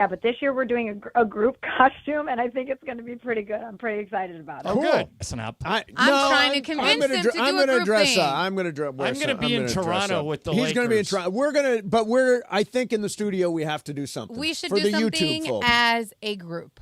Yeah, but this year we're doing a group costume, and I think it's going to be pretty good. I'm pretty excited about it. Oh, good. Listen up. I'm trying to convince him to do a group thing. I'm going to be in Toronto with the Lakers. He's going to be in Toronto. I think in the studio we have to do something. We should for do the something YouTube folks. as a group.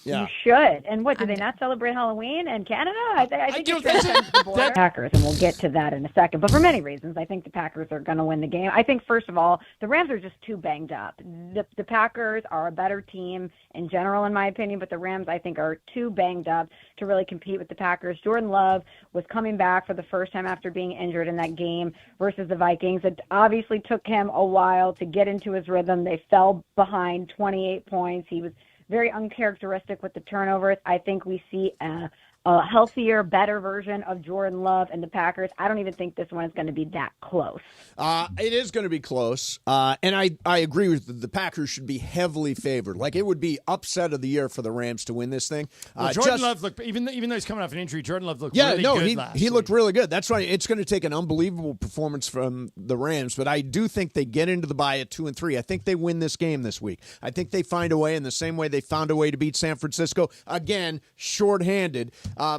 Yeah. You should. And what, do they not celebrate Halloween in Canada? I think you should send the border. Packers, and we'll get to that in a second. But for many reasons, I think the Packers are going to win the game. I think, first of all, the Rams are just too banged up. The Packers are a better team in general, in my opinion, but the Rams, I think, are too banged up to really compete with the Packers. Jordan Love was coming back for the first time after being injured in that game versus the Vikings. It obviously took him a while to get into his rhythm. They fell behind 28 points. He was very uncharacteristic with the turnovers. I think we see a healthier, better version of Jordan Love and the Packers. I don't even think this one is going to be that close. It is going to be close, and I agree with the Packers should be heavily favored. Like, it would be upset of the year for the Rams to win this thing. Jordan Love looked, even though he's coming off an injury, Jordan Love looked really good last week. He looked really good. That's right. It's going to take an unbelievable performance from the Rams, but I do think they get into the bye at 2-3. I think they win this game this week. I think they find a way in the same way they found a way to beat San Francisco. Again, shorthanded.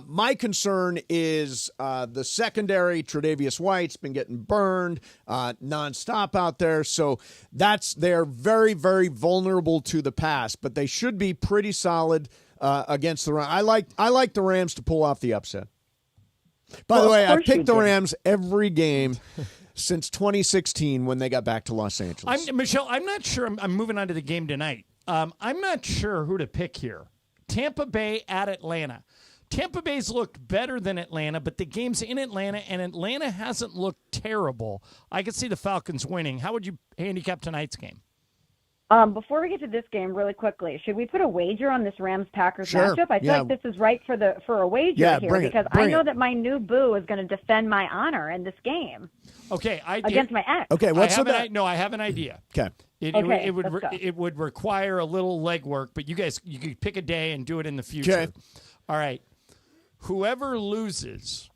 My concern is the secondary. Tre'Davious White's been getting burned nonstop out there, so they're very, very vulnerable to the pass. But they should be pretty solid against the run. I like the Rams to pull off the upset. By the way, I picked the Rams every game since 2016 when they got back to Los Angeles. Michelle, I'm not sure. I'm moving on to the game tonight. I'm not sure who to pick here. Tampa Bay at Atlanta. Tampa Bay's looked better than Atlanta, but the game's in Atlanta, and Atlanta hasn't looked terrible. I could see the Falcons winning. How would you handicap tonight's game? Before we get to this game, really quickly, should we put a wager on this Rams-Packers matchup? I feel like this is right for a wager here because I know that my new boo is going to defend my honor in this game. Okay, against my ex. Okay, I have an idea. Okay. It would require a little legwork, but you could pick a day and do it in the future. Okay. All right. Whoever loses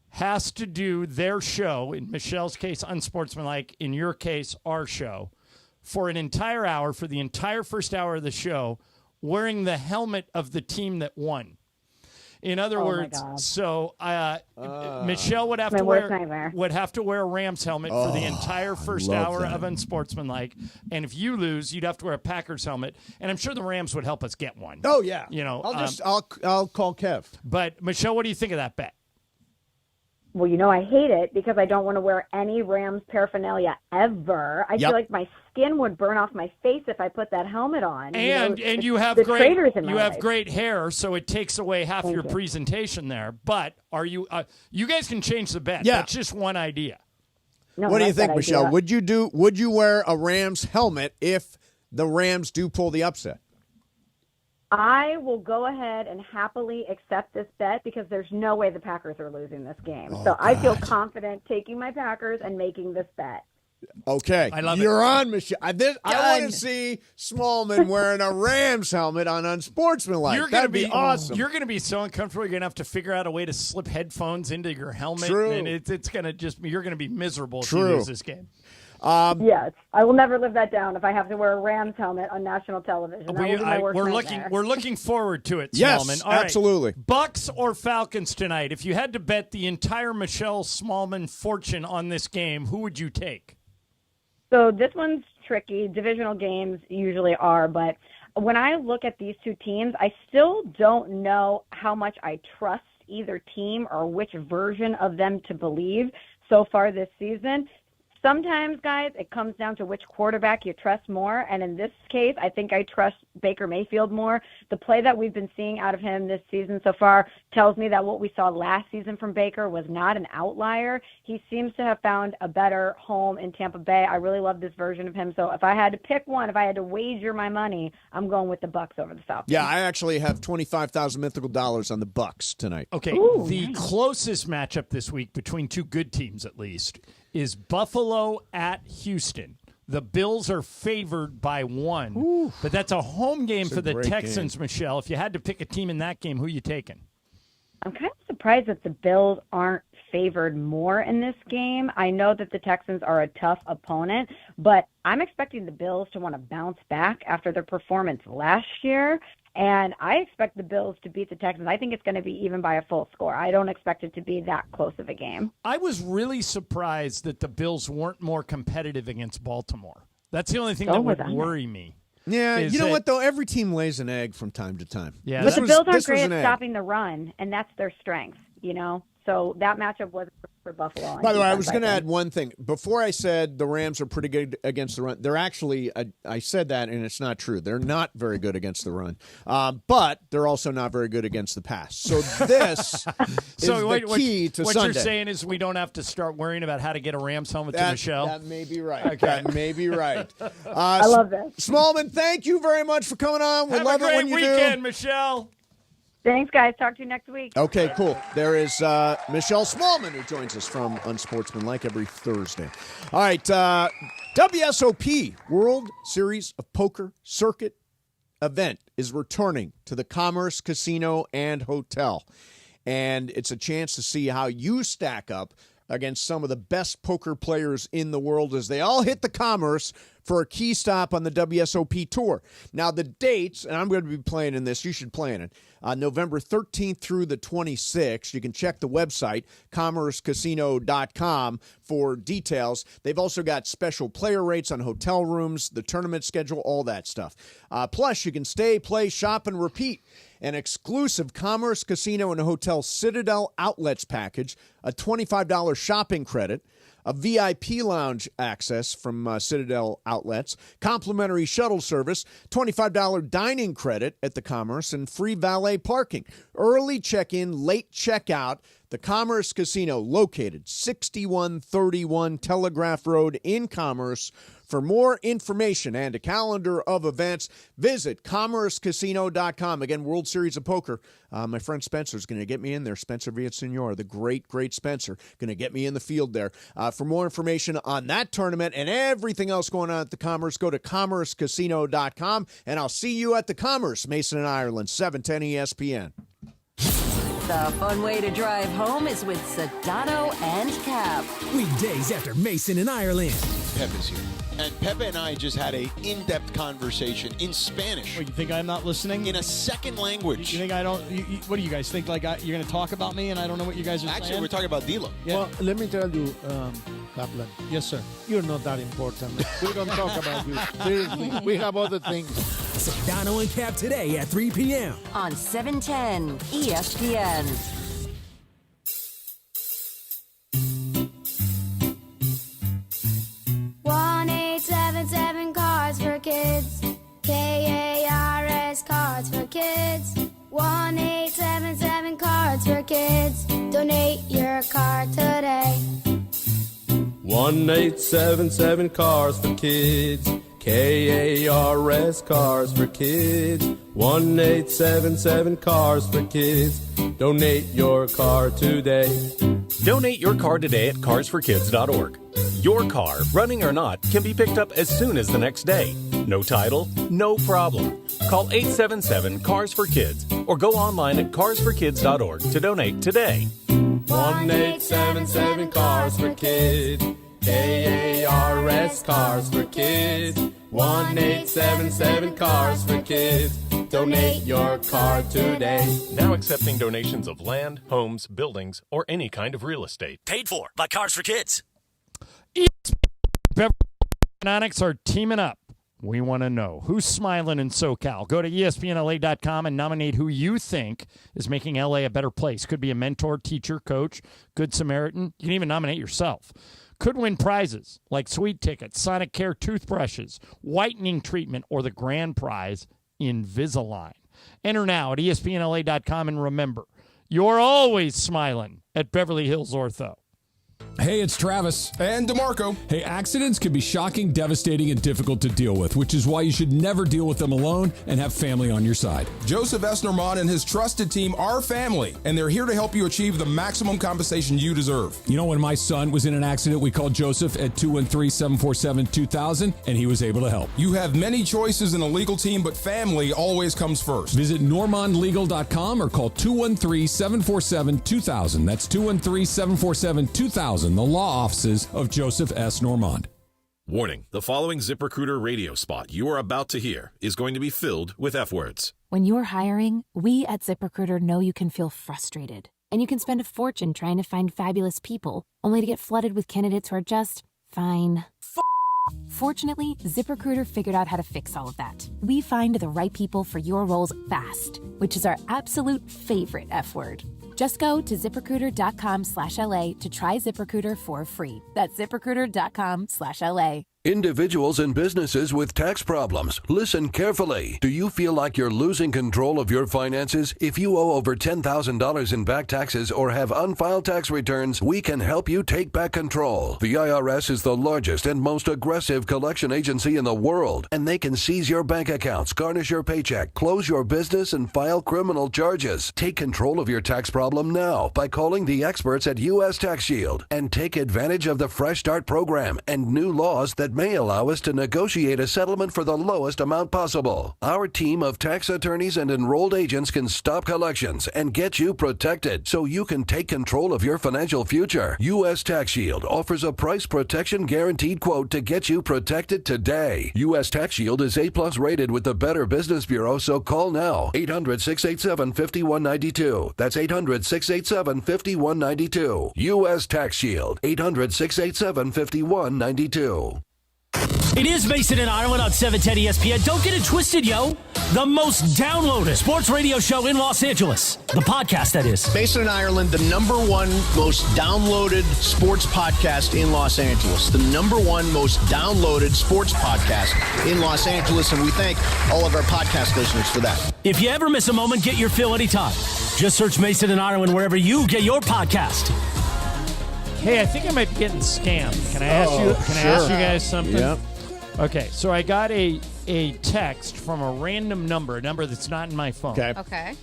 has to do their show, in Michelle's case, Unsportsmanlike, in your case, our show, for an entire hour, for the entire first hour of the show, wearing the helmet of the team that won. In other words, so Michelle would have to wear a Rams helmet for the entire first hour of Unsportsmanlike, and if you lose, you'd have to wear a Packers helmet. And I'm sure the Rams would help us get one. Oh yeah, I'll call Kev. But Michelle, what do you think of that bet? Well, I hate it because I don't want to wear any Rams paraphernalia ever. I feel like my skin would burn off my face if I put that helmet on. And you have great hair, so it takes away half your presentation there. But are you you guys can change the bet. Yeah. That's just one idea. No, what do you think, Michelle? Would you wear a Rams helmet if the Rams do pull the upset? I will go ahead and happily accept this bet because there's no way the Packers are losing this game. I feel confident taking my Packers and making this bet. Okay. I love You're on, Michelle. I want to see Smallman wearing a Rams helmet on Unsportsmanlike. That'd be awesome. You're going to be so uncomfortable, you're going to have to figure out a way to slip headphones into your helmet. True. And it's going to you're going to be miserable if you lose this game. Yes, I will never live that down if I have to wear a Rams helmet on national television. We're looking forward to it, yes, Smallman. All absolutely. Right. Bucks or Falcons tonight? If you had to bet the entire Michelle Smallman fortune on this game, who would you take? So this one's tricky. Divisional games usually are, but when I look at these two teams, I still don't know how much I trust either team or which version of them to believe so far this season. Sometimes, guys, it comes down to which quarterback you trust more. And in this case, I think I trust Baker Mayfield more. The play that we've been seeing out of him this season so far tells me that what we saw last season from Baker was not an outlier. He seems to have found a better home in Tampa Bay. I really love this version of him. So if I had to pick one, if I had to wager my money, I'm going with the Bucks over the Falcons. Yeah, I actually have $25,000 mythical dollars on the Bucks tonight. Okay, the closest matchup this week between two good teams, at least, is Buffalo at Houston. The Bills are favored by 1. But that's a home game for the Texans, Michelle. If you had to pick a team in that game, who are you taking? I'm kind of surprised that the Bills aren't favored more in this game. I know that the Texans are a tough opponent, but I'm expecting the Bills to want to bounce back after their performance last year. And I expect the Bills to beat the Texans. I think it's going to be even by a full score. I don't expect it to be that close of a game. I was really surprised that the Bills weren't more competitive against Baltimore. That's the only thing that would worry me. Yeah, you know what, though? Every team lays an egg from time to time. Yeah, but the Bills aren't great at stopping the run, and that's their strength, you know? So that matchup was for Buffalo. By the way, I was going to add one thing. Before I said the Rams are pretty good against the run, they're actually, I said that, and it's not true. They're not very good against the run, but they're also not very good against the pass. So this is the key to what Sunday. What you're saying is we don't have to start worrying about how to get a Rams helmet to Michelle? That may be right. Okay. That may be right. I love this. Smallman, thank you very much for coming on. We love it when you do. Have a great weekend, Michelle. Thanks, guys. Talk to you next week. Okay, cool. There is Michelle Smallman, who joins us from Unsportsmanlike every Thursday. All right, WSOP, World Series of Poker Circuit event, is returning to the Commerce Casino and Hotel. And it's a chance to see how you stack up against some of the best poker players in the world as they all hit the Commerce for a key stop on the WSOP Tour. Now, the dates, and I'm going to be playing in this, you should play in it, November 13th through the 26th. You can check the website, commercecasino.com, for details. They've also got special player rates on hotel rooms, the tournament schedule, all that stuff. Plus, you can stay, play, shop, and repeat. An exclusive Commerce Casino and Hotel Citadel Outlets package, a $25 shopping credit, a VIP lounge access from Citadel Outlets, complimentary shuttle service, $25 dining credit at the Commerce, and free valet parking. Early check-in, late checkout. The Commerce Casino, located 6131 Telegraph Road in Commerce. For more information and a calendar of events, visit commercecasino.com. Again, World Series of Poker. My friend Spencer is going to get me in there. Spencer Villasenor, the great, great Spencer, going to get me in the field there. For more information on that tournament and everything else going on at the Commerce, go to commercecasino.com, and I'll see you at the Commerce, Mason and Ireland, 710 ESPN. The fun way to drive home is with Sedano and Cap. Weekdays after Mason in Ireland. Pep is here. And Pepe and I just had a in-depth conversation in Spanish. What, you think I'm not listening? In a second language. You think I don't? What do you guys think? Like you're going to talk about me and I don't know what you guys are saying? Actually, we're talking about Dilo. Yeah. Well, let me tell you, Kaplan. Yes, sir. You're not that important. We don't talk about you. Seriously, we have other things. Sedano and Cap today at 3 p.m. on 710 ESPN. Cars for Kids. KARS Cards for Kids. 1-877 Cards for Kids. Donate your card today. 1-877 Cars for Kids. KARS Cars for Kids. 1-877 Cars for Kids. Donate your car today. Donate your car today at carsforkids.org. Your car, running or not, can be picked up as soon as the next day. No title? No problem. Call 877-CARS-FOR-KIDS or go online at carsforkids.org to donate today. 1-877 Cars for Kids. KARS Cars for Kids. 1-877 Cars for Kids. Donate your car today. Now accepting donations of land, homes, buildings, or any kind of real estate. Paid for by Cars for Kids. Beverly Onyx are teaming up. We want to know who's smiling in SoCal. Go to ESPNLA.com and nominate who you think is making LA a better place. Could be a mentor, teacher, coach, good Samaritan. You can even nominate yourself. Could win prizes like sweet tickets, Sonic Care toothbrushes, whitening treatment, or the grand prize, Invisalign. Enter now at ESPNLA.com and remember, you're always smiling at Beverly Hills Ortho. Hey, it's Travis. And DeMarco. Hey, accidents can be shocking, devastating, and difficult to deal with, which is why you should never deal with them alone and have family on your side. Joseph S. Normand and his trusted team are family, and they're here to help you achieve the maximum compensation you deserve. You know, when my son was in an accident, we called Joseph at 213-747-2000, and he was able to help. You have many choices in a legal team, but family always comes first. Visit normandlegal.com or call 213-747-2000. That's 213-747-2000. The law offices of Joseph S. Normand. Warning, the following ZipRecruiter radio spot you are about to hear is going to be filled with F words. When you're hiring, we at ZipRecruiter know you can feel frustrated, and you can spend a fortune trying to find fabulous people, only to get flooded with candidates who are just fine. Fortunately, ZipRecruiter figured out how to fix all of that. We find the right people for your roles fast, which is our absolute favorite F word. Just go to ZipRecruiter.com/LA to try ZipRecruiter for free. That's ZipRecruiter.com/LA. Individuals and businesses with tax problems, listen carefully. Do you feel like you're losing control of your finances? If you owe over $10,000 in back taxes or have unfiled tax returns, we can help you take back control. The IRS is the largest and most aggressive collection agency in the world, and they can seize your bank accounts, garnish your paycheck, close your business, and file criminal charges. Take control of your tax problem now by calling the experts at U.S. Tax Shield and take advantage of the Fresh Start program and new laws that may allow us to negotiate a settlement for the lowest amount possible. Our team of tax attorneys and enrolled agents can stop collections and get you protected so you can take control of your financial future. U.S. Tax Shield offers a price protection guaranteed quote to get you protected today. U.S. Tax Shield is A+ rated with the Better Business Bureau, so call now. 800-687-5192. That's 800-687-5192. U.S. Tax Shield. 800-687-5192. It is Mason and Ireland on 710 ESPN. Don't get it twisted, yo. The most downloaded sports radio show in Los Angeles. The podcast, that is. Mason and Ireland, the #1 most downloaded sports podcast in Los Angeles. The #1 most downloaded sports podcast in Los Angeles, and we thank all of our podcast listeners for that. If you ever miss a moment, get your fill anytime. Just search Mason and Ireland wherever you get your podcast. Hey, I think I might be getting scammed. Can I ask you? Can I ask you guys something? Yep. Okay, so I got a text from a random number, a number that's not in my phone. Okay.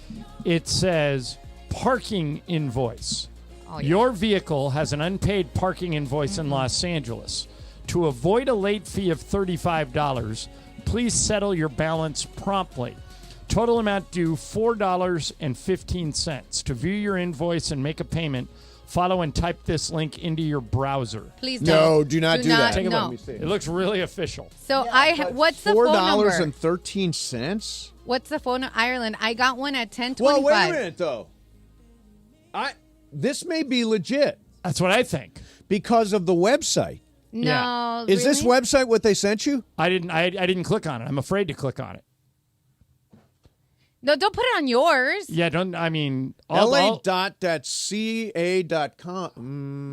It says parking invoice. Oh, yeah. Your vehicle has an unpaid parking invoice in Los Angeles. To avoid a late fee of $35, please settle your balance promptly. Total amount due $4.15. To view your invoice and make a payment, follow and type this link into your browser. Please don't. No, do not do that. Take a no. look. It looks really official. So what's the phone number? $4.13? What's the phone number? Ireland. I got one at 10:25. Well, wait a minute, though. This may be legit. That's what I think. Because of the website. No, Is this website what they sent you? I didn't click on it. I'm afraid to click on it. No, don't put it on yours. Yeah, don't. I mean, LA.ca.com.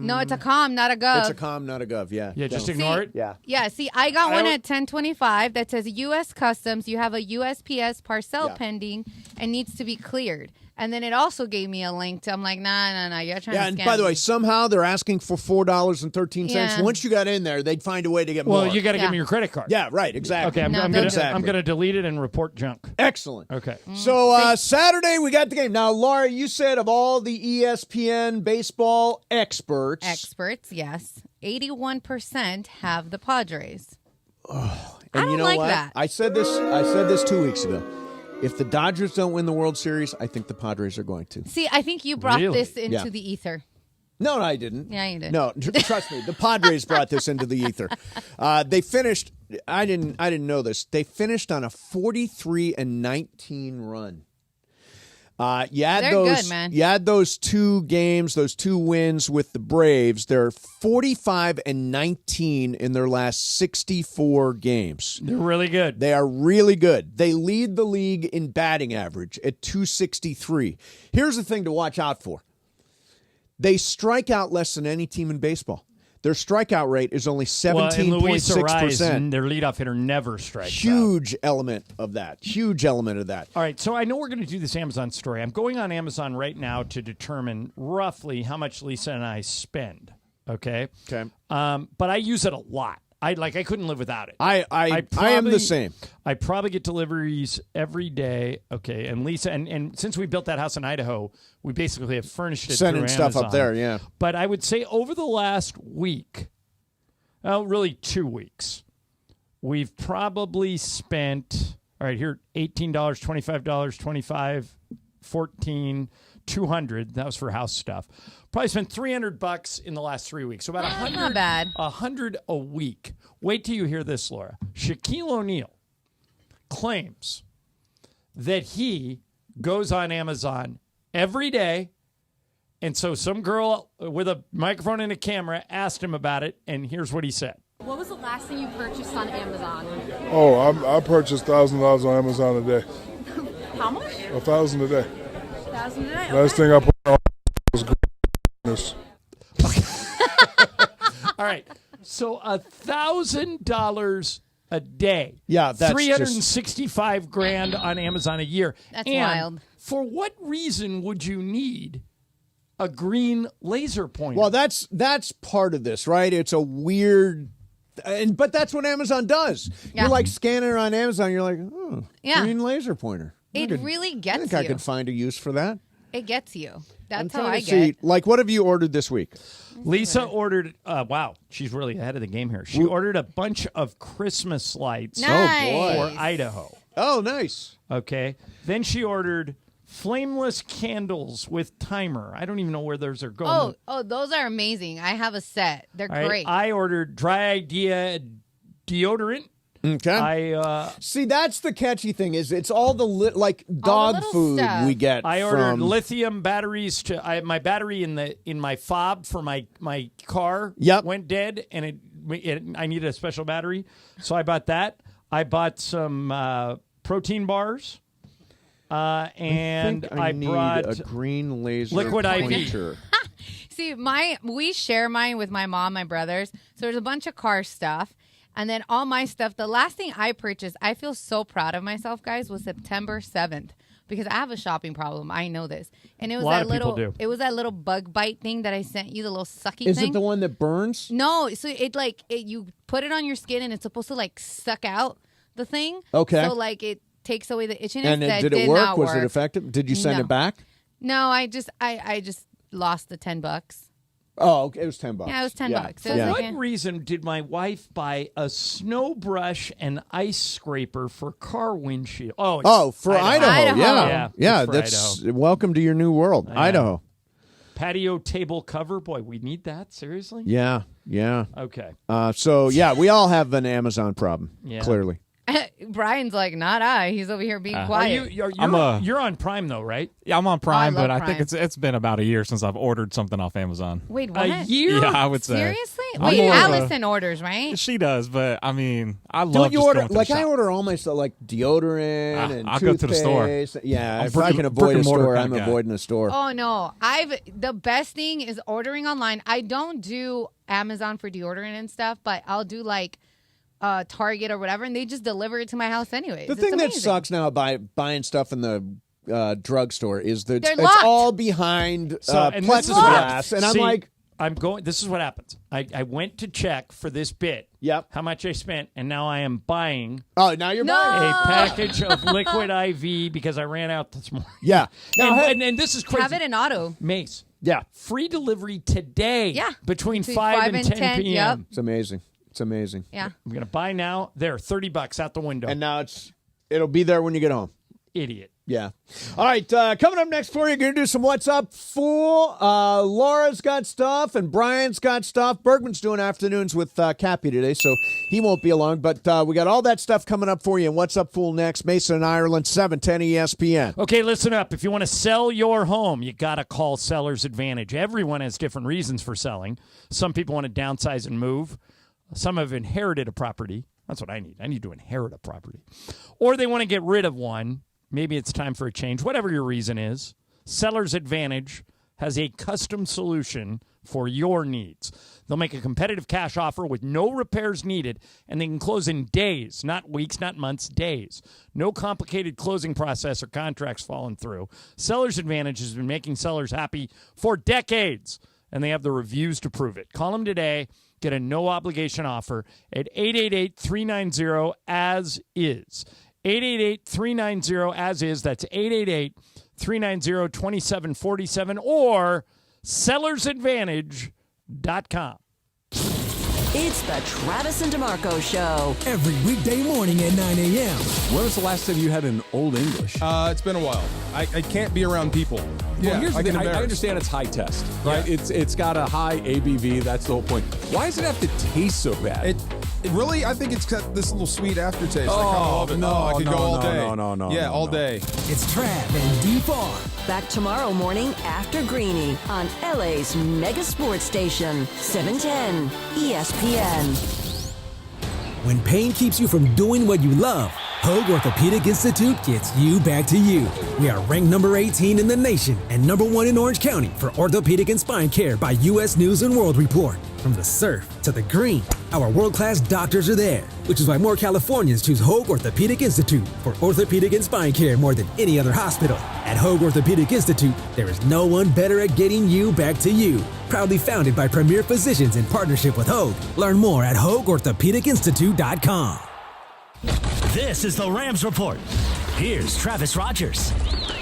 No, it's a com, not a gov. It's a com, not a gov. Yeah. Yeah, just ignore it. Yeah. Yeah. See, I got one at 10:25 that says U.S. Customs. You have a USPS parcel pending and needs to be cleared. And then it also gave me a link to. I'm like, nah. You're trying to scam and by the way, me. somehow they're asking for $4.13. Yeah. Once you got in there, they'd find a way to get more. Well, you got to give me your credit card. Yeah, right. Exactly. Okay, I'm gonna delete it and report junk. Excellent. Okay. So Saturday we got the game. Now, Laura, you said of all the ESPN baseball experts, yes, 81% have the Padres. Oh, I don't you know like what? that. I said this 2 weeks ago. If the Dodgers don't win the World Series, I think the Padres are going to. See, I think you brought this into the ether. No, I didn't. Yeah, you did. No, trust me. The Padres brought this into the ether. They finished. I didn't know this. They finished on a 43-19 run. They're good, man. You had those 2 games, those 2 wins with the Braves. They're 45-19 in their last 64 games. They're really good. They are really good. They lead the league in batting average at .263. Here's the thing to watch out for. They strike out less than any team in baseball. Their strikeout rate is only 17.6%. Their leadoff hitter never strikes out. Huge element of that. All right, so I know we're going to do this Amazon story. I'm going on Amazon right now to determine roughly how much Lisa and I spend Okay. Okay. But I use it a lot. I couldn't live without it. I am the same. I probably get deliveries every day. Okay, and Lisa, and since we built that house in Idaho, we basically have furnished it Sending through stuff Amazon. up there, yeah. But I would say over the last week, really 2 weeks, we've probably spent, all right, here, $18, $25, $25, $14, $200. That was for house stuff. Probably spent $300 in the last 3 weeks. So about $100. Not bad. $100 a week. Wait till you hear this, Laura. Shaquille O'Neal claims that he goes on Amazon every day, and so some girl with a microphone and a camera asked him about it, and here's what he said. What was the last thing you purchased on Amazon? Oh, I purchased $1,000 on Amazon a day. How much? $1,000 a day. $1,000 a day. Last thing I put on was greatness. All right. So $1,000 a day. Yeah, that's $365 grand on Amazon a year. That's and wild. For what reason would you need a green laser pointer? Well, that's part of this, right? It's a weird, but that's what Amazon does. Yeah. You're like scanning it on Amazon. You're like, Yeah. green laser pointer. It really gets I think you. I could find a use for that. It gets you. I'm That's how trying I to see, get. like, what have you ordered this week? Lisa ordered, wow, she's really ahead of the game here. She ordered a bunch of Christmas lights Nice. for Idaho. Oh, nice. Okay. Then she ordered flameless candles with timer. I don't even know where those are going. Oh, those are amazing. I have a set. They're All right, great. I ordered Dry Idea deodorant. Okay. See, that's the catchy thing is it's all the dog little food stuff. we get. I ordered from, lithium batteries my battery in my fob for my car went dead, and I needed a special battery, so I bought that. I bought some protein bars, and I I brought need a green laser liquid pointer. IV. See, we share mine with my mom, my brothers. So there's a bunch of car stuff. And then all my stuff, the last thing I purchased, I feel so proud of myself, guys, was September 7th. Because I have a shopping problem. I know this. And it was it was that little bug bite thing that I sent you, the little sucky Is thing. it the one that burns? No, so you put it on your skin and it's supposed to suck out the thing. Okay. So it takes away the itchiness. And that did it work? not Was work. it effective? Did you send No. it back? No, I just lost the $10. Oh, okay. It was $10. Yeah, it was $10. For what reason did my wife buy a snow brush and ice scraper for car windshield? Oh, for Idaho. Yeah. It's for That's Idaho. welcome to your new world, Idaho. Patio table cover. Boy, we need that. Seriously? Yeah. Okay. So we all have an Amazon problem. Yeah. Clearly. Brian's like, not I. He's over here being quiet. You're on Prime though, right? Yeah, I'm on Prime, I love but I Prime. think it's been about a year since I've ordered something off Amazon. Wait, what? A year? Yeah, I would say. Seriously? I'm Wait, more of a- Allison orders, right? She does, but I mean, I love Don't you just order going to the I shop. order all my stuff like deodorant and I'll go to the store. toothpaste. Yeah, I'm if I can brick avoid a and mortar store, kind I'm of guy. avoiding a store. Oh no. The best thing is ordering online. I don't do Amazon for deodorant and stuff, but I'll do Target or whatever, and they just deliver it to my house anyways. The thing that sucks now about buying stuff in the drugstore is that They're it's locked. all behind And this is what plexiglass, and I'm See, like, this is what happens. I went to check for this bit. Yep. How much I spent, and now I am buying. Oh, now you're buying a package of liquid IV because I ran out this morning. Yeah. And this is crazy. Have it in auto. Mace. Yeah. Free delivery today. Yeah. Between 5 and 10 p.m. Yep. It's amazing. It's amazing. Yeah. I'm gonna buy now. There, $30 out the window. And now it'll be there when you get home. Idiot. Yeah. All right. Coming up next for you, going to do some What's Up, Fool. Laura's got stuff and Brian's got stuff. Bergman's doing afternoons with Cappy today, so he won't be along. But we got all that stuff coming up for you. And What's Up, Fool next. Mason and Ireland, 710 ESPN. Okay, listen up. If you want to sell your home, you got to call Seller's Advantage. Everyone has different reasons for selling. Some people want to downsize and move. Some have inherited a property. That's what I need. I need to inherit a property. Or they want to get rid of one. Maybe it's time for a change. Whatever your reason is, Seller's Advantage has a custom solution for your needs. They'll make a competitive cash offer with no repairs needed, and they can close in days, not weeks, not months, days. No complicated closing process or contracts falling through. Seller's Advantage has been making sellers happy for decades. and they have the reviews to prove it. Call them today. Get a no-obligation offer at 888-390-AS-IS. 888-390-AS-IS. That's 888-390-2747 or sellersadvantage.com. It's the Travis and DeMarco Show. Every weekday morning at 9 a.m. When was the last time you had an Old English? It's been a while. I can't be around people. Well, here's the thing. I understand it's high test, right? Yeah. It's got a high ABV. That's the whole point. Why does it have to taste so bad? It really, I think it's got this little sweet aftertaste. I kind of love it. I could go all day. No. Yeah, all day. It's Trav and D-Farr. Back tomorrow morning after Greeny on LA's mega sports station, 710 ESPN. When pain keeps you from doing what you love, Hoag Orthopedic Institute gets you back to you. We are ranked number 18 in the nation and number 1 in Orange County for orthopedic and spine care by U.S. News & World Report. From the surf to the green, our world-class doctors are there, which is why more Californians choose Hoag Orthopedic Institute for orthopedic and spine care more than any other hospital. At Hoag Orthopedic Institute, there is no one better at getting you back to you. Proudly founded by premier physicians in partnership with Hoag. Learn more at HoagOrthopedicInstitute.com. This is the Rams Report. Here's Travis Rogers.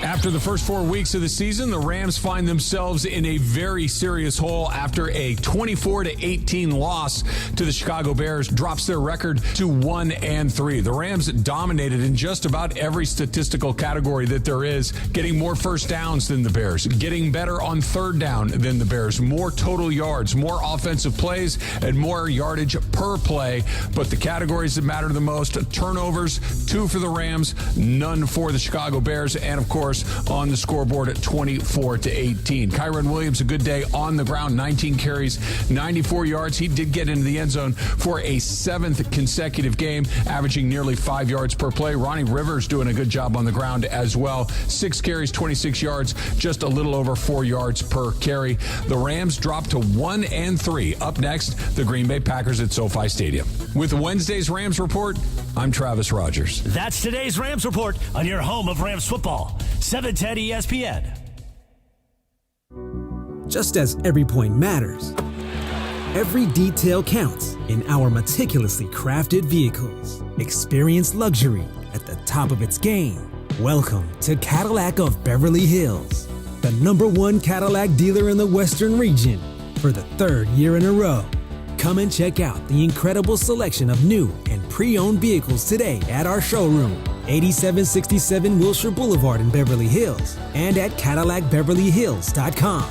After the first 4 weeks of the season, the Rams find themselves in a very serious hole after a 24-18 loss to the Chicago Bears drops their record to 1-3. The Rams dominated in just about every statistical category that there is, getting more first downs than the Bears, getting better on third down than the Bears, more total yards, more offensive plays, and more yardage per play. But the categories that matter the most, turnovers, 2 for the Rams, none for the Chicago Bears, and of course, on the scoreboard at 24-18. Kyron Williams, a good day on the ground, 19 carries, 94 yards. He did get into the end zone for a 7th consecutive game, averaging nearly 5 yards per play. Ronnie Rivers doing a good job on the ground as well. 6 carries, 26 yards, just a little over 4 yards per carry. The Rams dropped to 1-3. Up next, the Green Bay Packers at SoFi Stadium. With Wednesday's Rams Report, I'm Travis Rogers. That's today's Rams Report on your home of Rams football. 710 ESPN. Just as every point matters, every detail counts in our meticulously crafted vehicles. Experience luxury at the top of its game. Welcome to Cadillac of Beverly Hills, the #1 Cadillac dealer in the Western region for the 3rd year in a row. Come and check out the incredible selection of new and pre-owned vehicles today at our showroom, 8767 Wilshire Boulevard in Beverly Hills, and at CadillacBeverlyHills.com.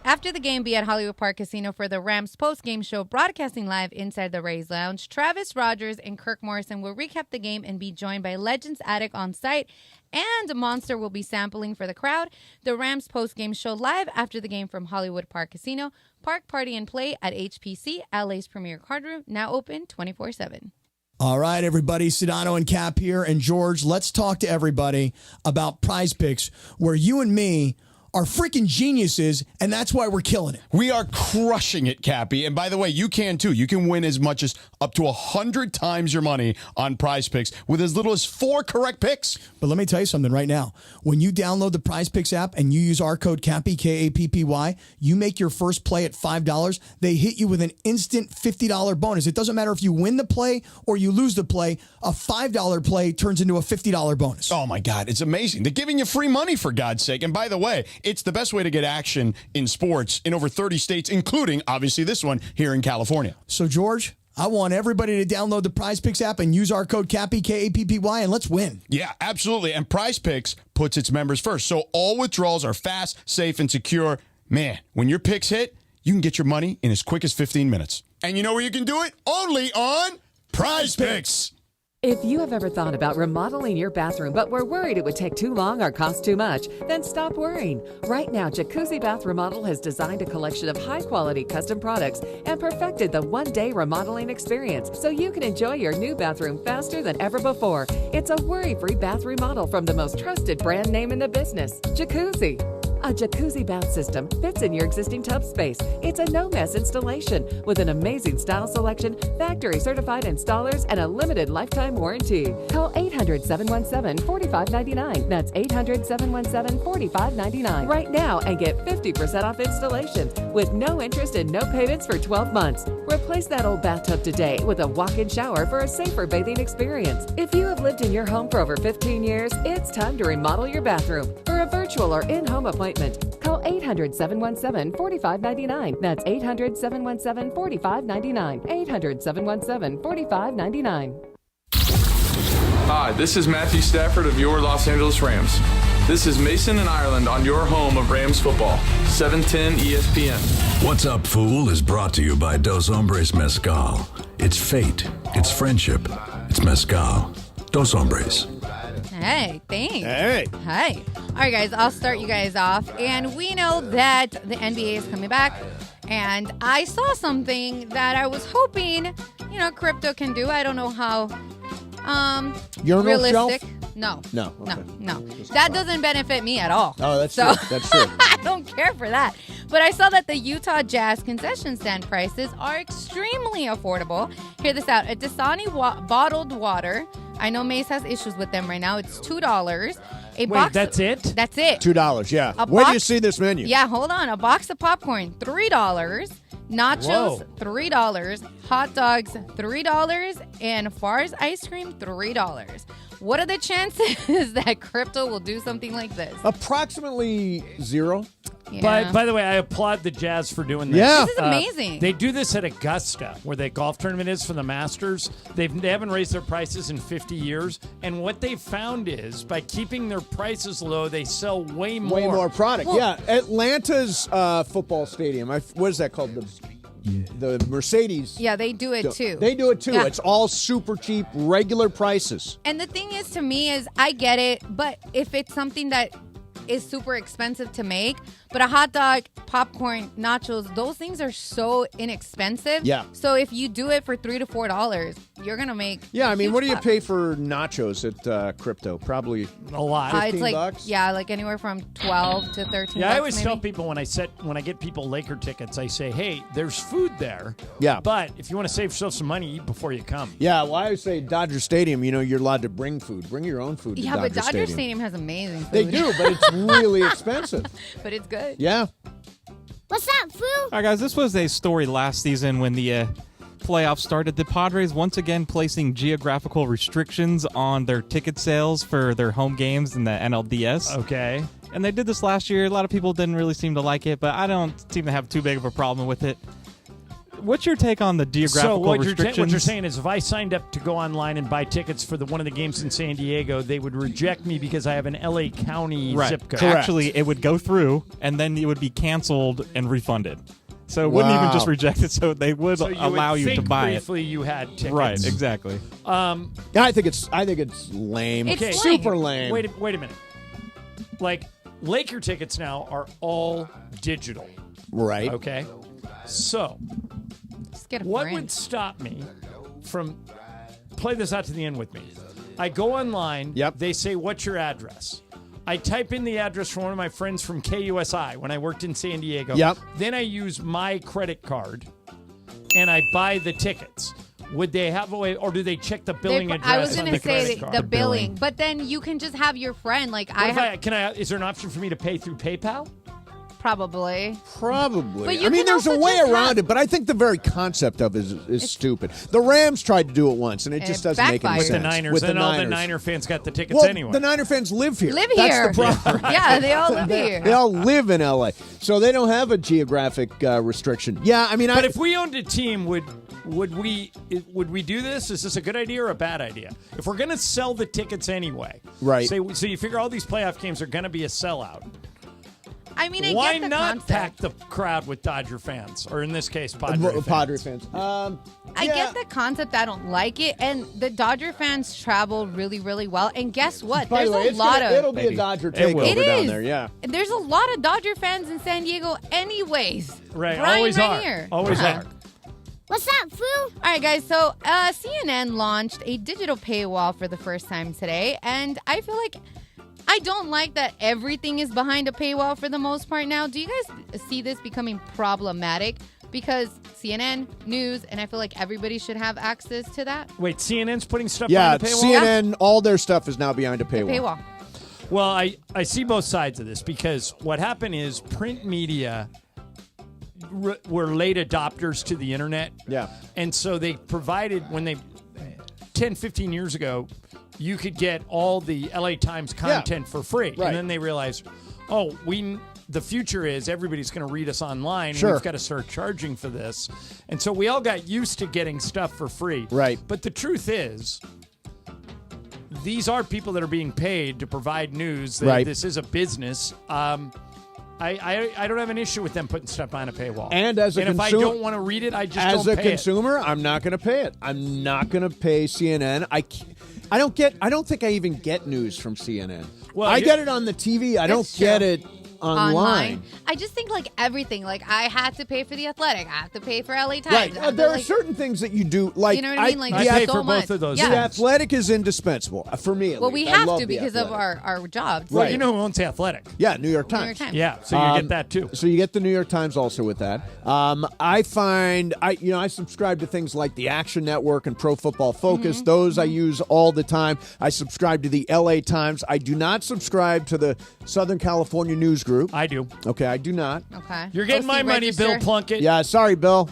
After the game, be at Hollywood Park Casino for the Rams post-game show, broadcasting live inside the Rays Lounge. Travis Rogers and Kirk Morrison will recap the game and be joined by Legends Attic on site, and Monster will be sampling for the crowd. The Rams post-game show live after the game from Hollywood Park Casino. Park, party, and play at HPC, LA's premier card room, now open 24/7. All right, everybody. Sedano and Cap here. And George, let's talk to everybody about Prize Picks, where you and me are freaking geniuses, and that's why we're killing it. We are crushing it, Cappy. And by the way, you can too. You can win as much as up to 100 times your money on Prize Picks with as little as 4 correct picks. But let me tell you something right now. When you download the Prize Picks app and you use our code Cappy, K-A-P-P-Y, you make your first play at $5, they hit you with an instant $50 bonus. It doesn't matter if you win the play or you lose the play. A $5 play turns into a $50 bonus. Oh, my God. It's amazing. They're giving you free money, for God's sake. And by the way, it's the best way to get action in sports in over 30 states, including, obviously, this one here in California. So, George, I want everybody to download the Prize Picks app and use our code Cappy, K-A-P-P-Y, and let's win. Yeah, absolutely. And Prize Picks puts its members first. So all withdrawals are fast, safe, and secure. Man, when your picks hit, you can get your money in as quick as 15 minutes. And you know where you can do it? Only on Prize Picks. If you have ever thought about remodeling your bathroom but were worried it would take too long or cost too much, then stop worrying. Right now, Jacuzzi Bath Remodel has designed a collection of high-quality custom products and perfected the one-day remodeling experience so you can enjoy your new bathroom faster than ever before. It's a worry-free bath remodel from the most trusted brand name in the business, Jacuzzi. A jacuzzi bath system fits in your existing tub space. It's a no-mess installation with an amazing style selection, factory-certified installers, and a limited lifetime warranty. Call 800-717-4599. That's 800-717-4599 right now and get 50% off installation with no interest and no payments for 12 months. Replace that old bathtub today with a walk-in shower for a safer bathing experience. If you have lived in your home for over 15 years, it's time to remodel your bathroom. For a virtual or in-home appointment, call 800-717-4599. That's 800-717-4599. 800-717-4599. Hi, this is Matthew Stafford of your Los Angeles Rams. This is Mason in Ireland on your home of Rams football, 710 ESPN. What's Up, Fool is brought to you by Dos Hombres Mezcal. It's fate. It's friendship. It's mezcal. Dos Hombres. Hey, thanks. Hey. Hi. All right, guys, I'll start you guys off. And we know that the NBA is coming back. And I saw something that I was hoping, crypto can do. I don't know how Urinal realistic. shelf? No. No. Okay. No. That doesn't benefit me at all. Oh, that's so, true. That's true. I don't care for that. But I saw that the Utah Jazz concession stand prices are extremely affordable. Hear this out. A Dasani bottled water. I know Mace has issues with them right now. It's $2. Wait, that's it? That's it. $2, yeah. Where do you see this menu? Yeah, hold on. A box of popcorn, $3. Nachos, Whoa. $3. Hot dogs, $3. And Far's ice cream, $3. What are the chances that crypto will do something like this? Approximately 0. Yeah. By the way, I applaud the Jazz for doing this. Yeah. This is amazing. They do this at Augusta, where the golf tournament is for the Masters. They haven't raised their prices in 50 years. And what they've found is, by keeping their prices low, they sell way more. Way more product, yeah. Atlanta's football stadium, what is that called? The Mercedes. Yeah, they do it too. They do it too. Yeah. It's all super cheap, regular prices. And the thing is, to me, is I get it, but if it's something that is super expensive to make, but a hot dog, popcorn, nachos, those things are so inexpensive. Yeah. So if you do it for $3 to $4, you're gonna make. Yeah, I mean, huge what do you bucks. pay for nachos at crypto? Probably a lot. 15 It's like bucks? like anywhere from 12 to 13. Yeah, bucks I always maybe. tell people when I get people Laker tickets, I say, hey, there's food there. Yeah. But if you want to save yourself some money, eat before you come. Yeah, well, I always say Dodger Stadium, you're allowed to bring food. Bring your own food to Yeah, but Dodger Dodger Stadium. Stadium has amazing food. They do, but it's really expensive. But it's good. Yeah. What's up, Foo? All right, guys, this was a story last season when the playoffs started. The Padres once again placing geographical restrictions on their ticket sales for their home games in the NLDS. Okay. And they did this last year. A lot of people didn't really seem to like it, but I don't seem to have too big of a problem with it. What's your take on the geographical restrictions? What you're saying is if I signed up to go online and buy tickets for one of the games in San Diego, they would reject me because I have an LA County zip code. Actually, it would go through, and then it would be canceled and refunded. So it wouldn't even just reject it, so they would allow you to buy it. Briefly, you had tickets. Right, exactly. Yeah, I think it's lame. It's lame. Super lame. Wait a minute. Like, Laker tickets now are all digital. Right. Okay. So, Just get a what friend. would stop me from play this out to the end with me? I go online. Yep. They say, "What's your address?" I type in the address from one of my friends from KUSI when I worked in San Diego. Yep. Then I use my credit card, and I buy the tickets. Would they have a way, or do they check the billing address? I was on going the to say credit card? the billing, but then you can just have your friend. Like Is there an option for me to pay through PayPal? Probably. Probably. But you I mean, can there's a also way just around have- it, but I think the very concept of it is stupid. The Rams tried to do it once, and it And just it doesn't make any backfired. sense. The Niners. With and the all Niners. the Niner fans got the tickets Well, anyway. the Niner fans live here. Live That's here. the problem. Yeah, they all live here. They all live in LA, so they don't have a geographic restriction. Yeah, I mean, But if we owned a team, would we do this? Is this a good idea or a bad idea? If we're going to sell the tickets anyway, Right. So you figure all these playoff games are going to be a sellout. I mean, I Why get the not concept. pack the crowd with Dodger fans, or in this case, Padre fans? I get the concept. I don't like it. And the Dodger fans travel really, really well. And guess what? By There's the way, a lot of. it'll be a Dodger It will. takeover It down is. there. Yeah. There's a lot of Dodger fans in San Diego, anyways. Right, Brian always right are. Here. Always are. What's up, Foo? All right, guys. So CNN launched a digital paywall for the first time today, and I feel like I I don't like that everything is behind a paywall for the most part now. Do you guys see this becoming problematic? Because CNN, news, and I feel like everybody should have access to that. Wait, CNN's putting stuff Yeah, behind a paywall? CNN, all their stuff is now behind a paywall. Paywall. Well, I see both sides of this because what happened is print media were late adopters to the internet. Yeah. And so they provided, 10, 15 years ago, you could get all the LA Times content for free. Right. And then they realized, the future is everybody's going to read us online. Sure. We've got to start charging for this. And so we all got used to getting stuff for free. Right. But the truth is, these are people that are being paid to provide news. Right. This is a business. I don't have an issue with them putting stuff behind a paywall. And as a if I don't want to read it, I just as don't a pay consumer, I'm not going to pay it. I'm not going to pay CNN. I don't think I even get news from CNN. Well, I get it on the TV. I don't get it online. I just think like everything. Like I had to pay for The Athletic. I have to pay for LA Times. Right. There are certain things that you do. Like, you know what I mean? Like I pay for both of those. Yeah. The Athletic is indispensable for me. Well, we have to because of our jobs. Well, you know who owns The Athletic? Yeah, New York Times. New York Times. Yeah, so you get that too. So you get the New York Times also with that. I find I subscribe to things like the Action Network and Pro Football Focus. Mm-hmm. Those I use all the time. I subscribe to the LA Times. I do not subscribe to the Southern California News Group. I do. Okay, I do not. Okay. You're getting my money, Bill Plunkett. Yeah, sorry, Bill.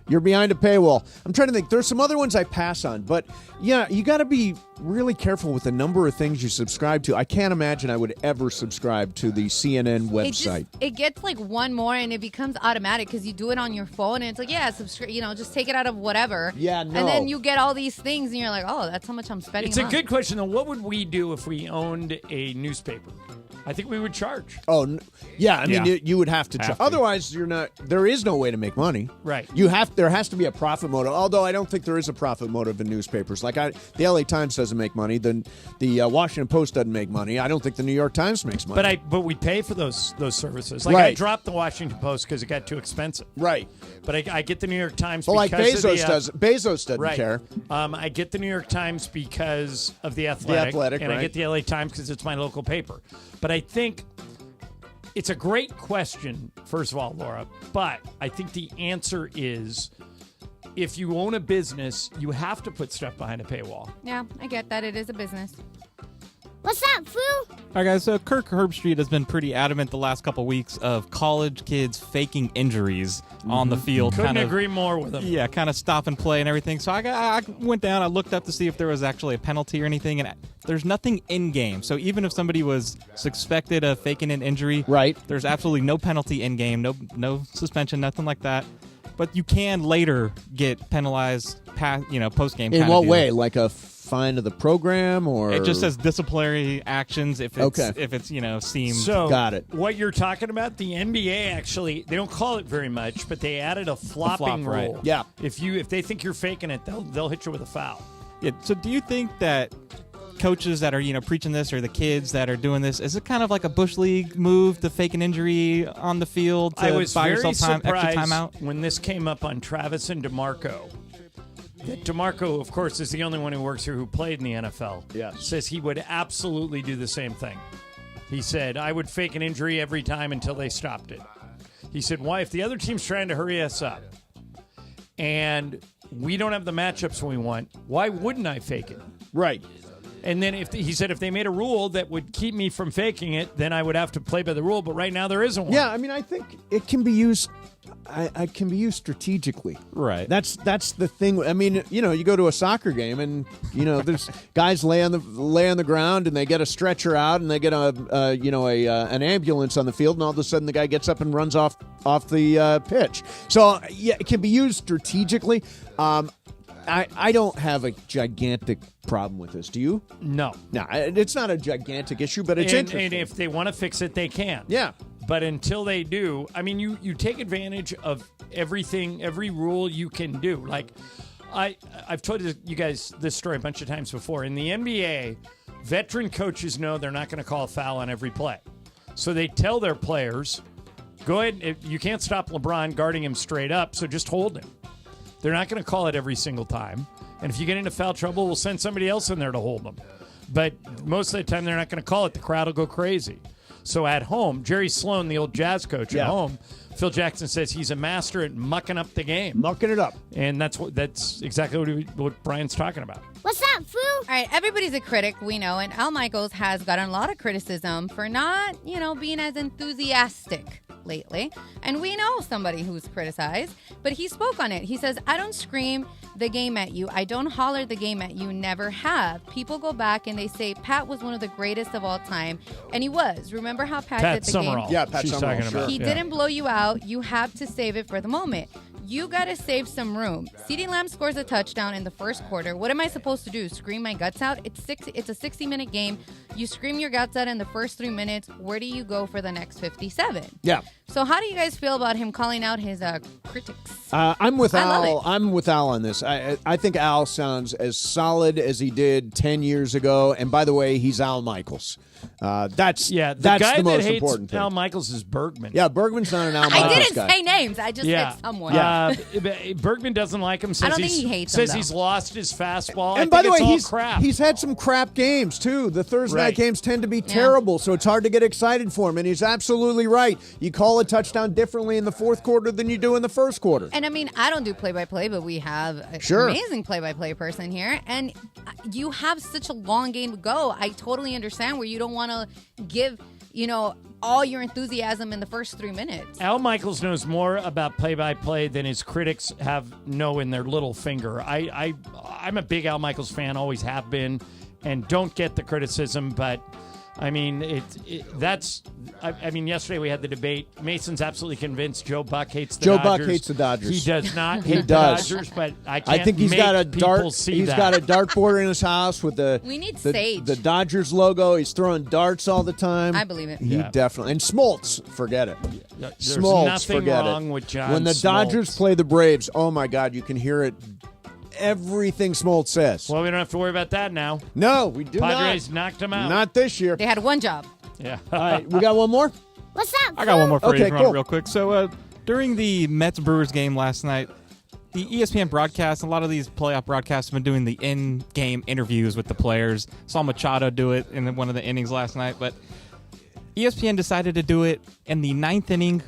You're behind a paywall. I'm trying to think. There's some other ones I pass on, but yeah, you got to be really careful with the number of things you subscribe to. I can't imagine I would ever subscribe to the CNN website. It gets like one more and it becomes automatic because you do it on your phone and it's like, yeah, subscribe. Just take it out of whatever. Yeah, no. And then you get all these things and you're like, oh, that's how much I'm spending. It's a good question though. What would we do if we owned a newspaper? I think we would charge. Oh, yeah. I mean, Yeah. you would have to charge. Otherwise, you're not. There is no way to make money. Right. There has to be a profit motive. Although I don't think there is a profit motive in newspapers. Like the LA Times doesn't make money. The Washington Post doesn't make money. I don't think the New York Times makes money. But we pay for those services. Like I Right. dropped the Washington Post because it got too expensive. Right. But I get the New York Times. Well, like because of Bezos doesn't. Bezos doesn't right. care. I get the New York Times because of the Athletic, and I right. get the LA Times because it's my local paper. But I think it's a great question, first of all, Laura. But I think the answer is, if you own a business, you have to put stuff behind a paywall. Yeah, I get that. It is a business. What's up, Foo? All right, guys. So Kirk Herbstreit has been pretty adamant the last couple weeks of college kids faking injuries on the field. Couldn't agree more with him. Yeah, kind of stop and play and everything. So I went down. I looked up to see if there was actually a penalty or anything, and there's nothing in game. So even if somebody was suspected of faking an injury, right, there's absolutely no penalty in game, no suspension, nothing like that. But you can later get penalized, post game. In what way? Like a fine of the program, or it just says disciplinary actions if it's seemed. So got it. What you're talking about, the NBA actually, they don't call it very much, but they added a flopping flop, right. rule. Yeah. If they think you're faking it, they'll hit you with a foul. Yeah. So do you think that coaches that are preaching this, or the kids that are doing this, is it kind of like a bush league move to fake an injury on the field to I was buy very yourself extra surprised timeout? when this came up on Travis and DeMarco. That DeMarco, of course, is the only one who works here who played in the NFL. Yes. Says he would absolutely do the same thing. He said, I would fake an injury every time until they stopped it. He said, why? If the other team's trying to hurry us up and we don't have the matchups we want, why wouldn't I fake it? Right. And then he said if they made a rule that would keep me from faking it, then I would have to play by the rule. But right now there isn't one. Yeah, I mean, I think it can be used. I can be used strategically. Right. That's the thing. I mean, you go to a soccer game and there's guys lay on the ground and they get a stretcher out and they get an ambulance on the field, and all of a sudden the guy gets up and runs off the pitch. So yeah, it can be used strategically. I don't have a gigantic problem with this. Do you? No. No, it's not a gigantic issue, but it's interesting. And if they want to fix it, they can. Yeah. But until they do, I mean, you take advantage of everything, every rule you can do. Like, I've told you guys this story a bunch of times before. In the NBA, veteran coaches know they're not going to call a foul on every play. So they tell their players, go ahead, you can't stop LeBron guarding him straight up, so just hold him. They're not going to call it every single time. And if you get into foul trouble, we'll send somebody else in there to hold them. but most of the time they're not going to call it. The crowd will go crazy. So at home, Jerry Sloan, the old Jazz coach at home, Phil Jackson says he's a master at mucking up the game. Mucking it up. And that's exactly what Brian's talking about. What's that, Foo? All right, everybody's a critic, we know, and Al Michaels has gotten a lot of criticism for not, being as enthusiastic lately. And we know somebody who's criticized, but he spoke on it. He says, I don't scream the game at you. I don't holler the game at you. Never have. People go back and they say Pat was one of the greatest of all time. And he was. Remember how Pat did the Summerall. game? Yeah, Pat She's Summerall. talking about. He didn't blow you out. You have to save it for the moment. You got to save some room. CeeDee Lamb scores a touchdown in the first quarter. What am I supposed to do? Scream my guts out? It's a 60-minute game. You scream your guts out in the first 3 minutes. Where do you go for the next 57? Yeah. So how do you guys feel about him calling out his critics? I'm with I Al. love it. I'm with Al on this. I think Al sounds as solid as he did 10 years ago. And by the way, he's Al Michaels. That's the guy the that most hates important thing. Al Michaels is Bergman. Yeah, Bergman's not an Al Michaels I didn't guy. say names. I just said someone. Bergman doesn't like him. Says I don't think he hates him, Says though. he's lost his fastball. And by the way, crap. he's had some crap games, too. The Thursday night Right. games tend to be terrible, so it's hard to get excited for him. And he's absolutely right. You call a touchdown differently in the fourth quarter than you do in the first quarter. And I mean, I don't do play-by-play, but we have an amazing play-by-play person here. And you have such a long game to go. I totally understand where you don't want to give, all your enthusiasm in the first 3 minutes. Al Michaels knows more about play-by-play than his critics know in their little finger. I'm a big Al Michaels fan, always have been, and don't get the criticism, but I mean, yesterday we had the debate. Mason's absolutely convinced Joe Buck hates the Dodgers. Joe Buck hates the Dodgers. He does not He hate does. the Dodgers, but I can't think he's make got a people see He's that. got a dartboard in his house with We need Sage. the Dodgers logo. He's throwing darts all the time. I believe it. He definitely. And Smoltz, forget it. There's Smoltz, nothing forget wrong it. with John When the Smoltz. Dodgers play the Braves, oh my God, you can hear it. Everything Smoltz says. Well, we don't have to worry about that now. No, we do Padres knocked him out. Not this year. They had one job. Yeah. All right, we got one more? What's that, I got one more for you Okay, if you cool. want it real quick. So during the Mets-Brewers game last night, the ESPN broadcast, a lot of these playoff broadcasts have been doing the in-game interviews with the players. Saw Machado do it in one of the innings last night, but ESPN decided to do it in the ninth inning,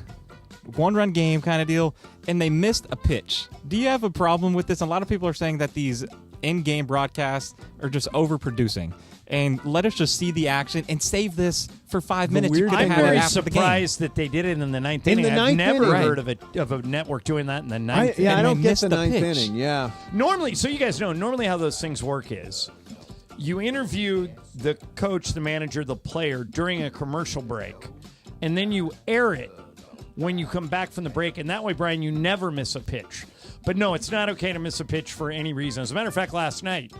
one-run game kind of deal, and they missed a pitch. Do you have a problem with this? A lot of people are saying that these in-game broadcasts are just overproducing. And let us just see the action and save this for 5 minutes. You could I'm have it very after the game. surprised that they did it in the ninth In inning. the I've ninth never inning. heard of a network doing that in the ninth inning. I don't get missed the the ninth pitch. inning. Yeah. Normally, so you guys know, normally how those things work is you interview the coach, the manager, the player during a commercial break, and then you air it when you come back from the break. And that way, Brian, you never miss a pitch. But no, it's not okay to miss a pitch for any reason. As a matter of fact, last night,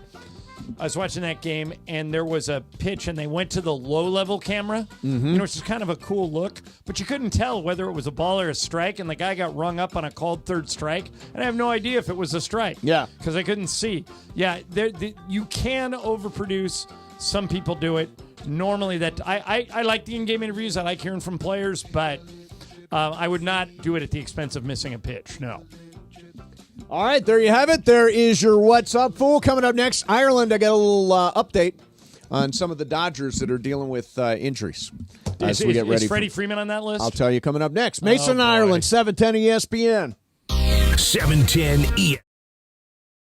I was watching that game, and there was a pitch, and they went to the low-level camera, which is kind of a cool look, but you couldn't tell whether it was a ball or a strike, and the guy got rung up on a called third strike, and I have no idea if it was a strike. Yeah. Because I couldn't see. Yeah, you can overproduce. Some people do it. Normally, I like the in-game interviews. I like hearing from players, but I would not do it at the expense of missing a pitch. No. All right, there you have it. There is your What's Up, Fool. Coming up next, Ireland. I got a little update on some of the Dodgers that are dealing with injuries as we get ready. Is Freddie Freeman on that list? I'll tell you coming up next. Mason Ireland, 710 ESPN. 710 ESPN.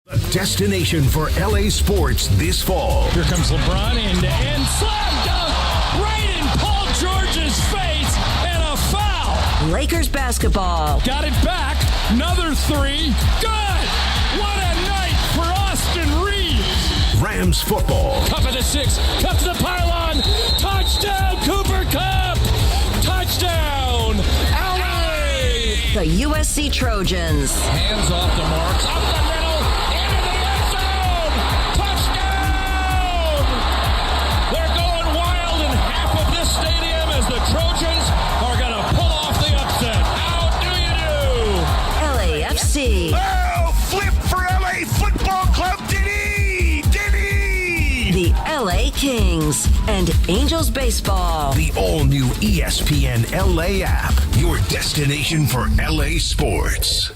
The destination for LA sports this fall. Here comes LeBron and slam dunk right in Paul George's face and a foul. Lakers basketball. Got it back. Another three. Good. What a night for Austin Reeves. Rams football. Cup of the six. Cup to the pylon. Touchdown, Cooper Cup. Touchdown, LA. The USC Trojans. Hands off the mark. Up the middle. Into the end zone. Touchdown. They're going wild in half of this stadium as the Trojans are going to pull off the upset. How do you do? LAFC. Oh, flip for LA Football Club. Did he? The LA Kings and Angels baseball. The all-new ESPN LA app. Your destination for LA sports.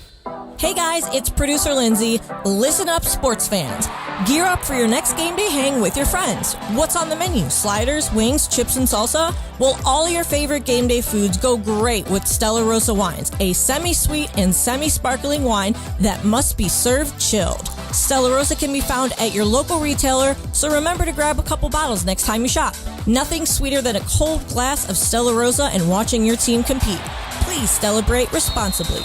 Hey guys, it's producer Lindsay. Listen up, sports fans. Gear up for your next game day hang with your friends. What's on the menu? Sliders, wings, chips, and salsa? Well, all your favorite game day foods go great with Stella Rosa wines, a semi-sweet and semi-sparkling wine that must be served chilled. Stella Rosa can be found at your local retailer, so remember to grab a couple bottles next time you shop. Nothing sweeter than a cold glass of Stella Rosa and watching your team compete. Please celebrate responsibly.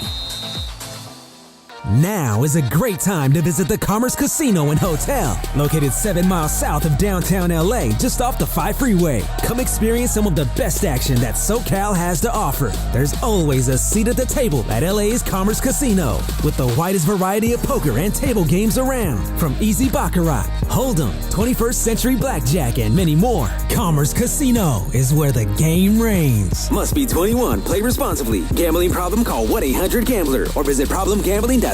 Now is a great time to visit the Commerce Casino and Hotel, located 7 miles south of downtown LA, just off the 5 freeway. Come experience some of the best action that SoCal has to offer. There's always a seat at the table at LA's Commerce Casino, with the widest variety of poker and table games around, from easy baccarat, hold'em, 21st century blackjack, and many more. Commerce Casino is where the game reigns. Must be 21. Play responsibly. Gambling problem? Call 1-800-GAMBLER or visit problemgambling.ca.gov.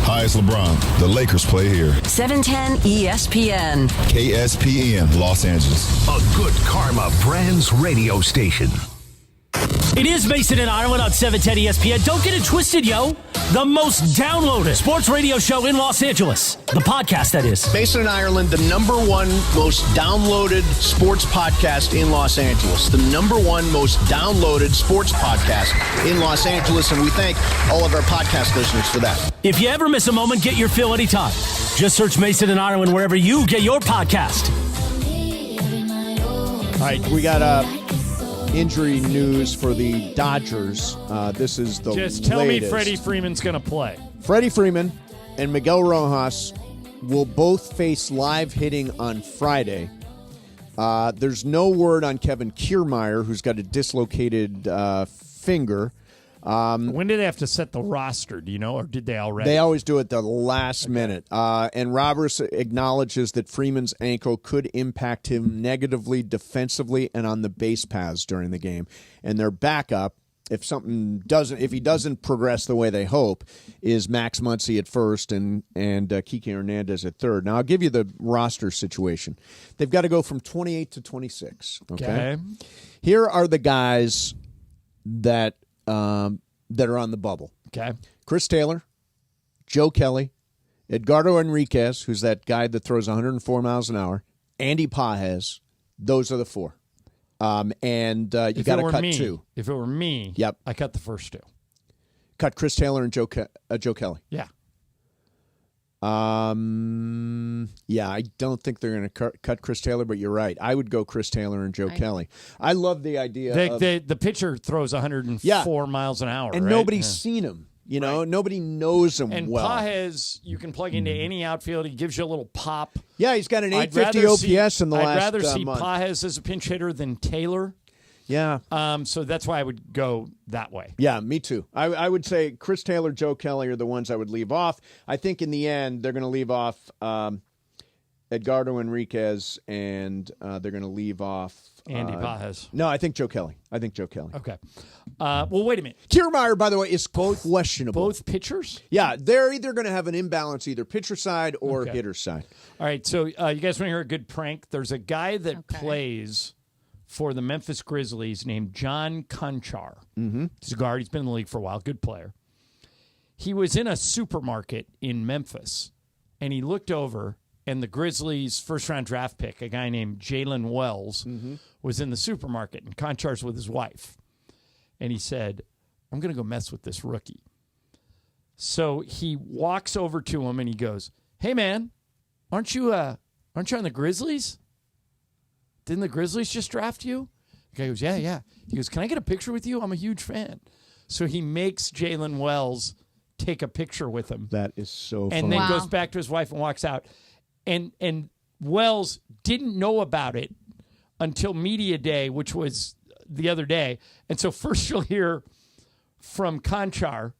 Hi, it's LeBron. The Lakers play here. 710 ESPN. KSPN, Los Angeles. A good karma brands radio station. It is Mason and Ireland on 710 ESPN. Don't get it twisted, yo. The most downloaded sports radio show in Los Angeles. The podcast, that is. Mason and Ireland, the #1 most downloaded sports podcast in Los Angeles. The #1 most downloaded sports podcast in Los Angeles. And we thank all of our podcast listeners for that. If you ever miss a moment, get your fill anytime. Just search Mason and Ireland wherever you get your podcast. All right, we got injury news for the Dodgers. This is the Just tell latest. me Freddie Freeman's going to play. Freddie Freeman and Miguel Rojas will both face live hitting on Friday. There's no word on Kevin Kiermaier, who's got a dislocated finger. When did they have to set the roster, do you know, or did they already? They always do it the last minute. And Roberts acknowledges that Freeman's ankle could impact him negatively defensively and on the base paths during the game. And their backup, if he doesn't progress the way they hope, is Max Muncy at first and Kike Hernandez at third. Now, I'll give you the roster situation. They've got to go from 28 to 26. Okay. Here are the guys that are on the bubble. Okay. Chris Taylor, Joe Kelly, Edgardo Enriquez, who's that guy that throws 104 miles an hour, Andy Pages. Those are the 4. And you got to cut 2. If it were me, yep, I cut the first 2. Cut Chris Taylor and Joe Kelly. Yeah. Yeah, I don't think they're going to cut Chris Taylor, but you're right. I would go Chris Taylor and Joe Kelly. I love the idea the pitcher throws 104 miles an hour, and right? nobody's seen him. You know, nobody knows him and well. Pages, you can plug into any outfield. He gives you a little pop. Yeah, he's got an 850 OPS in the last month. I'd rather see Pages as a pinch hitter than Taylor. Yeah. So that's why I would go that way. Yeah, me too. I would say Chris Taylor, Joe Kelly are the ones I would leave off. I think in the end they're going to leave off Edgardo Enriquez and they're going to leave off Andy Pages. No, I think Joe Kelly. Okay. Well, wait a minute. Kiermaier, by the way, is questionable. Both pitchers? Yeah, they're either going to have an imbalance, either pitcher side or hitter side. All right, so you guys want to hear a good prank? There's a guy that plays for the Memphis Grizzlies named John Conchar. Mm-hmm. He's a guard. He's been in the league for a while. Good player. He was in a supermarket in Memphis, and he looked over, and the Grizzlies' first-round draft pick, a guy named Jalen Wells, was in the supermarket, and Conchar's with his wife. And he said, I'm going to go mess with this rookie. So he walks over to him, and he goes, hey, man, aren't you on the Grizzlies? Didn't the Grizzlies just draft you? The guy goes, yeah. He goes, can I get a picture with you? I'm a huge fan. So he makes Jalen Wells take a picture with him. That is so funny. And then goes back to his wife and walks out. And Wells didn't know about it until Media Day, which was the other day. And so first you'll hear from Conchar,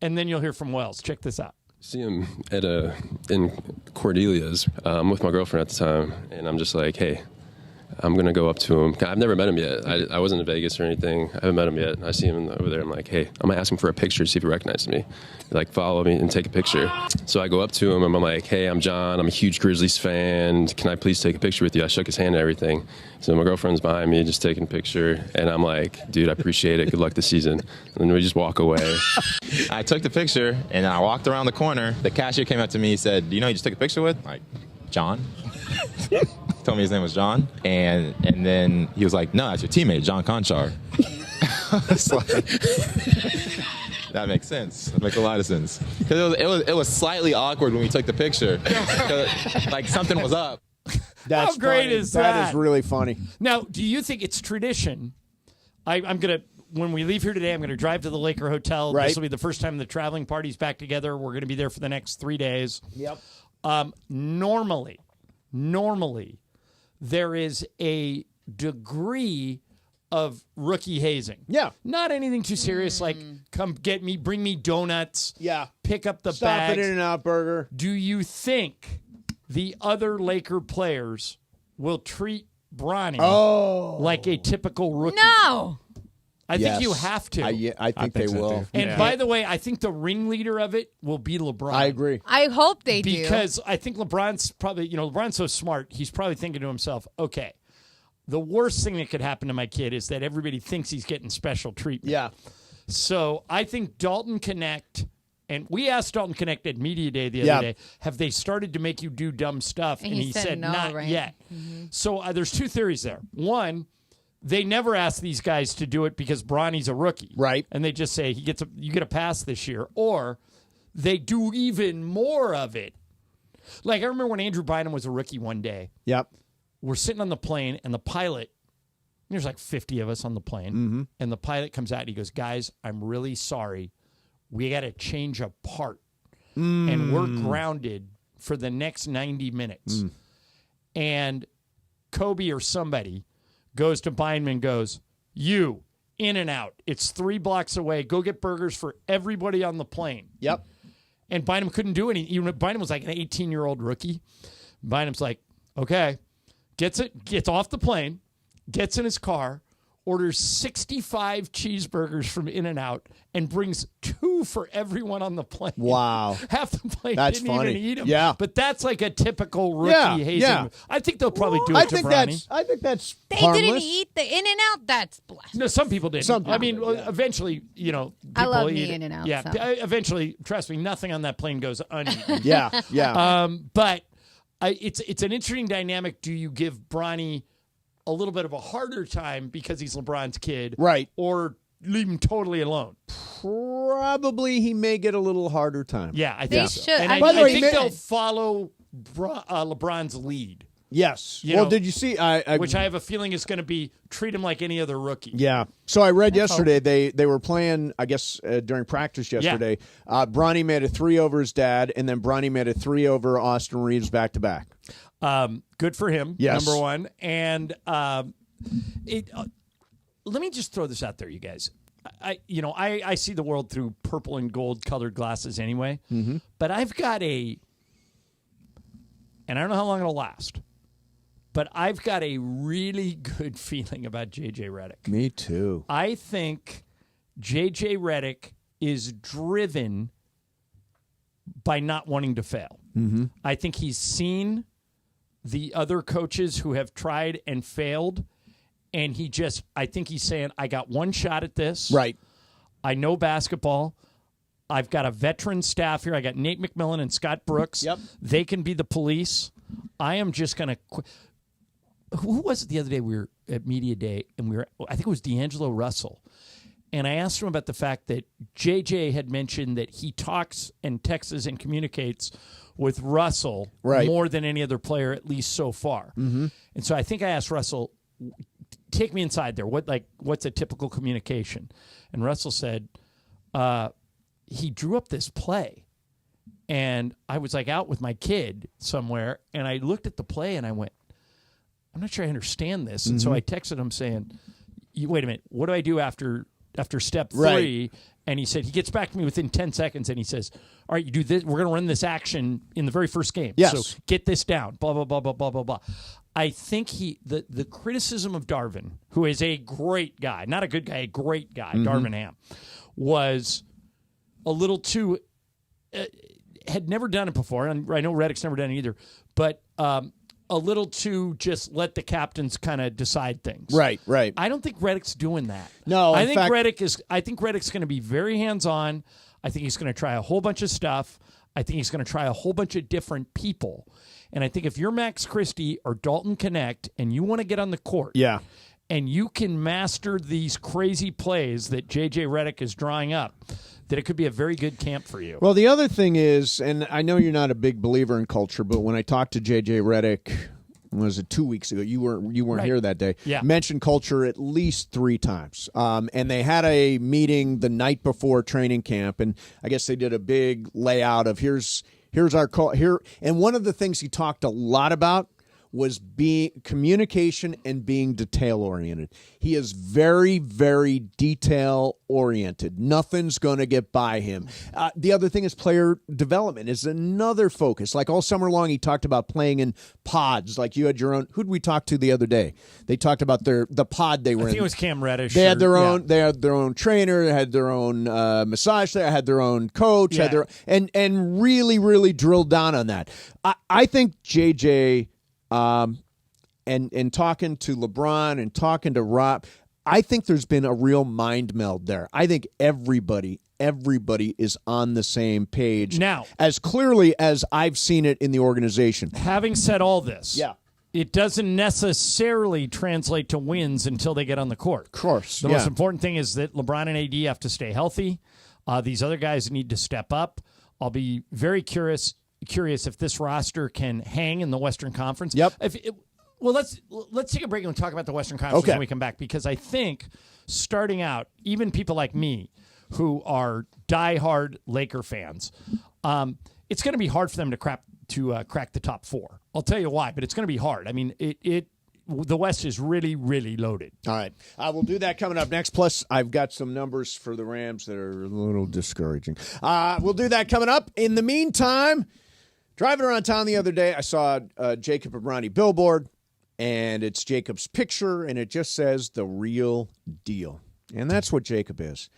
and then you'll hear from Wells. Check this out. See him in Cordelia's with my girlfriend at the time, and I'm just like, hey, I'm going to go up to him. I've never met him yet. I wasn't in Vegas or anything. I haven't met him yet. I see him over there. I'm like, hey, I'm going to ask him for a picture to see if he recognizes me. Like, follow me and take a picture. So I go up to him and I'm like, hey, I'm John. I'm a huge Grizzlies fan. Can I please take a picture with you? I shook his hand and everything. So my girlfriend's behind me just taking a picture. And I'm like, dude, I appreciate it. Good luck this season. And then we just walk away. I took the picture and I walked around the corner. The cashier came up to me. He said, do you know who you just took a picture with? I'm like, John. Told me his name was John, and then he was like, no, that's your teammate, John Conchar. It's like, that makes sense. That makes a lot of sense. Because it was slightly awkward when we took the picture. Like, something was up. That's How great funny. is that? That is really funny. Now, do you think it's tradition? I'm going to, when we leave here today, I'm going to drive to the Laker Hotel. Right. This will be the first time the traveling party's back together. We're going to be there for the next 3 days. Yep. Normally, there is a degree of rookie hazing. Yeah. Not anything too serious, like come get me, bring me donuts. Yeah. Pick up the Stop bags. at In-N-Out Burger. Do you think the other Laker players will treat Bronny like a typical rookie? No. I think you have to. I think they will. And by the way, I think the ringleader of it will be LeBron. I agree. I hope they do. Because I think LeBron's probably, LeBron's so smart, he's probably thinking to himself, okay, the worst thing that could happen to my kid is that everybody thinks he's getting special treatment. Yeah. So I think Dalton Connect, and we asked Dalton Connect at Media Day the other day, have they started to make you do dumb stuff? And he said no, not right? yet. Mm-hmm. So there's two theories there. One, they never ask these guys to do it because Bronny's a rookie. Right. And they just say, you get a pass this year. Or they do even more of it. Like I remember when Andrew Bynum was a rookie one day. Yep. We're sitting on the plane and the pilot, there's like 50 of us on the plane. Mm-hmm. And the pilot comes out and he goes, guys, I'm really sorry. We got to change a part. And we're grounded for the next 90 minutes. And Kobe or somebody goes to Bynum and goes, you, In-N-Out. It's 3 blocks away. Go get burgers for everybody on the plane. Yep. And Bynum couldn't do anything. Bynum was like an 18-year-old rookie. Bynum's like, okay. Gets off the plane, gets in his car, orders 65 cheeseburgers from In-N-Out, and brings 2 for everyone on the plane. Wow. Half the plane That's didn't funny. even eat them. Yeah. But that's like a typical rookie hazing. Yeah. I think they'll probably do it to Bronny. I think that's They harmless. didn't eat the In-N-Out? That's blessed. No, some people did. Some people I mean, did, yeah. eventually, people I love me eat it. In-N-Out, Yeah, so. eventually, trust me, nothing on that plane goes uneaten. Yeah. But it's an interesting dynamic. Do you give Bronny a little bit of a harder time because he's LeBron's kid, Right. or leave him totally alone? Probably he may get a little harder time. Yeah, I They think so. should. And I I mean, think they they'll should. follow LeBron's lead. Yes. You Well, know, did you see? which I have a feeling is going to be treat him like any other rookie. Yeah. So I read yesterday they were playing, I guess, during practice yesterday. Bronny made a 3 over his dad, and then Bronny made a 3 over Austin Reeves back to back. Good for him, Yes. number one. And let me just throw this out there, you guys. I see the world through purple and gold colored glasses anyway. Mm-hmm. But I've got and I don't know how long it'll last, but I've got a really good feeling about J.J. Redick. Me too. I think J.J. Redick is driven by not wanting to fail. Mm-hmm. I think he's seen the other coaches who have tried and failed, and I think he's saying, I got one shot at this. Right. I know basketball. I've got a veteran staff here. I got Nate McMillan and Scott Brooks. Yep. They can be the police. I am just going to Who was it the other day? We were at Media Day, and I think it was D'Angelo Russell. And I asked him about the fact that JJ had mentioned that he talks and texts and communicates with Russell more than any other player, at least so far. Mm-hmm. And so I think I asked Russell, take me inside there. What's a typical communication? And Russell said, he drew up this play. And I was out with my kid somewhere, and I looked at the play and I went, I'm not sure I understand this. And so I texted him saying, wait a minute, what do I do after step 3? Right. And he said, he gets back to me within 10 seconds, and he says, all right, you do this. We're going to run this action in the very first game. Yes. So get this down, blah, blah, blah, blah, blah, blah, blah. I think the criticism of Darvin, who is a great guy, not a good guy, a great guy, Darvin Ham, was a little too, had never done it before, and I know Reddick's never done it either, but a little too just let the captains kind of decide things. Right. I don't think Reddick's doing that. No, I think Reddick's going to be very hands-on. I think he's going to try a whole bunch of stuff. I think he's going to try a whole bunch of different people. And I think if you're Max Christie or Dalton Connect and you want to get on the court, and you can master these crazy plays that J.J. Redick is drawing up, that it could be a very good camp for you. Well, the other thing is, and I know you're not a big believer in culture, but when I talked to J.J. Redick, was it 2 weeks ago? You weren't here that day. Yeah. Mentioned culture at least 3 times. And they had a meeting the night before training camp, and I guess they did a big layout of here's our call here. And one of the things he talked a lot about was being communication and being detail-oriented. He is very, very detail-oriented. Nothing's going to get by him. The other thing is player development is another focus. Like all summer long, he talked about playing in pods. Like you had your own. Who did we talk to the other day? They talked about the pod they were in. I think it was Cam Reddish. They had their own. They had their own trainer. They had their own massage. They had their own coach. Yeah. Had their and really, really drilled down on that. I think JJ. And talking to LeBron and talking to Rob, I think there's been a real mind meld there. I think everybody is on the same page now, as clearly as I've seen it in the organization. Having said all this, it doesn't necessarily translate to wins until they get on the court. Of course. The most important thing is that LeBron and AD have to stay healthy. These other guys need to step up. I'll be very curious if this roster can hang in the Western Conference. Yep. Let's take a break and talk about the Western Conference when we come back, because I think starting out, even people like me who are diehard Laker fans, it's going to be hard for them to crack the top 4. I'll tell you why, but it's going to be hard. I mean, the West is really, really loaded. All right. We'll do that coming up next. Plus, I've got some numbers for the Rams that are a little discouraging. We'll do that coming up. In the meantime, driving around town the other day, I saw a Jacob Abrani billboard, and it's Jacob's picture, and it just says the real deal. And that's what Jacob is.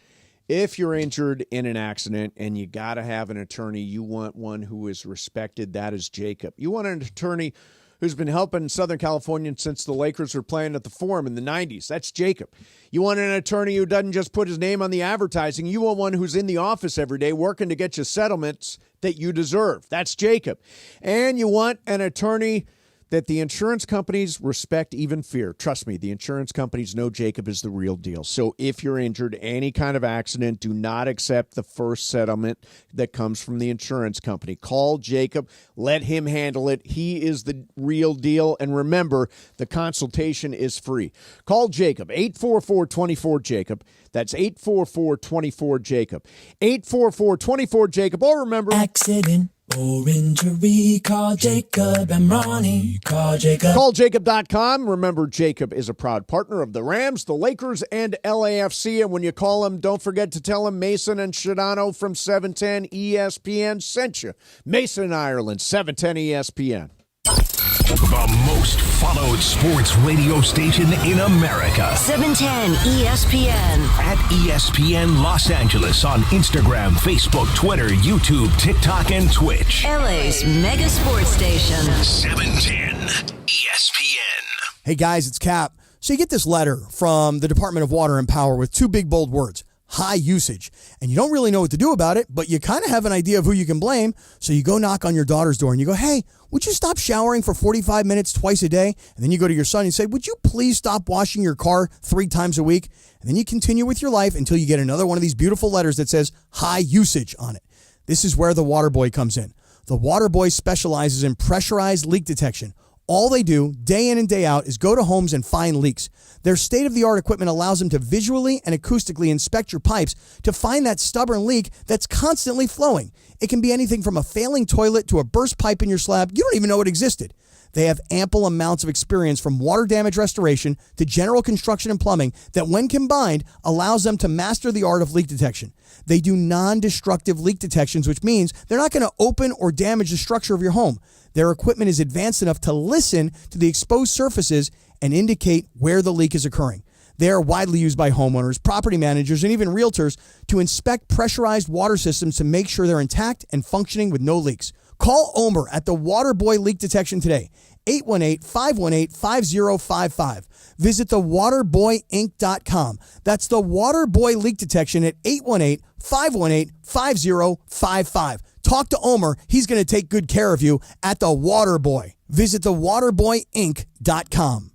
If you're injured in an accident and you got to have an attorney, you want one who is respected, that is Jacob. You want an attorney who's been helping Southern Californians since the Lakers were playing at the Forum in the 90s. That's Jacob. You want an attorney who doesn't just put his name on the advertising. You want one who's in the office every day working to get you settlements that you deserve. That's Jacob. And you want an attorney that the insurance companies respect, even fear. Trust me, the insurance companies know Jacob is the real deal. So if you're injured, any kind of accident, do not accept the first settlement that comes from the insurance company. Call Jacob. Let him handle it. He is the real deal. And remember, the consultation is free. Call Jacob, 844-24-JACOB. That's 844-24-JACOB. 844-24-JACOB. Or remember, accident or injury, call Jacob and Ronnie. Call Jacob. CallJacob.com. Remember, Jacob is a proud partner of the Rams, the Lakers, and LAFC. And when you call him, don't forget to tell him Mason and Shadano from 710 ESPN sent you. Mason, Ireland, 710 ESPN. The most followed sports radio station in America. 710 ESPN. At ESPN Los Angeles on Instagram, Facebook, Twitter, YouTube, TikTok, and Twitch. LA's mega sports station. 710 ESPN. Hey guys, it's Cap. So you get this letter from the Department of Water and Power with 2 big bold words: high usage. And you don't really know what to do about it, but you kind of have an idea of who you can blame. So you go knock on your daughter's door and you go, hey, would you stop showering for 45 minutes twice a day? And then you go to your son and say, would you please stop washing your car 3 times a week? And then you continue with your life until you get another one of these beautiful letters that says high usage on it. This is where the Water Boy comes in. The Water Boy specializes in pressurized leak detection. All they do, day in and day out, is go to homes and find leaks. Their state-of-the-art equipment allows them to visually and acoustically inspect your pipes to find that stubborn leak that's constantly flowing. It can be anything from a failing toilet to a burst pipe in your slab. You don't even know it existed. They have ample amounts of experience from water damage restoration to general construction and plumbing that, when combined, allows them to master the art of leak detection. They do non-destructive leak detections, which means they're not going to open or damage the structure of your home. Their equipment is advanced enough to listen to the exposed surfaces and indicate where the leak is occurring. They are widely used by homeowners, property managers, and even realtors to inspect pressurized water systems to make sure they're intact and functioning with no leaks. Call Omer at the Waterboy Leak Detection today, 818-518-5055. Visit thewaterboyinc.com. That's the Waterboy Leak Detection at 818-518-5055. Talk to Omer. He's going to take good care of you at the Waterboy. Visit thewaterboyinc.com.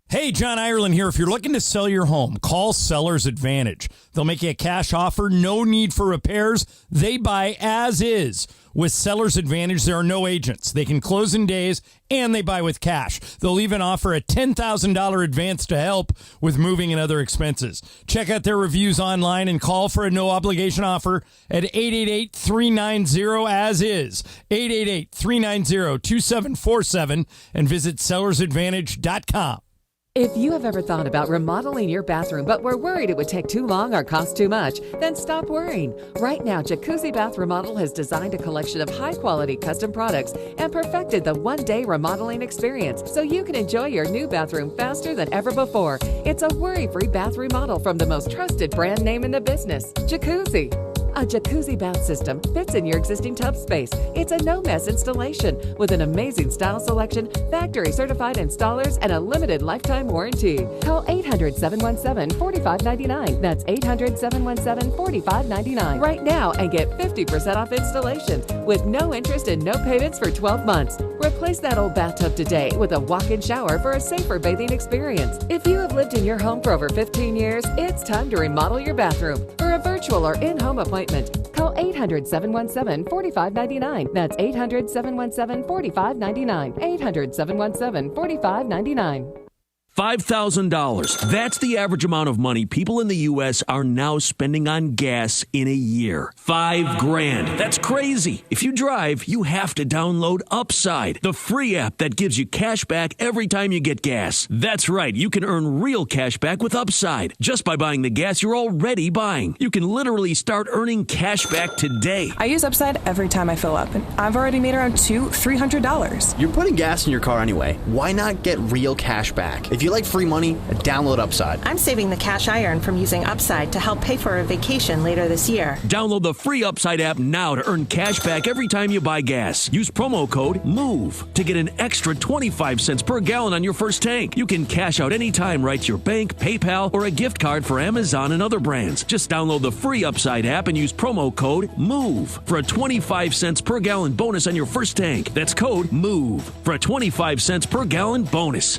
Hey, John Ireland here. If you're looking to sell your home, call Seller's Advantage. They'll make you a cash offer, no need for repairs. They buy as is. With Seller's Advantage, there are no agents. They can close in days, and they buy with cash. They'll even offer a $10,000 advance to help with moving and other expenses. Check out their reviews online and call for a no-obligation offer at 888-390-AS-IS, 888-390-2747, and visit sellersadvantage.com. If you have ever thought about remodeling your bathroom but were worried it would take too long or cost too much, then stop worrying. Right now, Jacuzzi Bath Remodel has designed a collection of high-quality custom products and perfected the one-day remodeling experience so you can enjoy your new bathroom faster than ever before. It's a worry-free bath remodel from the most trusted brand name in the business, Jacuzzi. A jacuzzi bath system fits in your existing tub space. It's a no-mess installation with an amazing style selection, factory-certified installers, and a limited lifetime warranty. Call 800-717-4599. That's 800-717-4599 right now and get 50% off installation with no interest and no payments for 12 months. Replace that old bathtub today with a walk-in shower for a safer bathing experience. If you have lived in your home for over 15 years, it's time to remodel your bathroom. For a virtual or in-home appointment, call 800-717-4599. That's 800-717-4599. 800-717-4599. $5,000. That's the average amount of money people in the U.S. are now spending on gas in a year. $5,000. That's crazy. If you drive, you have to download Upside, the free app that gives you cash back every time you get gas. That's right. You can earn real cash back with Upside just by buying the gas you're already buying. You can literally start earning cash back today. I use Upside every time I fill up, and I've already made around $300. You're putting gas in your car anyway. Why not get real cash back? If you like free money, download Upside. I'm saving the cash I earn from using Upside to help pay for a vacation later this year. Download the free Upside app now to earn cash back every time you buy gas. Use promo code MOVE to get an extra 25 cents per gallon on your first tank. You can cash out anytime right to your bank, PayPal, or a gift card for Amazon and other brands. Just download the free Upside app and use promo code MOVE for a 25 cents per gallon bonus on your first tank. That's code MOVE for a 25 cents per gallon bonus.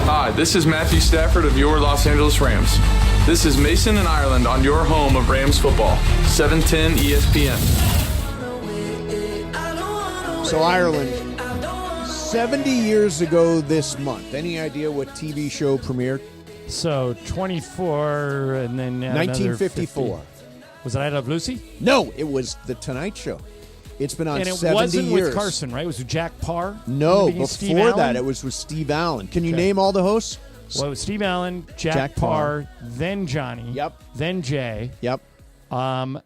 Hi, this is Matthew Stafford of your Los Angeles Rams. This is Mason and Ireland on your home of Rams football, 710 ESPN. So Ireland, 70 years ago this month. Any idea what TV show premiered? So 24 and then 1954. Was it I Love Lucy? No, it was The Tonight Show. It's been on 70 years. And it wasn't with Carson, right? It was with Jack Parr? No, before that it was with Steve Allen. Can you name all the hosts? Well, it was Steve Allen, Jack Parr, then Johnny. Yep. Then Jay. Yep. And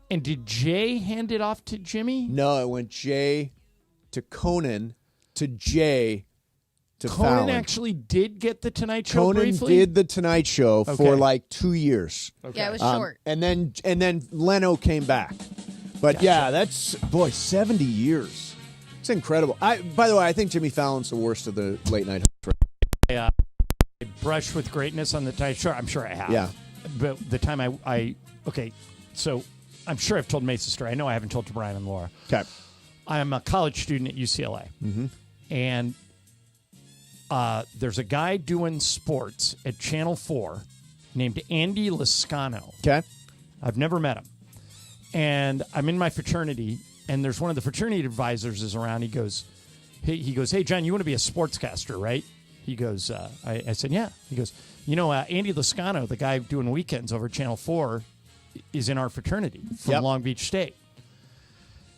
did Jay hand it off to Jimmy? No, it went Jay to Conan to Jay to Conan Fallon. actually did get the Tonight Show briefly? Conan did the Tonight Show for like 2 years. Okay. Yeah, it was short. And then Leno came back. But yeah, that's, 70 years. It's incredible. By the way, I think Jimmy Fallon's the worst of the late night hosts. I brushed with greatness on the Tonight Show. I'm sure I have. Yeah. But the time so I'm sure I've told Mace's story. I know I haven't told to Brian and Laura. Okay. I'm a college student at UCLA. Mm-hmm. And there's a guy doing sports at Channel 4 named Andy Lascano. Okay. I've never met him. And I'm in my fraternity, and there's one of the fraternity advisors is around. He goes, hey, John, you want to be a sportscaster, right? He goes, I said, yeah. He goes, Andy Lascano, the guy doing weekends over at Channel 4, is in our fraternity from Long Beach State.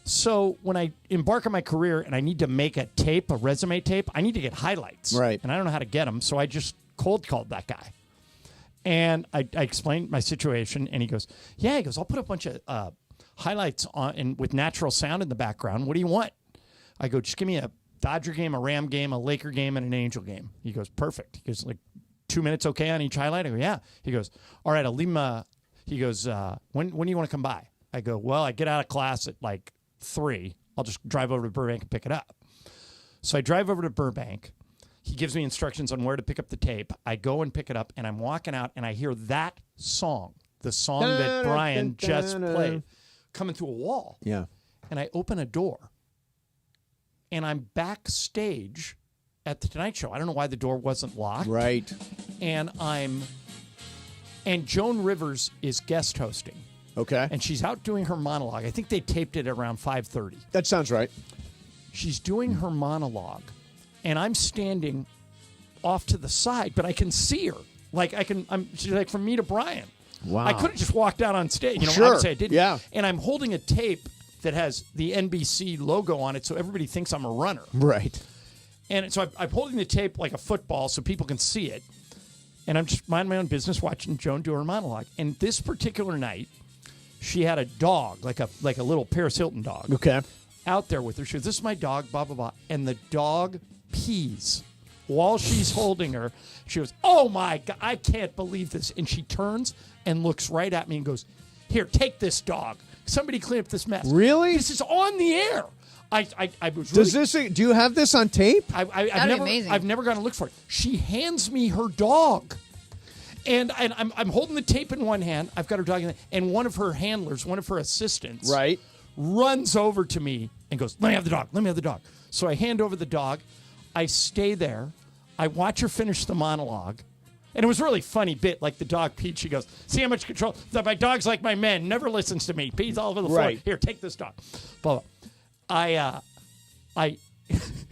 So when I embark on my career and I need to make a resume tape, I need to get highlights. Right. And I don't know how to get them, so I just cold called that guy. And I explained my situation, and he goes, yeah, I'll put a bunch of highlights on and with natural sound in the background. What do you want? I go, just give me a Dodger game, a Ram game, a Laker game, and an Angel game. He goes, perfect. He goes, like 2 minutes okay on each highlight? I go, yeah. He goes, all right, I'll leave him. He goes, when do you want to come by? I go, well, I get out of class at like 3. I'll just drive over to Burbank and pick it up. So I drive over to Burbank. He gives me instructions on where to pick up the tape. I go and pick it up, and I'm walking out, and I hear that song, the song that Brian just played, coming through a wall. Yeah. And I open a door, and I'm backstage at the Tonight Show. I don't know why the door wasn't locked. Right. And Joan Rivers is guest hosting. Okay. And she's out doing her monologue. I think they taped it around 5:30. That sounds right. She's doing her monologue, and I'm standing off to the side, but I can see her. Like she's like from me to Brian. Wow. I could have just walked out on stage. Sure. Obviously I didn't. Yeah. And I'm holding a tape that has the NBC logo on it, so everybody thinks I'm a runner. Right. And so I'm holding the tape like a football so people can see it. And I'm just minding my own business watching Joan do her monologue. And this particular night, she had a dog, like a little Paris Hilton dog. Okay. Out there with her. She goes, this is my dog, blah, blah, blah. And the dog pees while she's holding her. She goes, oh, my God, I can't believe this. And she turns and looks right at me and goes, here, take this dog. Somebody clean up this mess. Really? This is on the air. I was really, do you have this on tape? I've never gone to look for it. She hands me her dog. And I'm holding the tape in one hand. I've got her dog in the, and one of her handlers, one of her assistants, right, runs over to me and goes, let me have the dog. Let me have the dog. So I hand over the dog. I stay there. I watch her finish the monologue. And it was a really funny bit, like the dog peed. She goes, see how much control. My dog's like my man, never listens to me. Pees all over the floor. Right. Here, take this dog. Blah, blah. I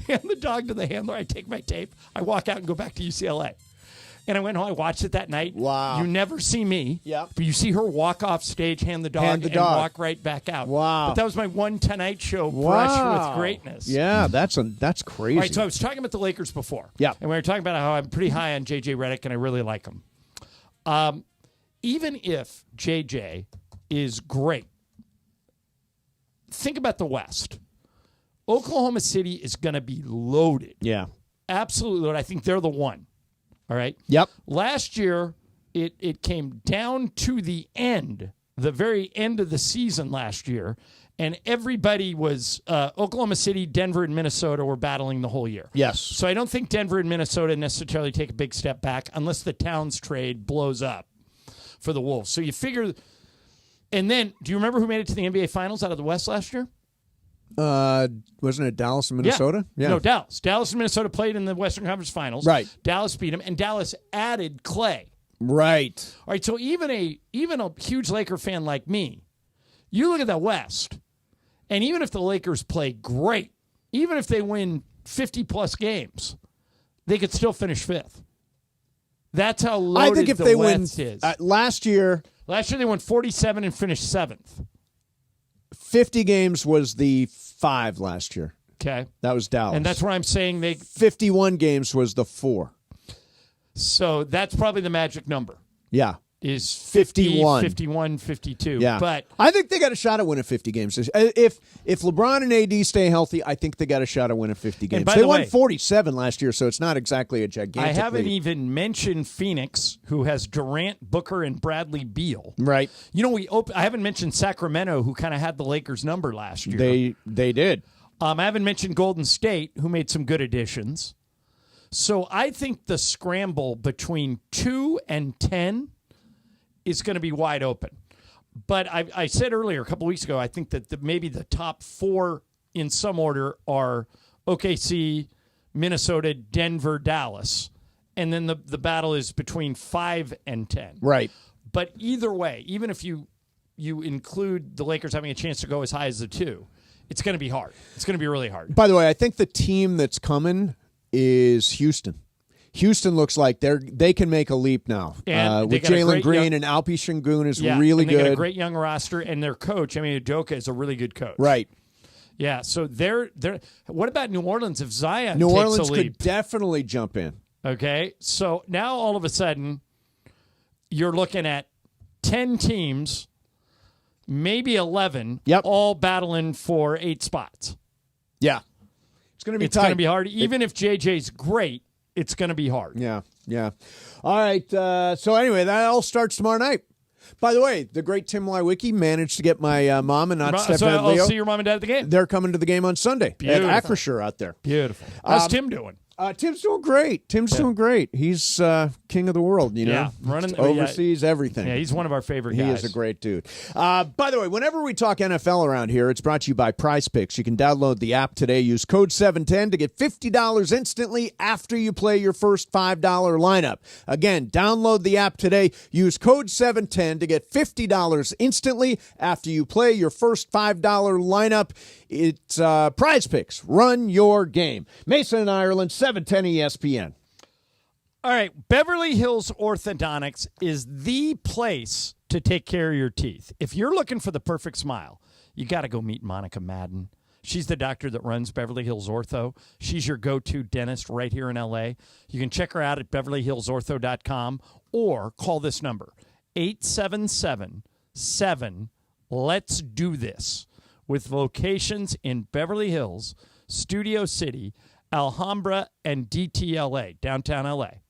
hand the dog to the handler. I take my tape. I walk out and go back to UCLA. And I went home. I watched it that night. Wow. You never see me. Yep. But you see her walk off stage, hand the dog, and walk right back out. Wow. But that was my one Tonight Show brush with greatness. Yeah, that's crazy. All right, so I was talking about the Lakers before. Yeah. And we were talking about how I'm pretty high on J.J. Redick, and I really like him. Even if J.J. is great, think about the West. Oklahoma City is going to be loaded. Yeah. Absolutely loaded. I think they're the one. All right? Yep. Last year, it came down to the end, the very end of the season last year, and everybody was Oklahoma City, Denver, and Minnesota were battling the whole year. Yes. So I don't think Denver and Minnesota necessarily take a big step back unless the Towns trade blows up for the Wolves. So you figure, and then, do you remember who made it to the NBA Finals out of the West last year? Wasn't it Dallas and Minnesota? Yeah. No, Dallas. Dallas and Minnesota played in the Western Conference Finals. Right. Dallas beat them, and Dallas added Clay. Right. All right, so even a huge Laker fan like me, you look at the West, and even if the Lakers play great, even if they win 50-plus games, they could still finish 5th. That's how loaded I think if the they West win, is. Last year they won 47 and finished 7th. 50 games was the 5 last year. Okay. That was Dallas. And that's where I'm saying 51 games was the 4. So that's probably the magic number. Yeah. Is 50, 51. 51, 52. Yeah. But I think they got a shot at winning 50 games. If LeBron and AD stay healthy, I think they got a shot at winning 50 games. They won 47 last year, so it's not exactly a gigantic I haven't lead. even mentioned Phoenix, who has Durant, Booker, and Bradley Beal. Right. You know, I haven't mentioned Sacramento, who kind of had the Lakers number last year. They did. I haven't mentioned Golden State, who made some good additions. So I think the scramble between 2 and 10 is going to be wide open. But I said earlier, a couple weeks ago, I think that maybe the top 4 in some order are OKC, Minnesota, Denver, Dallas. And then the battle is between 5 and 10. Right. But either way, even if you include the Lakers having a chance to go as high as the 2, it's going to be hard. It's going to be really hard. By the way, I think the team that's coming is Houston. Houston looks like they can make a leap now. With Jalen Green and Alpi Şengün is really and they good. got a great young roster, and their coach, Udoka, is a really good coach. Right. Yeah, so they're what about New Orleans if Zion New takes Orleans a leap? could definitely jump in. Okay, so now all of a sudden you're looking at 10 teams, maybe 11, all battling for 8 spots. Yeah. It's going to be It's tight. going to be hard. Even if JJ's great, it's going to be hard. Yeah. All right, so anyway, that all starts tomorrow night. By the way, the great Tim Lywicki managed to get my mom and not Steph and Leo. I'll see your mom and dad at the game. They're coming to the game on Sunday Beautiful. at Acrisure out there. Beautiful. How's Tim doing? Tim's doing great. Doing great. He's king of the world, you know. Yeah, running oversees everything. Yeah, he's one of our favorite guys. He is a great dude. By the way, whenever we talk NFL around here, it's brought to you by Prize Picks. You can download the app today. Use code 710 to get $50 instantly after you play your first $5 lineup. Again, download the app today. Use code 710 to get $50 instantly after you play your first $5 lineup. It's Prize Picks. Run your game. Mason and Ireland, 710 ESPN. All right, Beverly Hills Orthodontics is the place to take care of your teeth. If you're looking for the perfect smile, you got to go meet Monica Madden. She's the doctor that runs Beverly Hills Ortho. She's your go-to dentist right here in L.A. You can check her out at beverlyhillsortho.com or call this number, 877-7-LET'S-DO-THIS, with locations in Beverly Hills, Studio City, Alhambra, and DTLA, downtown L.A.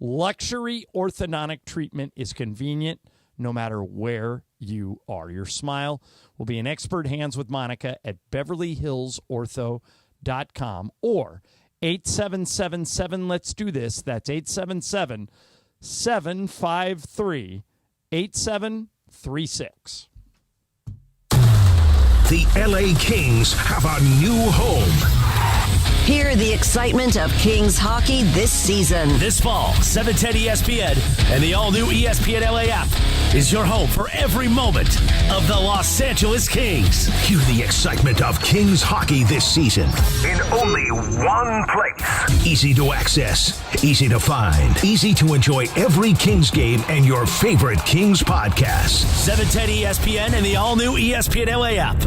Luxury orthodontic treatment is convenient no matter where you are. Your smile will be in expert hands with Monica at beverlyhillsortho.com or 877-7-LET'S-DO-THIS. That's 877-753-8736. The LA Kings have a new home. Hear the excitement of Kings hockey this season. This fall, 710 ESPN and the all-new ESPN LA app is your home for every moment of the Los Angeles Kings. Hear the excitement of Kings hockey this season in only one place. Easy to access, easy to find, easy to enjoy every Kings game and your favorite Kings podcast. 710 ESPN and the all-new ESPN LA app.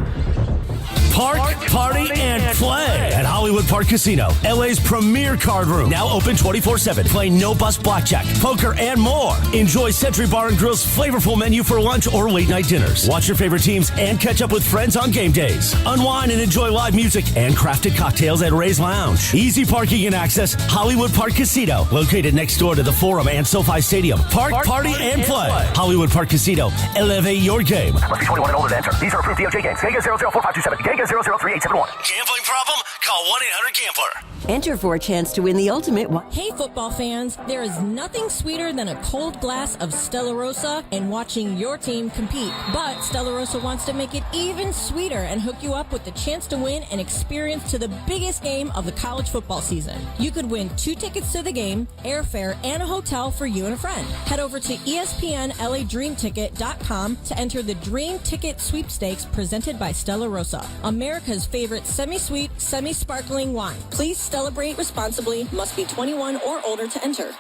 Park, party, and play at Hollywood Park Casino, LA's premier card room. Now open 24/7. Play no-bust blackjack, poker, and more. Enjoy Century Bar and Grill's flavorful menu for lunch or late-night dinners. Watch your favorite teams and catch up with friends on game days. Unwind and enjoy live music and crafted cocktails at Ray's Lounge. Easy parking and access, Hollywood Park Casino, located next door to the Forum and SoFi Stadium. Park, party, and play. Hollywood Park Casino. Elevate your game. Must be 21 and older to enter. These are approved DOJ games. Geico 004527. Geico 003871. Gambling problem? Call 1-800-GAMBLER. Enter for a chance to win the ultimate. Hey, football fans, there is nothing sweeter than a cold glass of Stella Rosa and watching your team compete. But Stella Rosa wants to make it even sweeter and hook you up with the chance to win an experience to the biggest game of the college football season. You could win 2 tickets to the game, airfare, and a hotel for you and a friend. Head over to ESPNLADreamTicket.com to enter the Dream Ticket Sweepstakes presented by Stella Rosa, America's favorite semi-sweet, semi-sparkling wine. Please celebrate responsibly. Must be 21 or older to enter.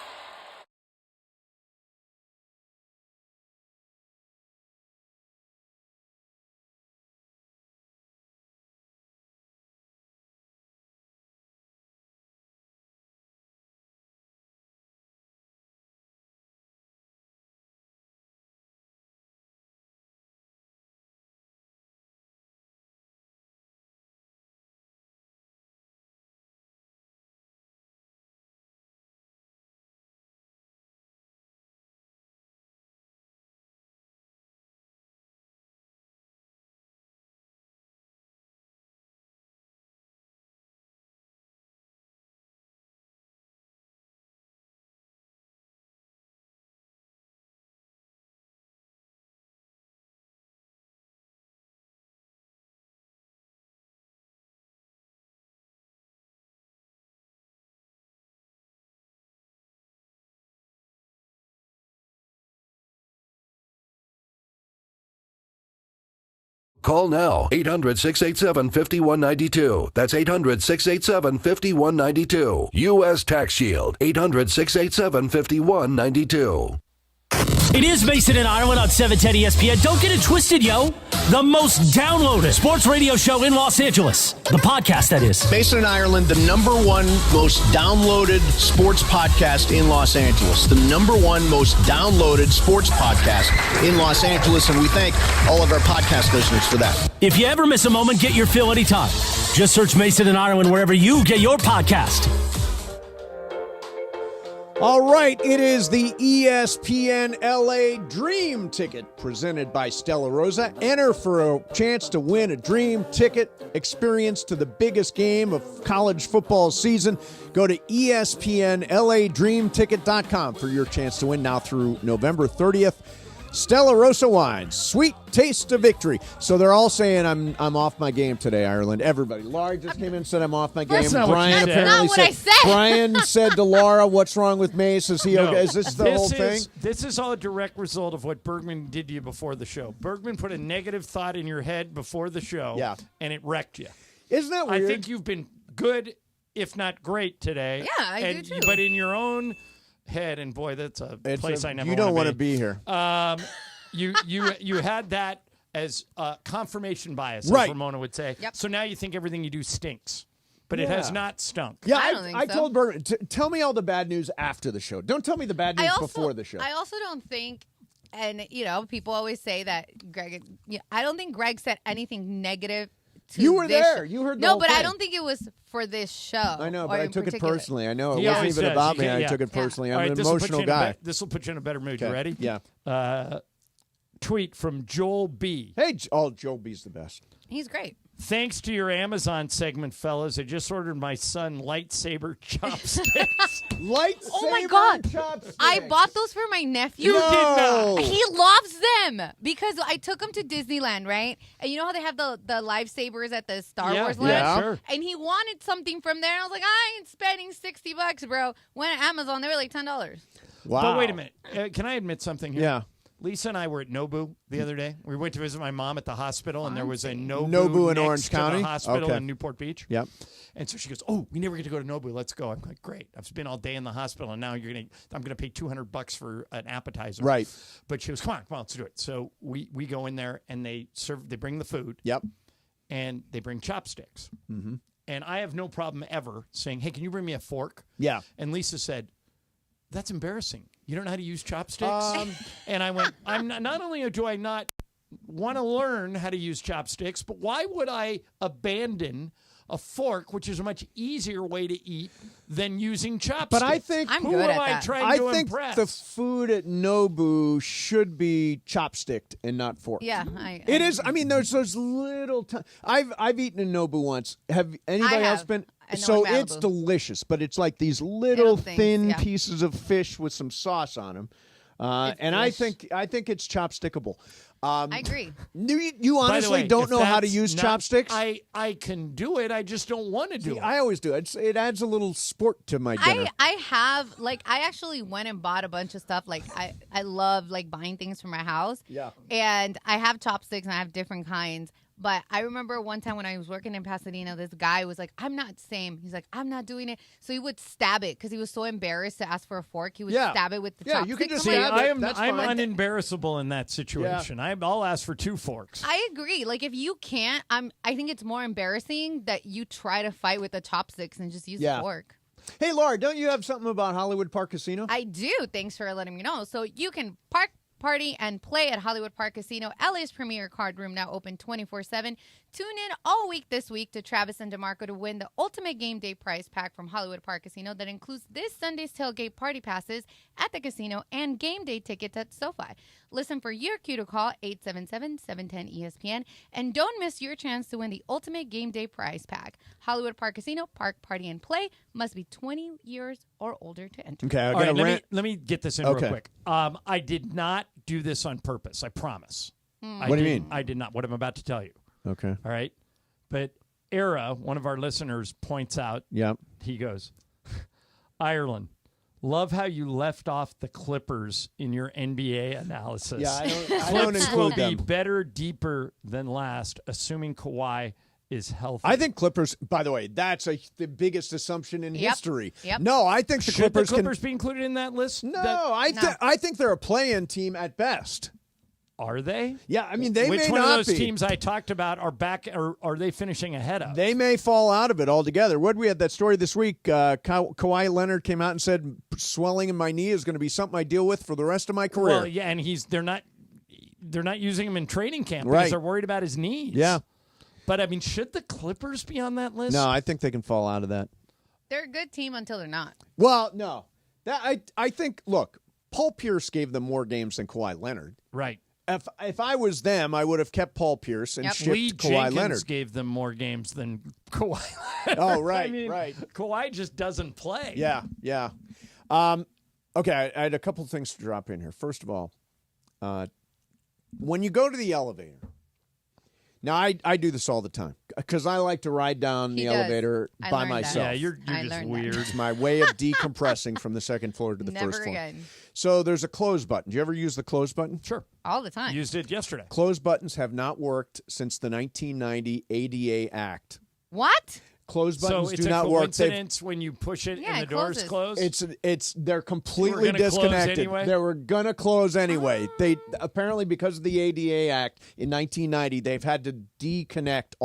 Call now, 800-687-5192. That's 800-687-5192. U.S. Tax Shield, 800-687-5192. It is Mason and Ireland on 710 ESPN. Don't get it twisted, yo. The most downloaded sports radio show in Los Angeles. The podcast, that is. Mason and Ireland, the number one most downloaded sports podcast in Los Angeles. The number one most downloaded sports podcast in Los Angeles. And we thank all of our podcast listeners for that. If you ever miss a moment, get your fill anytime. Just search Mason and Ireland wherever you get your podcast. All right, it is the ESPN LA Dream Ticket presented by Stella Rosa. Enter for a chance to win a dream ticket experience to the biggest game of college football season. Go to ESPNLADreamTicket.com for your chance to win now through November 30th. Stella Rosa wines, sweet taste of victory. So they're all saying I'm off my game today, Ireland. Everybody. Laura just came in and said I'm off my game. Brian apparently said. Brian said to Laura, "What's wrong with Mace? Is he okay? Is this the whole thing?" This is all a direct result of what Bergman did to you before the show. Bergman put a negative thought in your head before the show, and it wrecked you. Isn't that weird? I think you've been good, if not great, today. Yeah, I do too. But in your own head, and boy, that's a place I never. You don't want to be here. You had that as confirmation bias, right. as Ramona would say. Yep. So now you think everything you do stinks, but it has not stunk. Yeah, I don't think so. told Bergman, tell me all the bad news after the show. Don't tell me the bad news before the show. I also don't think, and people always say that Greg. I don't think Greg said anything negative. You were there. You heard the whole thing. thing. I don't think it was for this show. I know, but I took it personally. I know it He wasn't always even does. about me. Yeah. I took it personally. All I'm right, an emotional guy. This will put you in a better mood. Okay. You ready? Yeah. Tweet from Joel B. Hey, Joel B's the best. He's great. Thanks to your Amazon segment, fellas, I just ordered my son lightsaber chopsticks. Lightsaber Oh my God. chopsticks. I bought those for my nephew. You did not. He loves them because I took him to Disneyland, right? And you know how they have the lightsabers at the Star Wars land? Yeah, sure. And he wanted something from there. And I was like, I ain't spending $60, bro. Went to Amazon, they were like $10. Wow. But wait a minute. Can I admit something here? Yeah. Lisa and I were at Nobu the other day. We went to visit my mom at the hospital, and there was a Nobu in next Orange to County? the hospital Okay. in Newport Beach. Yep. And so she goes, "Oh, we never get to go to Nobu. Let's go." I'm like, "Great! I've been all day in the hospital, and now I'm gonna pay $200 for an appetizer." Right. But she goes, "Come on, let's do it." So we go in there, and they bring the food. Yep. And they bring chopsticks. Mm-hmm. And I have no problem ever saying, "Hey, can you bring me a fork?" Yeah. And Lisa said, "That's embarrassing. You don't know how to use chopsticks?" And I went, not only do I not want to learn how to use chopsticks, but why would I abandon a fork, which is a much easier way to eat than using chopsticks? But I think who am I trying to impress? The food at Nobu should be chopsticked and not forked. Yeah, it is. I mean, there's those little. I've eaten in Nobu once. Have anybody else been? So it's delicious, but it's like these little thin pieces of fish with some sauce on them, and I think it's chopstickable. I agree. You honestly don't know how to use chopsticks? I can do it. I just don't want to do it. I always do. It adds a little sport to my dinner. I have, I actually went and bought a bunch of stuff. Like, I love, buying things for my house. Yeah. And I have chopsticks, and I have different kinds. But I remember one time when I was working in Pasadena, this guy was like, "I'm not same." He's like, "I'm not doing it." So he would stab it because he was so embarrassed to ask for a fork. He would stab it with the chopsticks. You can just stab it. I'm unembarrassable in that situation. Yeah. I'll ask for 2 forks. I agree. Like, if you can't, I think it's more embarrassing that you try to fight with the chopsticks and just use a fork. Hey, Laura, don't you have something about Hollywood Park Casino? I do. Thanks for letting me know. So you can party and play at Hollywood Park Casino, LA's premier card room, now open 24/7. Tune in all week this week to Travis and DeMarco to win the ultimate game day prize pack from Hollywood Park Casino that includes this Sunday's tailgate party passes at the casino and game day tickets at SoFi. Listen for your cue to call 877-710-ESPN and don't miss your chance to win the ultimate game day prize pack. Hollywood Park Casino, park, party, and play. Must be 20 years or older to enter. Okay, all right, let me get this in real quick. I did not do this on purpose. I promise. What do you mean? I did not. What I'm about to tell you. Okay. All right. But Era, one of our listeners, points out. Yep. He goes, Ireland, love how you left off the Clippers in your NBA analysis. Yeah, I don't Clips will include them. be better, deeper than last, assuming Kawhi is healthy. I think Clippers, by the way, that's the biggest assumption in history. Yep. No, I think the Should Clippers the Clippers be included in that list? No, I think they're a play-in team at best. Are they? Yeah, I mean, they Which may one not of those be. teams I talked about are back, or are they finishing ahead of? They may fall out of it altogether. We had that story this week. Kawhi Leonard came out and said, swelling in my knee is going to be something I deal with for the rest of my career. Well, yeah, and they're not using him in training camp because Right. they're worried about his knees. Yeah. But, I mean, should the Clippers be on that list? No, I think they can fall out of that. They're a good team until they're not. Well, no. I think, look, Paul Pierce gave them more games than Kawhi Leonard. Right. If I was them, I would have kept Paul Pierce and shipped Lee Kawhi Jenkins Leonard. gave them more games than Kawhi Leonard. Oh, right, I mean, right. Kawhi just doesn't play. Yeah. Okay, I had a couple things to drop in here. First of all, when you go to the elevator, now I do this all the time because I like to ride down the elevator by myself. Yeah, you're just weird. It's my way of decompressing from the second floor to the Never first floor. again. So there's a close button. Do you ever use the close button? Sure. All the time. Used it yesterday. Close buttons have not worked since the 1990 ADA Act. What? Close buttons so it's do a not work. coincidence when you push it and the doors close? They're completely We're gonna close disconnected. anyway? They were going to close anyway. They apparently, because of the ADA Act in 1990, they've had to disconnect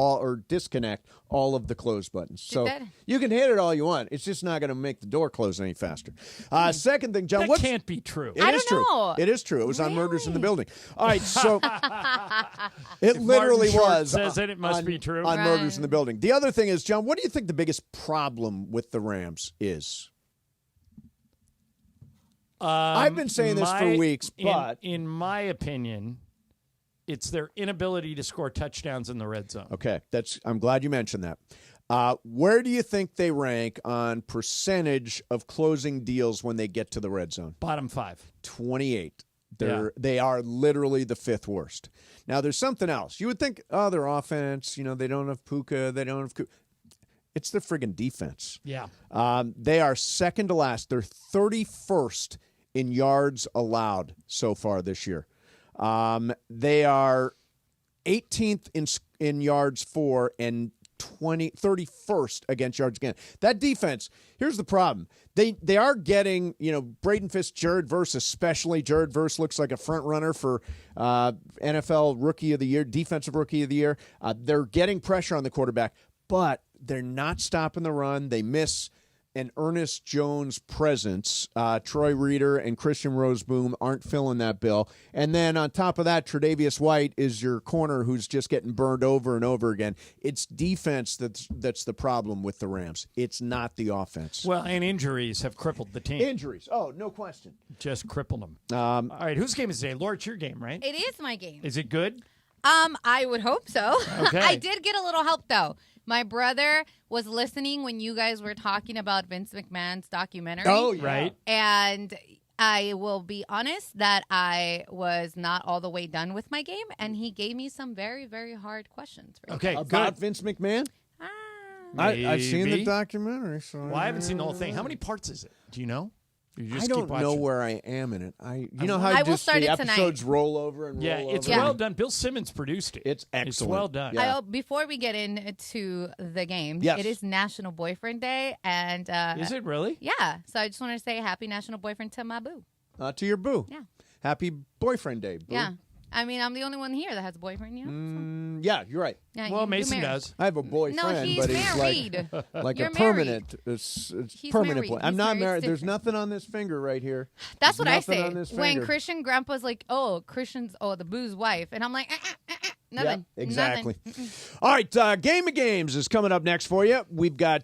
all of the close buttons. So you can hit it all you want. It's just not going to make the door close any faster. Second thing, John, that can't be true. It is true. know. It is true. It was on Murders in the Building. All right, so it If literally Martin Short was says it must be true. on Murders in the Building. The other thing is, John, what do you think the biggest problem with the Rams is? I've been saying this for weeks, but in my opinion, it's their inability to score touchdowns in the red zone. Okay, I'm glad you mentioned that. Where do you think they rank on percentage of closing deals when they get to the red zone? Bottom 5. 28. They are literally the 5th worst. Now, there's something else. You would think, their offense, they don't have Puka, they don't have It's their friggin' defense. Yeah. They are second to last. They're 31st in yards allowed so far this year. They are 18th in yards for and 31st against yards again. That defense, here's the problem. They are getting, Braden Fisk, Jared Verse especially. Jared Verse looks like a front runner for NFL Rookie of the Year, Defensive Rookie of the Year. They're getting pressure on the quarterback, but they're not stopping the run. They miss an Ernest Jones presence. Troy Reeder and Christian Roseboom aren't filling that bill. And then on top of that, Tre'Davious White is your corner who's just getting burned over and over again. It's defense that's the problem with the Rams. It's not the offense. Well, and injuries have crippled the team. Injuries. Oh, no question. Just crippled them. All right, whose game is today? Laura, it's your game, right? It is my game. Is it good? I would hope so. Okay. I did get a little help, though. My brother was listening when you guys were talking about Vince McMahon's documentary. Oh, yeah. Right. And I will be honest that I was not all the way done with my game, and he gave me some very, very hard questions. Okay, About good. Vince McMahon? I've seen the Maybe. documentary. So Well, I haven't seen the whole thing. How many parts is it? Do you know? You just I don't keep know watching? where I am in it. You know how I will just start the it tonight. episodes roll over and Yeah, roll it's over? well done. Bill Simmons produced it. It's excellent. It's well done. Yeah. Before we get into the game, Yes. it is National Boyfriend Day, and Is it really? yeah. So I just want to say Happy National Boyfriend to my boo. To your boo. Yeah. Happy Boyfriend Day, boo. Yeah. I mean, I'm the only one here that has a boyfriend, you know? Yeah, you're right. Yeah, Well, you're Mason married. does. I have a boyfriend, No, he's but he's married. like You're a permanent, it's He's permanent married. boy. I'm He's not married. married. It's There's different. nothing on this finger right here. That's There's what I nothing say. on this When finger. Christian Grandpa's like, the boo's wife. And I'm like, nothing. Yeah, exactly. Nothing. All right, Game of Games is coming up next for you. We've got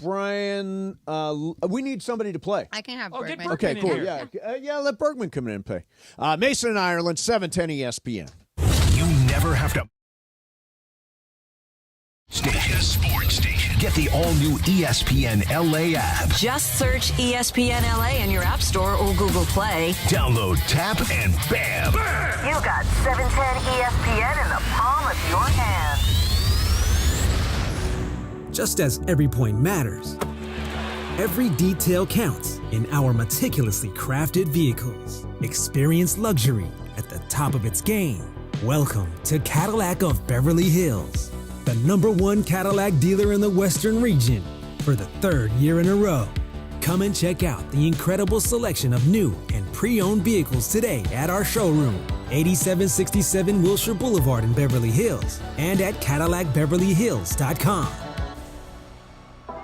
Brian. We need somebody to play. I can have Oh, get Bergman. Bergman Okay, in cool. here. Yeah, let Bergman come in and play. Mason and Ireland, 710 ESPN. You never have to. Station. Sports Station. Get the all-new ESPN LA app. Just search ESPN LA in your App Store or Google Play. Download, tap, and bam! You got 710 ESPN in the palm of your hand. Just as every point matters, every detail counts in our meticulously crafted vehicles. Experience luxury at the top of its game. Welcome to Cadillac of Beverly Hills. the #1 Cadillac dealer in the Western region for the 3rd year in a row. Come and check out the incredible selection of new and pre-owned vehicles today at our showroom, 8767 Wilshire Boulevard in Beverly Hills, and at CadillacBeverlyHills.com.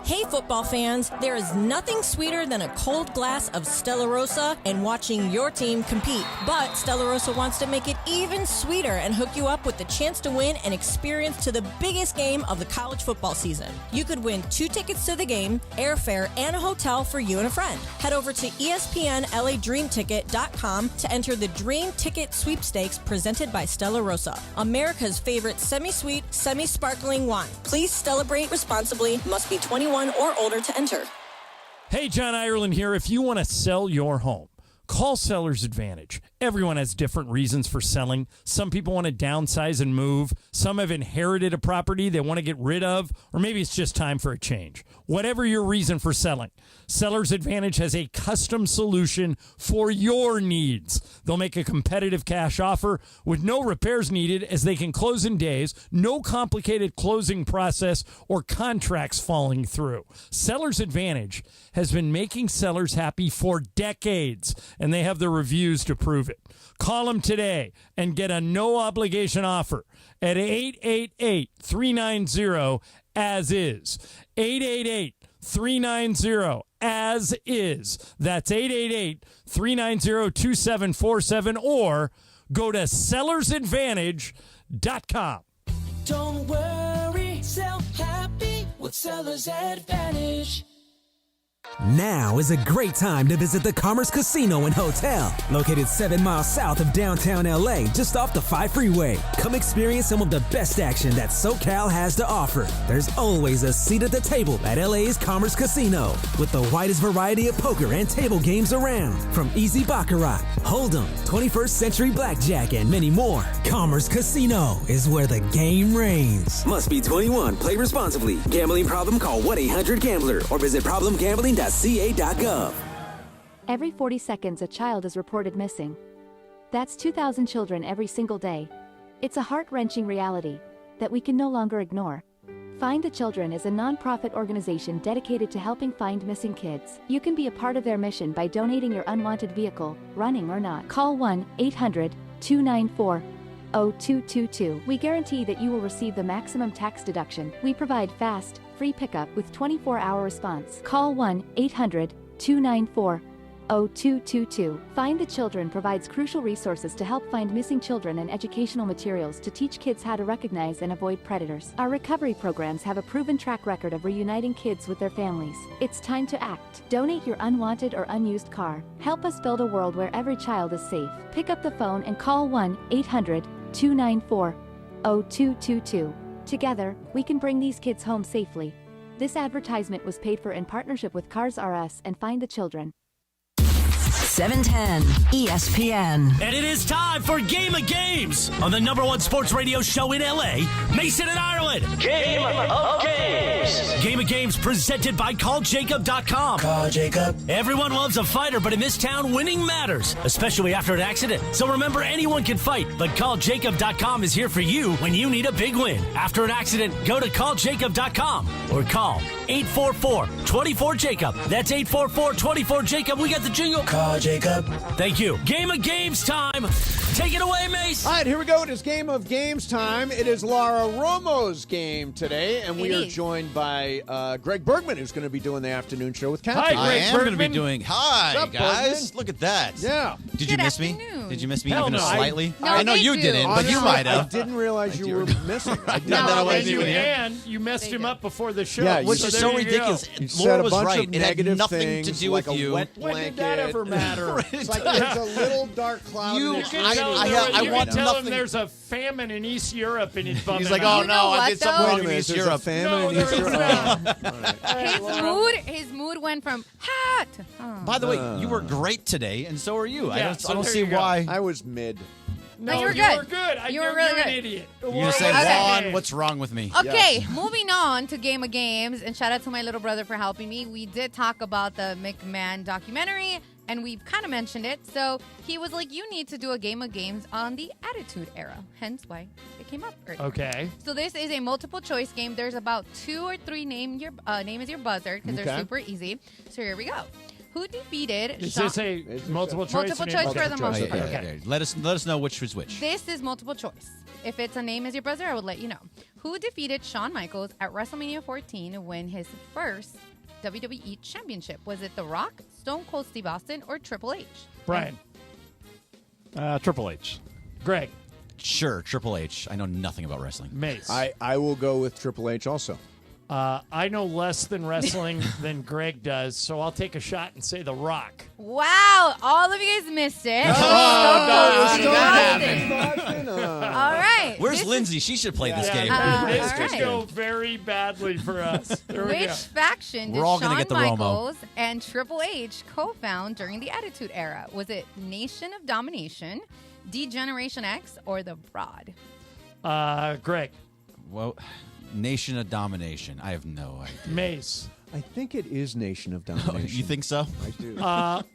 Hey football fans, there is nothing sweeter than a cold glass of Stella Rosa and watching your team compete. But Stella Rosa wants to make it even sweeter and hook you up with the chance to win an experience to the biggest game of the college football season. You could win 2 tickets to the game, airfare, and a hotel for you and a friend. Head over to ESPNLADreamTicket.com to enter the Dream Ticket Sweepstakes presented by Stella Rosa, America's favorite semi-sweet, semi-sparkling wine. Please celebrate responsibly. Must be 21 or older to enter. Hey, John Ireland here. If you want to sell your home, call Seller's Advantage. Everyone has different reasons for selling. Some people want to downsize and move. Some have inherited a property they want to get rid of, or maybe it's just time for a change. Whatever your reason for selling, Seller's Advantage has a custom solution for your needs. They'll make a competitive cash offer with no repairs needed, as they can close in days, no complicated closing process or contracts falling through. Seller's Advantage has been making sellers happy for decades, and they have the reviews to prove it. Call them today and get a no-obligation offer at 888-390-AS-IS. 888-390-AS-IS. That's 888-390-2747, or go to sellersadvantage.com. Don't worry, sell happy with Seller's Advantage. Now is a great time to visit the Commerce Casino and Hotel, located 7 miles south of downtown LA, just off the 5 freeway. Come experience some of the best action that SoCal has to offer. There's always a seat at the table at LA's Commerce Casino, with the widest variety of poker and table games around, from easy baccarat, hold'em, 21st century blackjack, and many more. Commerce Casino is where the game reigns. Must be 21. Play responsibly. Gambling problem? Call 1-800-GAMBLER or visit problemgambling.ca.gov. Every 40 seconds, a child is reported missing. That's 2,000 children every single day. It's a heart-wrenching reality that we can no longer ignore. Find the Children is a non-profit organization dedicated to helping find missing kids. You can be a part of their mission by donating your unwanted vehicle, running or not. Call 1-800-294-0222. We guarantee that you will receive the maximum tax deduction. We provide fast, free pickup with 24-hour response. Call 1-800-294-0222. Find the Children provides crucial resources to help find missing children and educational materials to teach kids how to recognize and avoid predators. Our recovery programs have a proven track record of reuniting kids with their families. It's time to act. Donate your unwanted or unused car. Help us build a world where every child is safe. Pick up the phone and call 1-800-294-0222. Together, we can bring these kids home safely. This advertisement was paid for in partnership with Cars R Us and Find the Children. 710 ESPN. And it is time for Game of Games on the #1 sports radio show in LA, Mason and Ireland. Game of Games. Game of Games presented by CallJacob.com. Call Jacob. Everyone loves a fighter, but in this town, winning matters, especially after an accident. So remember, anyone can fight, but CallJacob.com is here for you when you need a big win. After an accident, go to CallJacob.com or call 844-24-JACOB. That's 844-24-JACOB. We got the jingle. Call Jacob. Thank you. Game of Games time. Take it away, Mace. All right, here we go. It is Game of Games time. It is Laura Romo's game today, and we are joined by Greg Bergman, who's going to be doing the afternoon show with Kathy. Hi, Greg. I am going to be doing. Hi, What's up, guys. Bergman? Look at that. Yeah. Did you miss me? Did you miss me even slightly? No, I know they you do. didn't, but you might have. I didn't realize you were missing. I didn't that I wasn't and even here. And you messed him up before the show. Yeah, Which is there so you ridiculous. go. Laura was bunch right. of It had negative nothing things, to do like with a you. wet When blanket. did that ever matter? It's like there's a little dark cloud. You- in You it. can I- tell, I there- have- I you want can tell him nothing- there's a famine in East Europe and he's bumming He's like, out. oh You no, know I what, did something though? wrong Wait a in minute, East there's a Europe. famine No, in there East is Europe. not. His mood went from hot to By the way, you were great today, and so are you. Yeah, I so don't there see you go. why. I was mid. No, you were you good. were good. You were really you're good. an idiot. You're going to say, Okay. Juan, what's wrong with me? Okay, moving on to Game of Games, and shout out to my little brother for helping me. We did talk about the McMahon documentary And we've kind of mentioned it. So he was like, you need to do a game of games on the Attitude Era. Hence why it came up earlier. Okay. So this is a multiple choice game. There's about 2 or 3 name is your buzzer because they're super easy. So here we go. Who defeated Is this a multiple choice? Multiple choice for the most part. Okay. Let us know which was which. This is multiple choice. If it's a name as your buzzer, I would let you know. Who defeated Shawn Michaels at WrestleMania 14 to win his first WWE Championship? Was it The Rock, Stone Cold Steve Austin, or Triple H? Brian. Triple H. Greg. Sure, Triple H. I know nothing about wrestling. Mace. I will go with Triple H also. I know less than wrestling than Greg does, so I'll take a shot and say The Rock. Wow, all of you guys missed it. No, All right. Where's Lindsay? She should play this game. This could go very badly for us. There we Which go. faction did We're all gonna Shawn get the Romo. Michaels and Triple H co-found during the Attitude Era? Was it Nation of Domination, D-Generation X, or the Broad? Greg. Well, Nation of Domination. I have no idea. Mace. I think it is Nation of Domination. You think so? I do.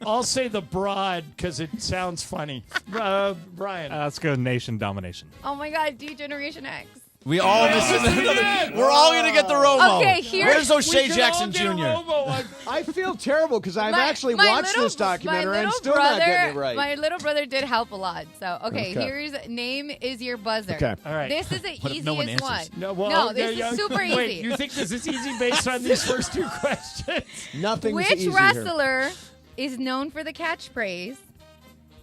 I'll say the Broad because it sounds funny. Brian. Let's go Nation Domination. Oh my God, D-Generation X. We all we're all gonna get the Romo. Okay, here- Where's O'Shea We can Jackson all get Jr.? Romo. I feel terrible because I've My- actually my watched little- this documentary my and little still not getting it right. My little brother did help a lot. So, okay, Okay. here's Name is Your Buzzer. Okay. All right. This is the What if easiest no one one. answers? No, this is super easy. Wait, you think this is easy based on these first 2 questions? Nothing's Which easy here. wrestler is known for the catchphrase,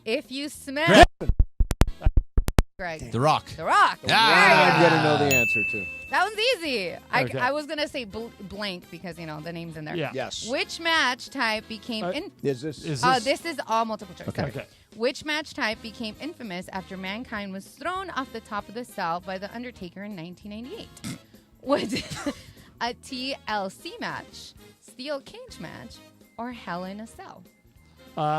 if you smell... Greg. The Rock. The Rock. I'm There you going to go. know the answer to. That one's easy. Okay. I was going to say blank because, the name's in there. Yeah. Yes. Which match type became... Is this? This is all multiple choice. Okay. Sorry. Okay. Which match type became infamous after Mankind was thrown off the top of the cell by The Undertaker in 1998? Was it a TLC match, steel cage match, or Hell in a Cell?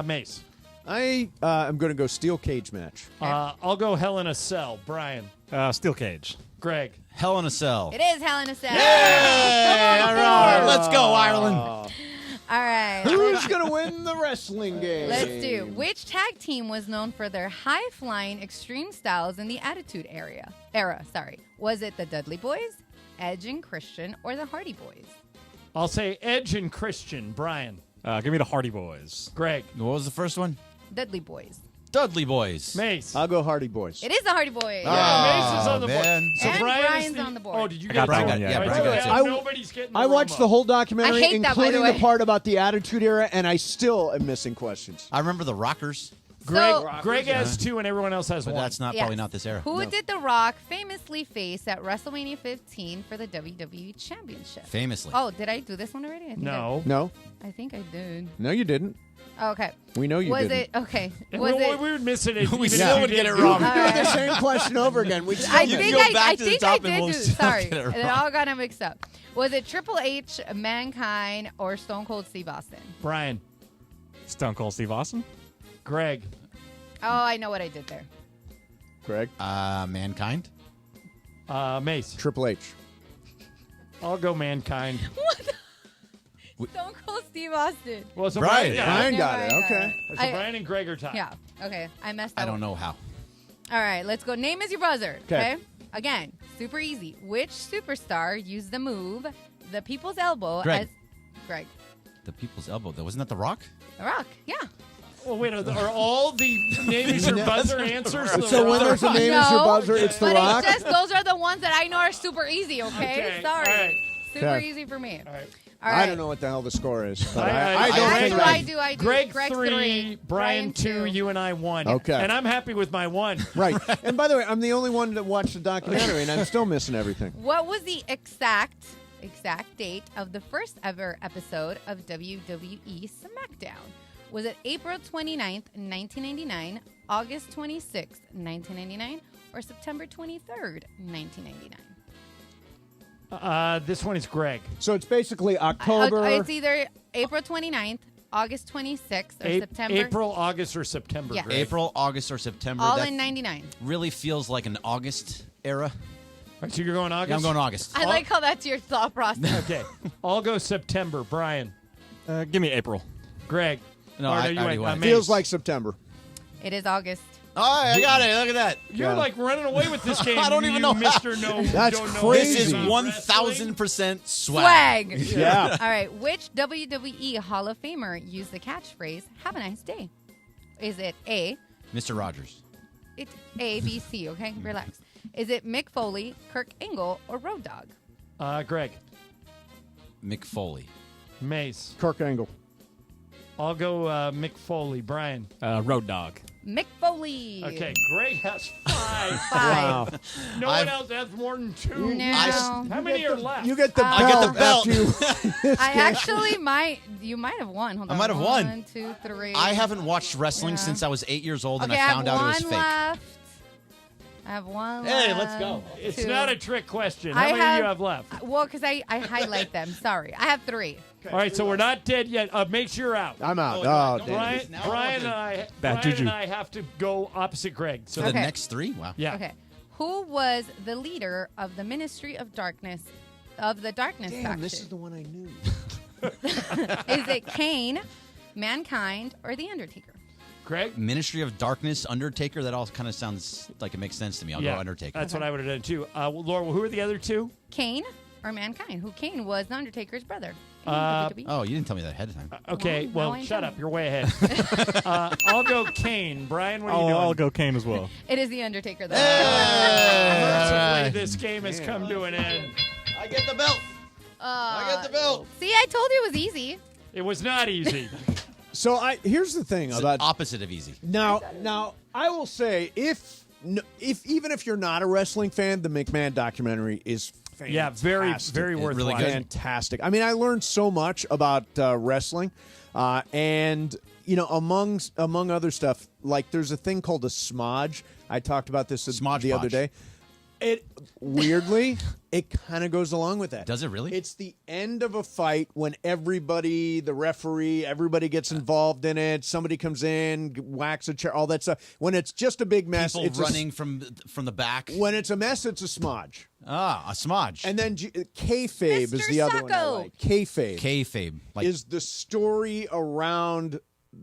Mace. I am going to go steel cage match. I'll go Hell in a Cell. Brian. Steel cage. Greg. Hell in a Cell. It is Hell in a Cell. Hey, all right. Let's go, Ireland. All right. Who's going to win the wrestling game? Let's do. Which tag team was known for their high-flying extreme styles in the Attitude Era? Was it the Dudley Boys, Edge and Christian, or the Hardy Boys? I'll say Edge and Christian. Brian. Give me the Hardy Boys. Greg. What was the first one? Dudley Boys. Dudley Boys. Mace. I'll go Hardy Boys. It is the Hardy Boys. Mace is on the board. man. So And Brian is Brian's on the board. Oh, did you I get got that Brian? one, yeah. Brian got it too. Nobody's getting the I watched Romo. the whole documentary, I hate that, by the including the way. part about the Attitude Era, and I still am missing questions. I remember the Rockers, Greg has 2 and everyone else has but 1. that's not Yes. probably not this era. Who did The Rock famously face at WrestleMania 15 for the WWE Championship? Famously. Oh, did I do this one already? I think No. I think I did. No, you didn't. Okay. We know you Was didn't. it okay? And Was we it? would miss it. We still would get it You wrong. can do the same question over again. We still I miss think it. go back I to the think top I and did we'll do. still Sorry, get it it wrong. all got mixed up. Was it Triple H, Mankind, or Stone Cold Steve Austin? Brian. Stone Cold Steve Austin. Greg. Oh, I know what I did there. Greg? Mankind. Mace. Triple H. I'll go Mankind. Stone Cold Steve Austin. Well, so Brian. Brian Yeah, got it. Brian Okay. So I- Brian and Greg are tied. Yeah. Okay. I messed up. I don't know how. All right. Let's go. Name is your buzzer. 'Kay. Okay. Again, super easy. Which superstar used the move, the People's Elbow? Greg. As Greg. The People's Elbow. Wasn't that The Rock? The Rock. Yeah. Well, wait, are all the name is your buzzer answers? The So when Rock? there's a name is your buzzer, it's The but Rock? it's just those are the ones that I know are super easy. Okay. Okay, Sorry. all right. Super Okay. easy for me. All right. All right. I don't know what the hell the score is, but I I don't That's think what I do. I do. Greg Greg's 3, Brian 2, you and I 1. Okay. And I'm happy with my 1. Right. And by the way, I'm the only one that watched the documentary, and I'm still missing everything. What was the exact date of the first ever episode of WWE SmackDown? Was it April 29th, 1999, August 26th, 1999, or September 23rd, 1999? This one is Greg. So it's basically October. It's either April 29th, August 26th, or September. April, August, or September. Yes. Greg. April, August, or September. All That in 99. really feels like an August era. Right, so you're going August? Yeah, I'm going August. I like how that's your thought process. Okay. I'll go September. Brian. Give me April. Greg. No, Or I you already went, went. Mace. Feels like September. It is August. All right, I got it. Look at that. You're like running away with this game. I don't even know how. Mr. No. That's don't know crazy. This is about 1,000% swag. Swag. Yeah. All right. Which WWE Hall of Famer used the catchphrase "Have a nice day"? Is it A? Mr. Rogers. It's A, B, C. Okay, relax. Is it Mick Foley, Kirk Angle, or Road Dogg? Greg. Mick Foley. Mace. Kirk Angle. I'll go Mick Foley. Brian. Road Dogg. Mick Foley. Okay, Greg has 5. Wow. No one else has more than 2. No. How many are left? You get the belt. I get the belt. after you- I actually might. You might have won. Hold on. I might have won. 1, 2, 3. I haven't watched wrestling Yeah. since I was 8 years old, and Okay, I found out it was one fake. left. I have one Hey, left. let's go. It's 2. not a trick question. How I many do you have left? Well, because I highlight them. Sorry. I have 3. All right, so we're not dead yet. Make sure you're out. I'm out. Oh, damn. Brian and I have to go opposite Greg. So For the Okay. next 3? Wow. yeah. Okay. Who was the leader of the Ministry of Darkness, Darkness Damn, faction? this is the one I knew. Is it Kane, Mankind, or The Undertaker? Greg? Ministry of Darkness, Undertaker. That all kind of sounds like it makes sense to me. I'll go Undertaker. That's what I would have done too. Laura, who are the other 2? Kane or Mankind? Who Kane was The Undertaker's brother. in Uh, WWE. Oh, you didn't tell me that ahead of time. Okay, Well, well, now I shut know. up. You're way ahead. I'll go Kane. Brian, what are you doing? I'll go Kane as well. It is The Undertaker, though. Mercifully, this game has come to an end. I get the belt. I get the belt. See, I told you it was easy. It was not easy. So here's the thing It's about the opposite of easy. now I will say if even if you're not a wrestling fan, the McMahon documentary is fantastic. Yeah, very worth really watching. good. Fantastic. I mean, I learned so much about wrestling, and among other stuff, like there's a thing called a smodge. I talked about this the other day. It weirdly, it kind of goes along with that. Does it really? It's the end of a fight when everybody, the referee, everybody gets involved in it. Somebody comes in, whacks a chair, all that stuff. When it's just a big mess, People it's running from the back. When it's a mess, it's a smodge. Ah, a smodge. And then kayfabe is the other one I like. Kayfabe. Is the story around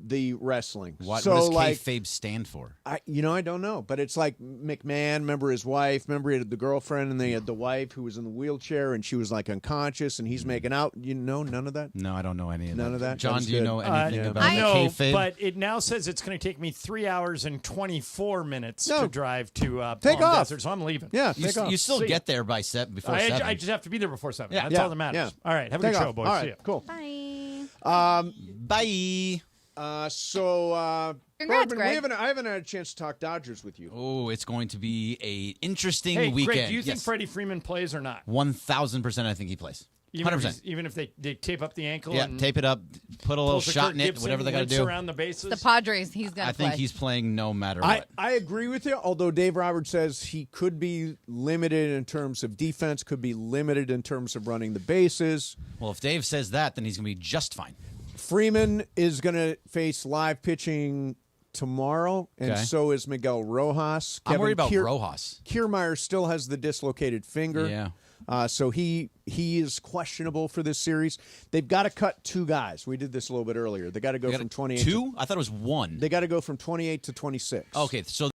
the wrestling. What so, does kayfabe stand for? I don't know, but it's like McMahon. Remember his wife? Remember he had the girlfriend, and they had the wife who was in the wheelchair, and she was like unconscious, and he's making out. None of that. No, I don't know any of that. None of that. John, That's do you good. know anything about No, kayfabe? but it now says it's going to take me 3 hours and 24 minutes No. to drive to Take Palm off. Desert, so I'm leaving. Yeah, you, take off. you still See ya. get there by before 7. I just have to be there before 7. Yeah. That's all that matters. Yeah. All right, have a Take good show, off. boys. All See right, ya. cool. Bye. Bye. Congrats, Bergman, Greg. I haven't had a chance to talk Dodgers with you. Oh, it's going to be a interesting Hey, weekend. Greg, do you think Yes. Freddie Freeman plays or not? 1,000% I think he plays. 100%. Even if they tape up the ankle Yeah, and tape it up, put a little pulls a shot Kirk in it, Gibson, whatever they got to limps do. around the bases. The Padres, he's going I to play. think he's playing no matter what. I agree with you, although Dave Roberts says he could be limited in terms of defense, could be limited in terms of running the bases. Well, if Dave says that, then he's going to be just fine. Freeman is going to face live pitching tomorrow, and Okay. so is Miguel Rojas. I'm worried about Rojas. Kiermaier still has the dislocated finger. Yeah. So he is questionable for this series. They've got to cut 2 guys. We did this a little bit earlier. They got to go from 28 2? I thought it was 1. They got to go from 28 to 26. Okay, so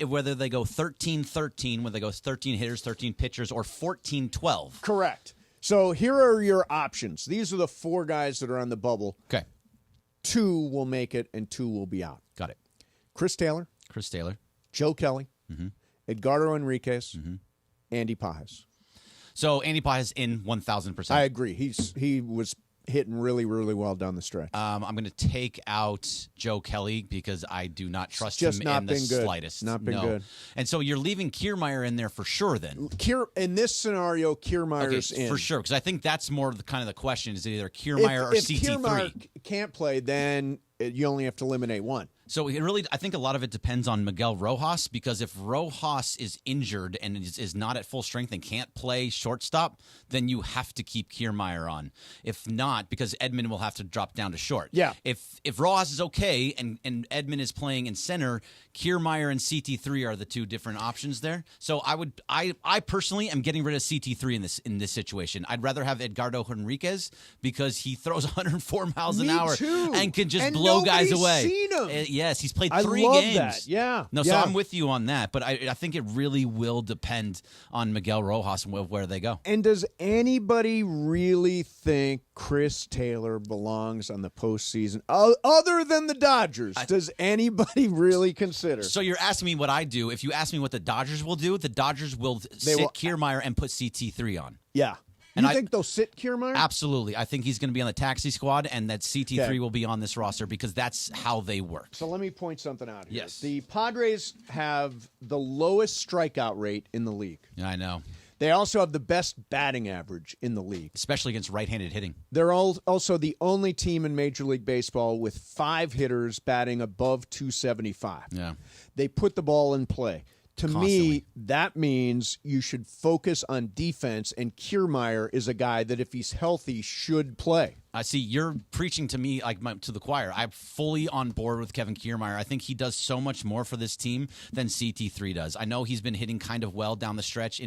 whether they go 13-13, whether they go 13 hitters, 13 pitchers, or 14-12. Correct. So here are your options. These are the 4 guys that are on the bubble. Okay. 2 will make it, and 2 will be out. Got it. Chris Taylor, Joe Kelly, Edgardo Enriquez, Andy Pajes. So Andy Pajes in 1,000%. I agree. He was hitting really, really well down the stretch. I'm going to take out Joe Kelly because I do not trust Just him not in the been good. slightest. Not been good. And so you're leaving Kiermaier in there for sure then. In this scenario, Kiermaier's in. For sure, because I think that's more the kind of the question is either Kiermaier or if CT3. Kiermaier can't play, then you only have to eliminate 1. So I think a lot of it depends on Miguel Rojas, because if Rojas is injured and is not at full strength and can't play shortstop, then you have to keep Kiermaier on. If not, because Edman will have to drop down to short. Yeah. If Rojas is okay and Edman is playing in center, Kiermaier and CT3 are the two different options there. So I personally am getting rid of CT3 in this situation. I'd rather have Edgardo Henriquez because he throws 104 miles an hour and can just blow guys away. Seen him. Yes, he's played I 3 love games. that. Yeah. No, so I'm with you on that, but I think it really will depend on Miguel Rojas and where they go. And does anybody really think Chris Taylor belongs on the postseason other than the Dodgers? Does anybody really consider? So you're asking me what I do. If you ask me what the Dodgers will do, the Dodgers will sit Kiermaier and put CT3 on. Yeah. And you think they'll sit Kiermaier? Absolutely. I think he's going to be on the taxi squad and that CT3 will be on this roster because that's how they work. So let me point something out here. Yes. The Padres have the lowest strikeout rate in the league. Yeah, I know. They also have the best batting average in the league. Especially against right-handed hitting. They're also the only team in Major League Baseball with 5 hitters batting above 275. Yeah. They put the ball in play. To me, that means you should focus on defense, and Kiermaier is a guy that, if he's healthy, should play. I see you're preaching to me to the choir. I'm fully on board with Kevin Kiermaier. I think he does so much more for this team than CT3 does. I know he's been hitting kind of well down the stretch.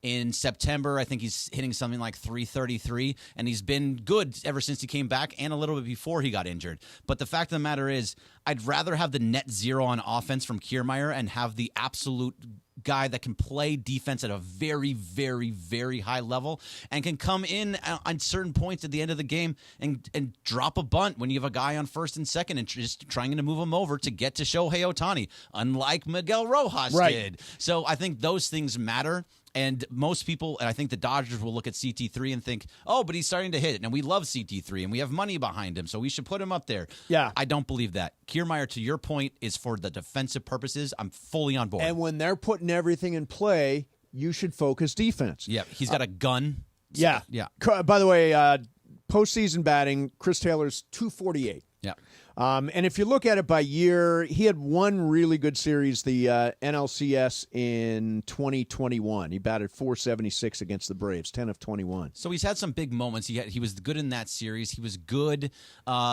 In September, I think he's hitting something like 333, and he's been good ever since he came back and a little bit before he got injured. But the fact of the matter is, I'd rather have the net zero on offense from Kiermaier and have the absolute guy that can play defense at a very, very, very high level and can come in on certain points at the end of the game and drop a bunt when you have a guy on first and second and just trying to move him over to get to Shohei Ohtani, unlike Miguel Rojas did. So I think those things matter. And most people, and I think the Dodgers will look at CT3 and think, oh, but he's starting to hit it. And we love CT3, and we have money behind him, so we should put him up there. Yeah. I don't believe that. Kiermaier, to your point, is for the defensive purposes. I'm fully on board. And when they're putting everything in play, you should focus defense. Yeah, he's got a gun. Yeah. Yeah. By the way, postseason batting, Chris Taylor's 248. Yeah. And if you look at it by year, he had one really good series, the NLCS in 2021. He batted 476 against the Braves, 10 of 21. So he's had some big moments. He was good in that series. He was good.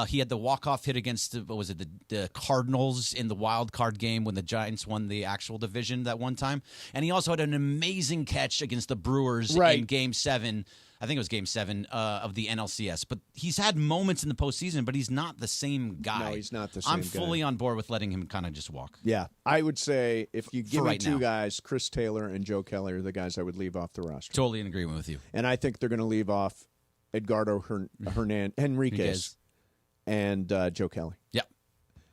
He had the walk-off hit against, the Cardinals in the Wildcard game when the Giants won the actual division that one time. And he also had an amazing catch against the Brewers in Game 7. I think it was Game 7 of the NLCS. But he's had moments in the postseason, but he's not the same guy. No, he's not the same guy. I'm fully on board with letting him kind of just walk. Yeah. I would say if you give me two now. guys, Chris Taylor and Joe Kelly are the guys I would leave off the roster. Totally in agreement with you. And I think they're going to leave off Edgardo Henriquez and Joe Kelly. Yeah.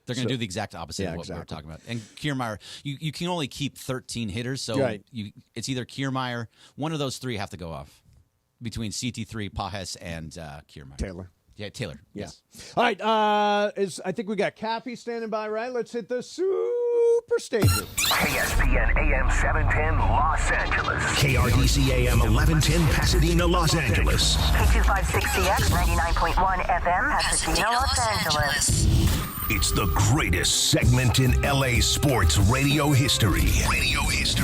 They're going to do the exact opposite of what we were talking about. And Kiermaier, you can only keep 13 hitters, so it's either Kiermaier, one of those three have to go off. Between CT3, Pajes, and Kiermaier. Taylor. Yeah, Taylor. Yeah. Yes. All right. I think we got Cappy standing by, right? Let's hit the super statement. ESPN AM 710 Los Angeles. KRDC AM 1110 Pasadena, Los Angeles. K256CX 99.1 FM Pasadena, Los Angeles. It's the greatest segment in LA sports radio history.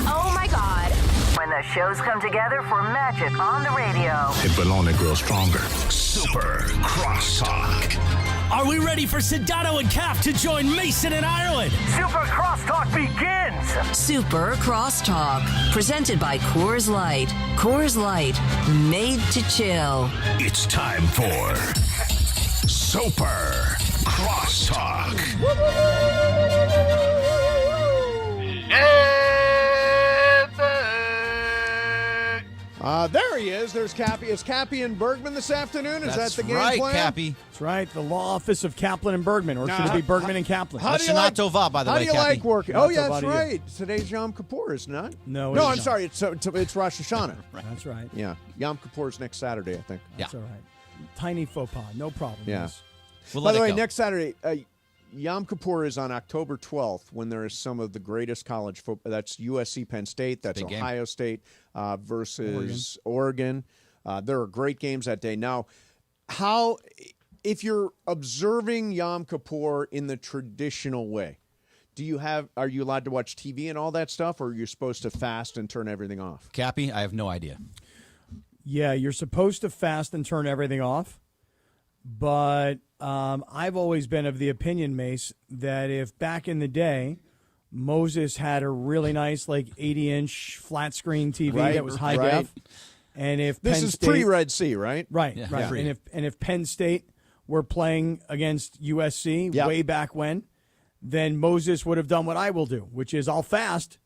Oh my God. When the shows come together for magic on the radio. It will only grow stronger. Super Crosstalk. Are we ready for Sedano and Cap to join Mason and Ireland? Super Crosstalk begins. Super Crosstalk, presented by Coors Light. Coors Light, made to chill. It's time for Super Crosstalk. There he is. There's Cappy. Is Cappy and Bergman this afternoon? Is that the game right, plan? Cappy. That's right. The law office of Kaplan and Bergman. Or should it be Bergman and Kaplan? How do you like, Tova, by the how way, do you Cappy. like working? Not Oh, yeah, Tova that's to you. right. Today's Yom Kippur, isn't it? No, No, it's I'm not. sorry. It's Rosh Hashanah. That's right. Yeah. Yom Kippur is next Saturday, I think. That's all right. Tiny faux pas. No problem. Yeah. Yes. By the way, next Saturday, Yom Kippur is on October 12th when there is some of the greatest college football. That's USC Penn State. That's Big game. Ohio State versus Oregon. There are great games that day. Now, if you're observing Yom Kippur in the traditional way, are you allowed to watch TV and all that stuff, or are you supposed to fast and turn everything off? Cappy, I have no idea. Yeah, you're supposed to fast and turn everything off. But I've always been of the opinion, Mace, that if back in the day Moses had a really nice 80-inch flat screen TV that was high def, and if this Penn is State, pre-Red Sea, right? Right. Yeah. And if Penn State were playing against USC way back when, then Moses would have done what I will do, which is I'll fast,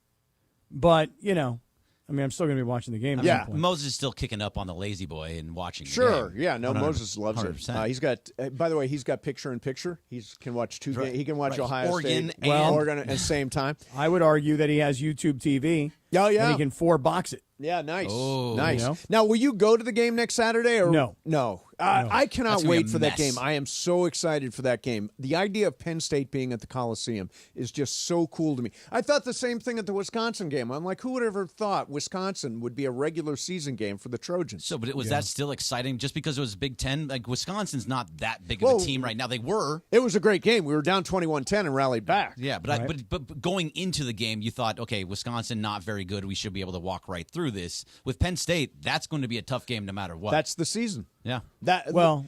but I'm still going to be watching the game. Yeah, Moses is still kicking up on the lazy boy and watching. Sure, the game. yeah, no, 100%. Moses loves it. He's got. By the way, he's got picture-in-picture. He can watch two games. He can watch Ohio Oregon State, Oregon at the same time. I would argue that he has YouTube TV. Oh yeah, and he can 4-box it. Yeah, nice, Oh, nice. Now, will you go to the game next Saturday? Or No. I cannot That's gonna be wait a for that mess. game. I am so excited for that game. The idea of Penn State being at the Coliseum is just so cool to me. I thought the same thing at the Wisconsin game. I'm like, who would ever thought Wisconsin would be a regular season game for the Trojans? So, but was that still exciting just because it was Big Ten? Like, Wisconsin's not that big of a team right now. They were. It was a great game. We were down 21-10 and rallied back. Yeah, but going into the game, you thought, okay, Wisconsin not very good. We should be able to walk right through this. With Penn State, that's going to be a tough game no matter what. That's the season. Yeah.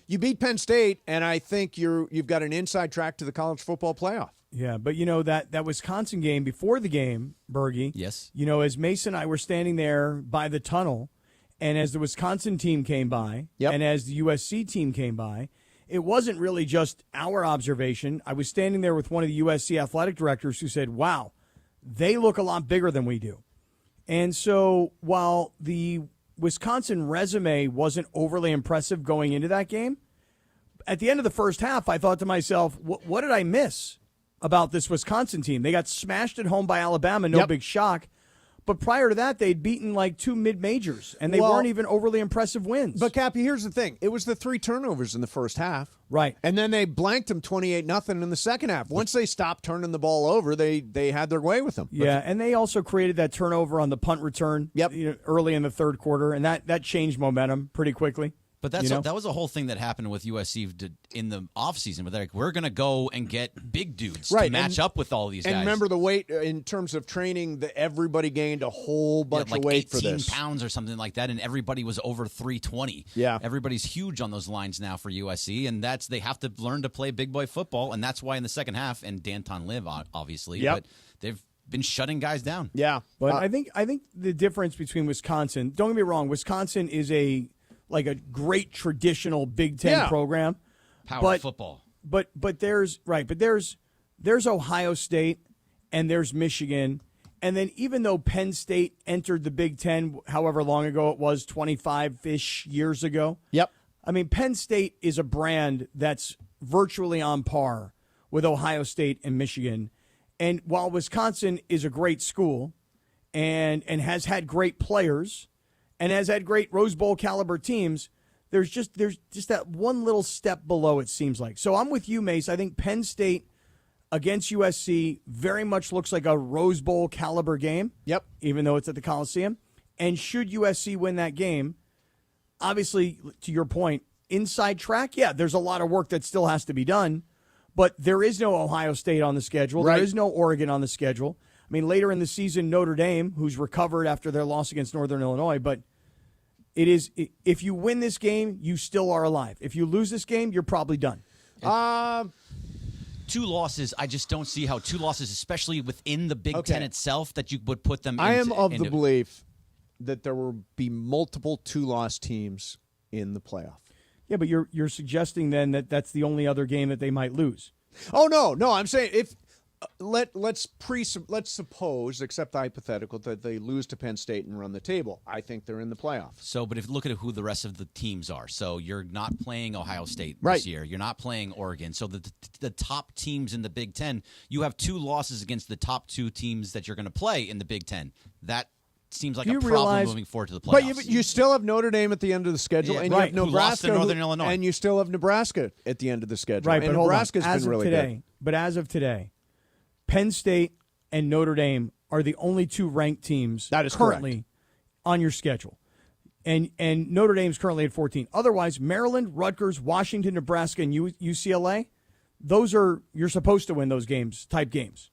You beat Penn State, and I think you've got an inside track to the college football playoff. Yeah, but that Wisconsin game before the game, Bergie. Yes. As Mason and I were standing there by the tunnel, and as the Wisconsin team came by, and as the USC team came by, it wasn't really just our observation. I was standing there with one of the USC athletic directors who said, "Wow, they look a lot bigger than we do." And so while the Wisconsin resume wasn't overly impressive going into that game, at the end of the first half, I thought to myself, what did I miss about this Wisconsin team? They got smashed at home by Alabama, no big shock. But prior to that, they'd beaten 2 mid-majors, and they weren't even overly impressive wins. But, Cappy, here's the thing. It was the 3 turnovers in the first half. Right. And then they blanked them 28-0 in the second half. Once they stopped turning the ball over, they had their way with them. Yeah, and they also created that turnover on the punt return early in the third quarter, and that changed momentum pretty quickly. But that was a whole thing that happened with USC in the offseason. Where they're like, we're going to go and get big dudes to match up with all these guys. And remember the weight in terms of training, everybody gained a whole bunch of weight for this. 18 pounds or something like that, and everybody was over 320. Yeah. Everybody's huge on those lines now for USC, and they have to learn to play big boy football, and that's why in the second half, and Danton Live, obviously, but they've been shutting guys down. Yeah. But I think the difference between Wisconsin, don't get me wrong, Wisconsin is a great traditional Big Ten program. Power football. But there's Ohio State and there's Michigan. And then even though Penn State entered the Big Ten, however long ago it was, 25-ish years ago. Yep. I mean, Penn State is a brand that's virtually on par with Ohio State and Michigan. And while Wisconsin is a great school and has had great players and has had great Rose Bowl caliber teams, there's just that one little step below, it seems like. So I'm with you, Mace. I think Penn State against USC very much looks like a Rose Bowl caliber game. Yep. Even though it's at the Coliseum. And should USC win that game, obviously, to your point, inside track, there's a lot of work that still has to be done. But there is no Ohio State on the schedule. Right. There is no Oregon on the schedule. I mean, later in the season, Notre Dame, who's recovered after their loss against Northern Illinois, but if you win this game, you still are alive. If you lose this game, you're probably done. 2 losses, I just don't see how 2 losses, especially within the Big Ten itself, that you would put them I am of the belief that there will be multiple 2-loss teams in the playoff. Yeah, but you're suggesting then that that's the only other game that they might lose. Oh, no, I'm saying if let's suppose, accept the hypothetical, that they lose to Penn State and run the table. I think they're in the playoffs. So, but if you look at who the rest of the teams are, so you're not playing Ohio State this year. You're not playing Oregon. So the top teams in the Big Ten, you have 2 losses against the top 2 teams that you're going to play in the Big Ten. That seems like a problem moving forward to the playoffs. But you still have Notre Dame at the end of the schedule, and you have Nebraska, who lost to Northern Illinois, and you still have Nebraska at the end of the schedule. Right, and but Nebraska's been really good. But as of today, Penn State and Notre Dame are the only 2 ranked teams that is currently on your schedule. And Notre Dame's currently at 14. Otherwise, Maryland, Rutgers, Washington, Nebraska, and UCLA, those are, you're supposed to win those type games.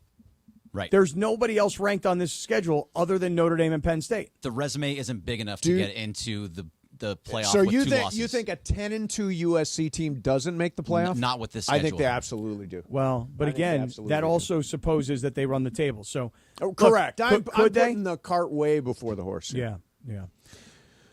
Right. There's nobody else ranked on this schedule other than Notre Dame and Penn State. The resume isn't big enough to get into the playoff So with you two think losses. you think a 10-2 USC team doesn't make the playoff? Not with this schedule. I think they absolutely do. Well, but again, that also supposes that they run the table. So correct. Look, I'm could they? putting the cart way before the horse. Yeah.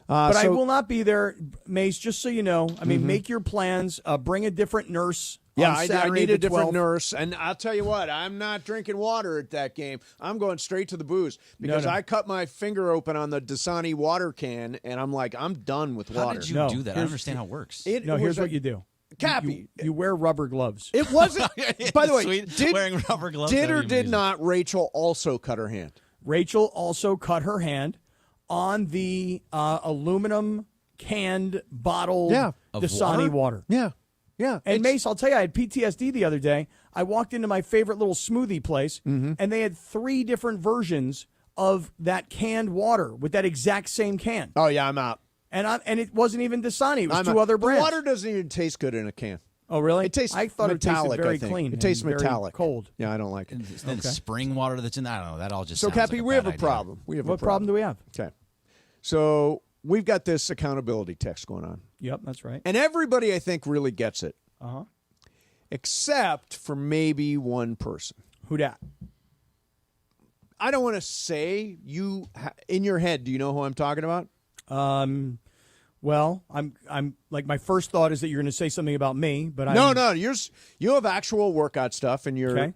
But I will not be there, Mace, just so you know. I mean, make your plans. Bring a different nurse. Yeah, on I Saturday need the a different 12th. nurse. And I'll tell you what, I'm not drinking water at that game. I'm going straight to the booze because No. I cut my finger open on the Dasani water can, and I'm like, I'm done with water. How did you do that? I don't understand how it works. Here's what you do. Cappy. You wear rubber gloves. It wasn't. By the way, Sweet. Wearing rubber gloves. did that or would be did amazing. not Rachel also cut her hand? Rachel also cut her hand on the aluminum canned bottled Of Dasani water. Yeah. And Mace, I'll tell you, I had PTSD the other day. I walked into my favorite little smoothie place, and they had 3 different versions of that canned water with that exact same can. Oh, yeah, I'm out. And it wasn't even Dasani. It was I'm 2 out. other brands. The water doesn't even taste good in a can. Oh, really? It tastes I thought metallic, it tasted very I think. clean. It tastes and very metallic. cold. Yeah, I don't like it. And then spring water that's in there. I don't know. That all just So, sounds Cappy, like we have bad a idea. problem. What problem do we have? Okay. So we've got this accountability text going on. Yep, that's right. And everybody, I think, really gets it. Uh-huh. Except for maybe one person. Who dat? I don't want to say in your head. Do you know who I'm talking about? Well, I'm like my first thought is that you're going to say something about me, but No, you have actual workout stuff, and you're Okay.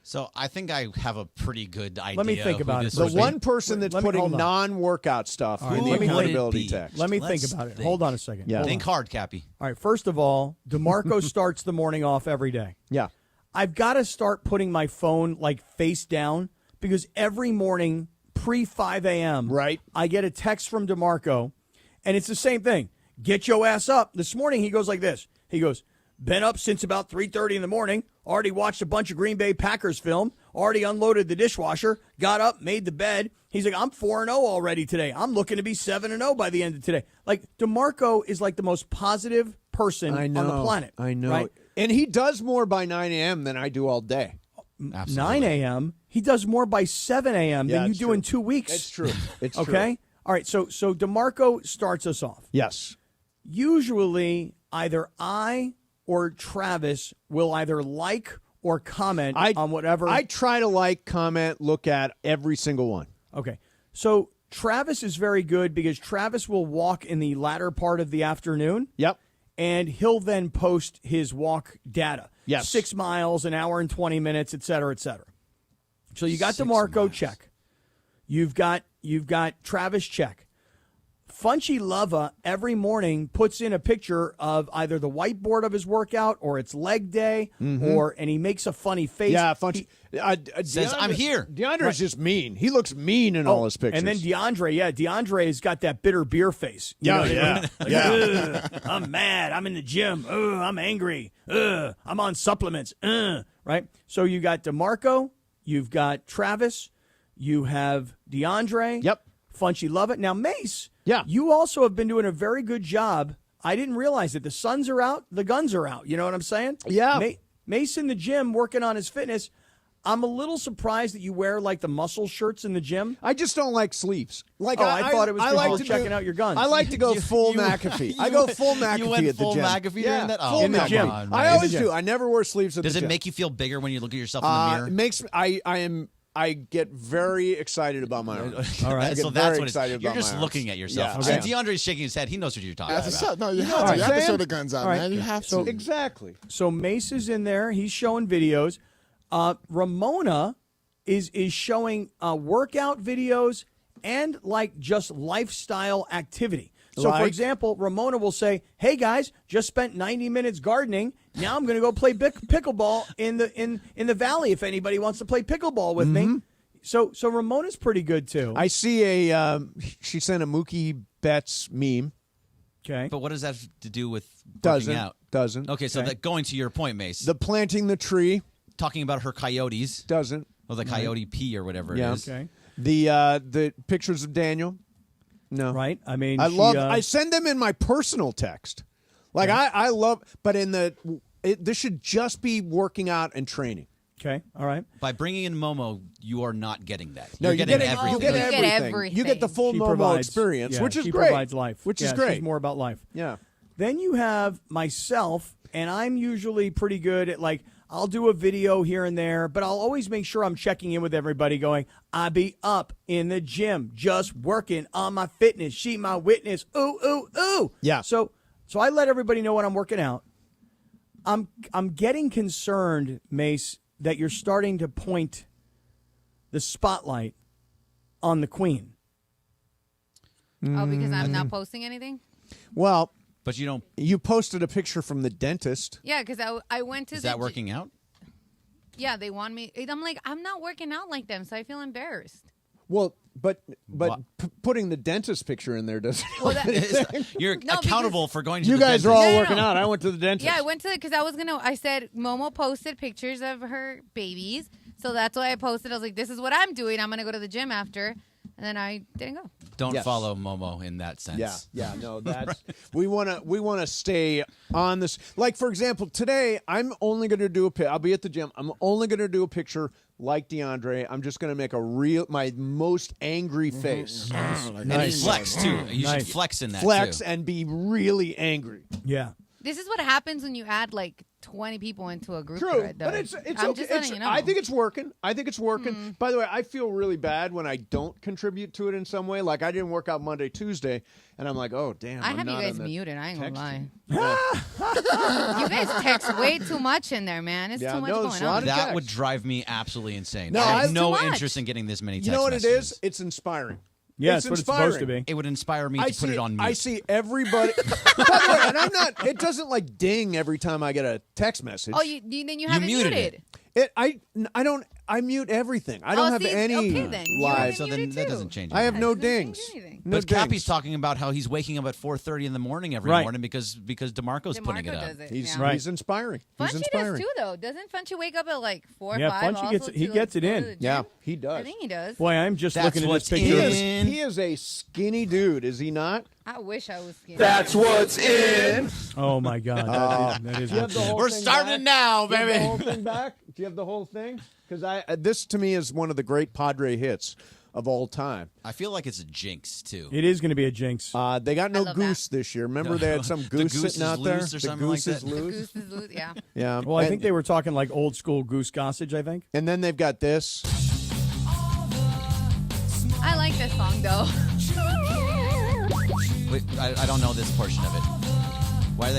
So I think I have a pretty good idea. Let me think who about this it. the would one be. person that's Let me- putting hold on. non-workout stuff All right, in the let me- accountability be? text. Let me Let's think about it. think. Hold on a second. Yeah. Hold Think on. hard, Cappy. All right, first of all, DeMarco starts the morning off every day. Yeah. I've got to start putting my phone like face down because every morning pre 5 a.m. Right. I get a text from DeMarco, and it's the same thing. Get your ass up. This morning he goes like this. He goes, been up since about 3:30 in the morning. Already watched a bunch of Green Bay Packers film. Already unloaded the dishwasher. Got up, made the bed. He's like, I'm 4-0 already today. I'm looking to be 7-0 by the end of today. Like, DeMarco is like the most positive person on the planet. I know. Right? And he does more by 9 a.m. than I do all day. Absolutely. 9 a.m. He does more by 7 a.m. Yeah, than you it's do true. in 2 weeks. It's true. It's okay? true. All right, so DeMarco starts us off. Yes. Usually, either I or Travis will either like or comment on whatever. I try to like, comment, look at every single one. Okay. So Travis is very good because Travis will walk in the latter part of the afternoon. Yep. And he'll then post his walk data. Yes. 6 miles, an hour and 20 minutes, et cetera, et cetera. So you got 6 DeMarco, miles. check. You've got Travis, check. Funchy Lava every morning puts in a picture of either the whiteboard of his workout or it's leg day, and he makes a funny face. Yeah, Funchy. Says, "I'm here." DeAndre's just mean. He looks mean in all his pictures. And then DeAndre's got that bitter beer face. You know what I mean? Like, "Ugh, I'm mad. I'm in the gym. Ugh, I'm angry. Ugh, I'm on supplements. Right? So you got DeMarco, you've got Travis, you have DeAndre. Yep. Funchy love it. Now, Mace, Yeah. you also have been doing a very good job. I didn't realize that the suns are out, the guns are out. You know what I'm saying? Yeah. Mace in the gym working on his fitness. I'm a little surprised that you wear like the muscle shirts in the gym. I just don't like sleeves. Like I thought it was I because like you were to checking out your guns. I like to go full McAfee. I go full McAfee You went at the full gym. McAfee yeah, during that? Oh, full in the McAfee. gym. on, I man. always In the do. I never wear sleeves at Does the it gym. make you feel bigger when you look at yourself in the mirror? It makes I get very excited about my arms. All I right, get so that's very what excited you're about just my looking arms. at yourself. Yeah. See, DeAndre's shaking his head. He knows what you're talking That's about. no, you have All to. right. You have to show Sam? the guns out, All right. man. You have So- to. Exactly. So Mace is in there. He's showing videos. Ramona is showing workout videos and like just lifestyle activity. So, for Like? example, Ramona will say, "Hey guys, just spent 90 minutes gardening. Now I'm going to go play pickleball in the valley. If anybody wants to play pickleball with me." So Ramona's pretty good too. I see she sent a Mookie Betts meme. Okay. But what does that have to do with Doesn't. working out? Doesn't. Okay, so that going to your point, Mace, The planting the tree talking about her coyotes, doesn't. or the coyote pee or whatever Yeah. it is. Okay. The pictures of Daniel. No. Right? I mean, I send them in my personal text. Like, I love, but this should just be working out and training. Okay, all right. By bringing in Momo, you are not getting that. No, You're getting everything. You get everything. You get the full Momo experience, which is she great. Provides life. Which is great. She's more about life. Yeah. Then you have myself, and I'm usually pretty good at, like, I'll do a video here and there, but I'll always make sure I'm checking in with everybody going, I be up in the gym, just working on my fitness. She my witness. Ooh, ooh, ooh. Yeah. So I let everybody know when I'm working out. I'm getting concerned, Mace, that you're starting to point the spotlight on the queen. Oh, because I'm not posting anything? Well, but you don't. You posted a picture from the dentist. Yeah, because I went to Is that working out? Yeah, they want me. I'm like, I'm not working out like them, so I feel embarrassed. Well, but putting the dentist picture in there doesn't help anything. You're accountable for going to you the guys dentist. are all working out. I went to the dentist. Yeah, I went to because I said Momo posted pictures of her babies, so that's why I posted. I was like, this is what I'm doing. I'm going to go to the gym after, and then I didn't go. Don't follow Momo in that sense. Yeah, no, that's we want to stay on this. Like, for example, today I'm only going to do I'll be at the gym. I'm only going to do a picture like DeAndre. I'm just going to make my most angry face. And flex too. You should flex in that flex too. and be really angry. Yeah. This is what happens when you add like 20 people into a group. True, thread, though. but it's I'm okay. just letting you know. I think it's working. By the way, I feel really bad when I don't contribute to it in some way. Like I didn't work out Monday, Tuesday, and I'm like, oh damn. I I'm have you not guys on the muted. I ain't gonna lie. Yeah. You guys text way too much in there, man. It's too much going on. That would drive me absolutely insane. No, I have it's no too much. interest in getting this many text You know what messages. it is? It's inspiring. Yeah, it's that's what inspiring. it's supposed to be. It would inspire me to put it on mute. I see everybody. By the way, and I'm not. It doesn't like ding every time I get a text message. Oh, then you have it muted. I don't. I mute everything. I don't have any live. So then that doesn't change. I have no dings. No But Cappy's dings. talking about how he's waking up at 4:30 in the morning every morning because DeMarco's putting it up. He's inspiring. Funchy He's inspiring. does too, though. Doesn't Funchy wake up at like 4 or 5? Yeah, Funchy gets it in. Yeah, he does. I think he does. Boy, I'm just That's looking at this what's picture. He is a skinny dude, is he not? I wish I was skinny. That's what's in. Oh my God, that is. Do you have the whole We're thing starting back? now, Do you have baby. the whole thing back? Do you have the whole thing? Because this to me is one of the great Padre hits of all time. I feel like it's a jinx too. It is going to be a jinx. They got no goose this year. Remember they had some The goose goose sitting is out there. loose or The something like goose is that. loose. Goose is loose, yeah. Yeah. Well, I And- think they were talking like old school goose gossage. I think. And then they've got this. I like this song, though. Wait, I don't know this portion of it. Why are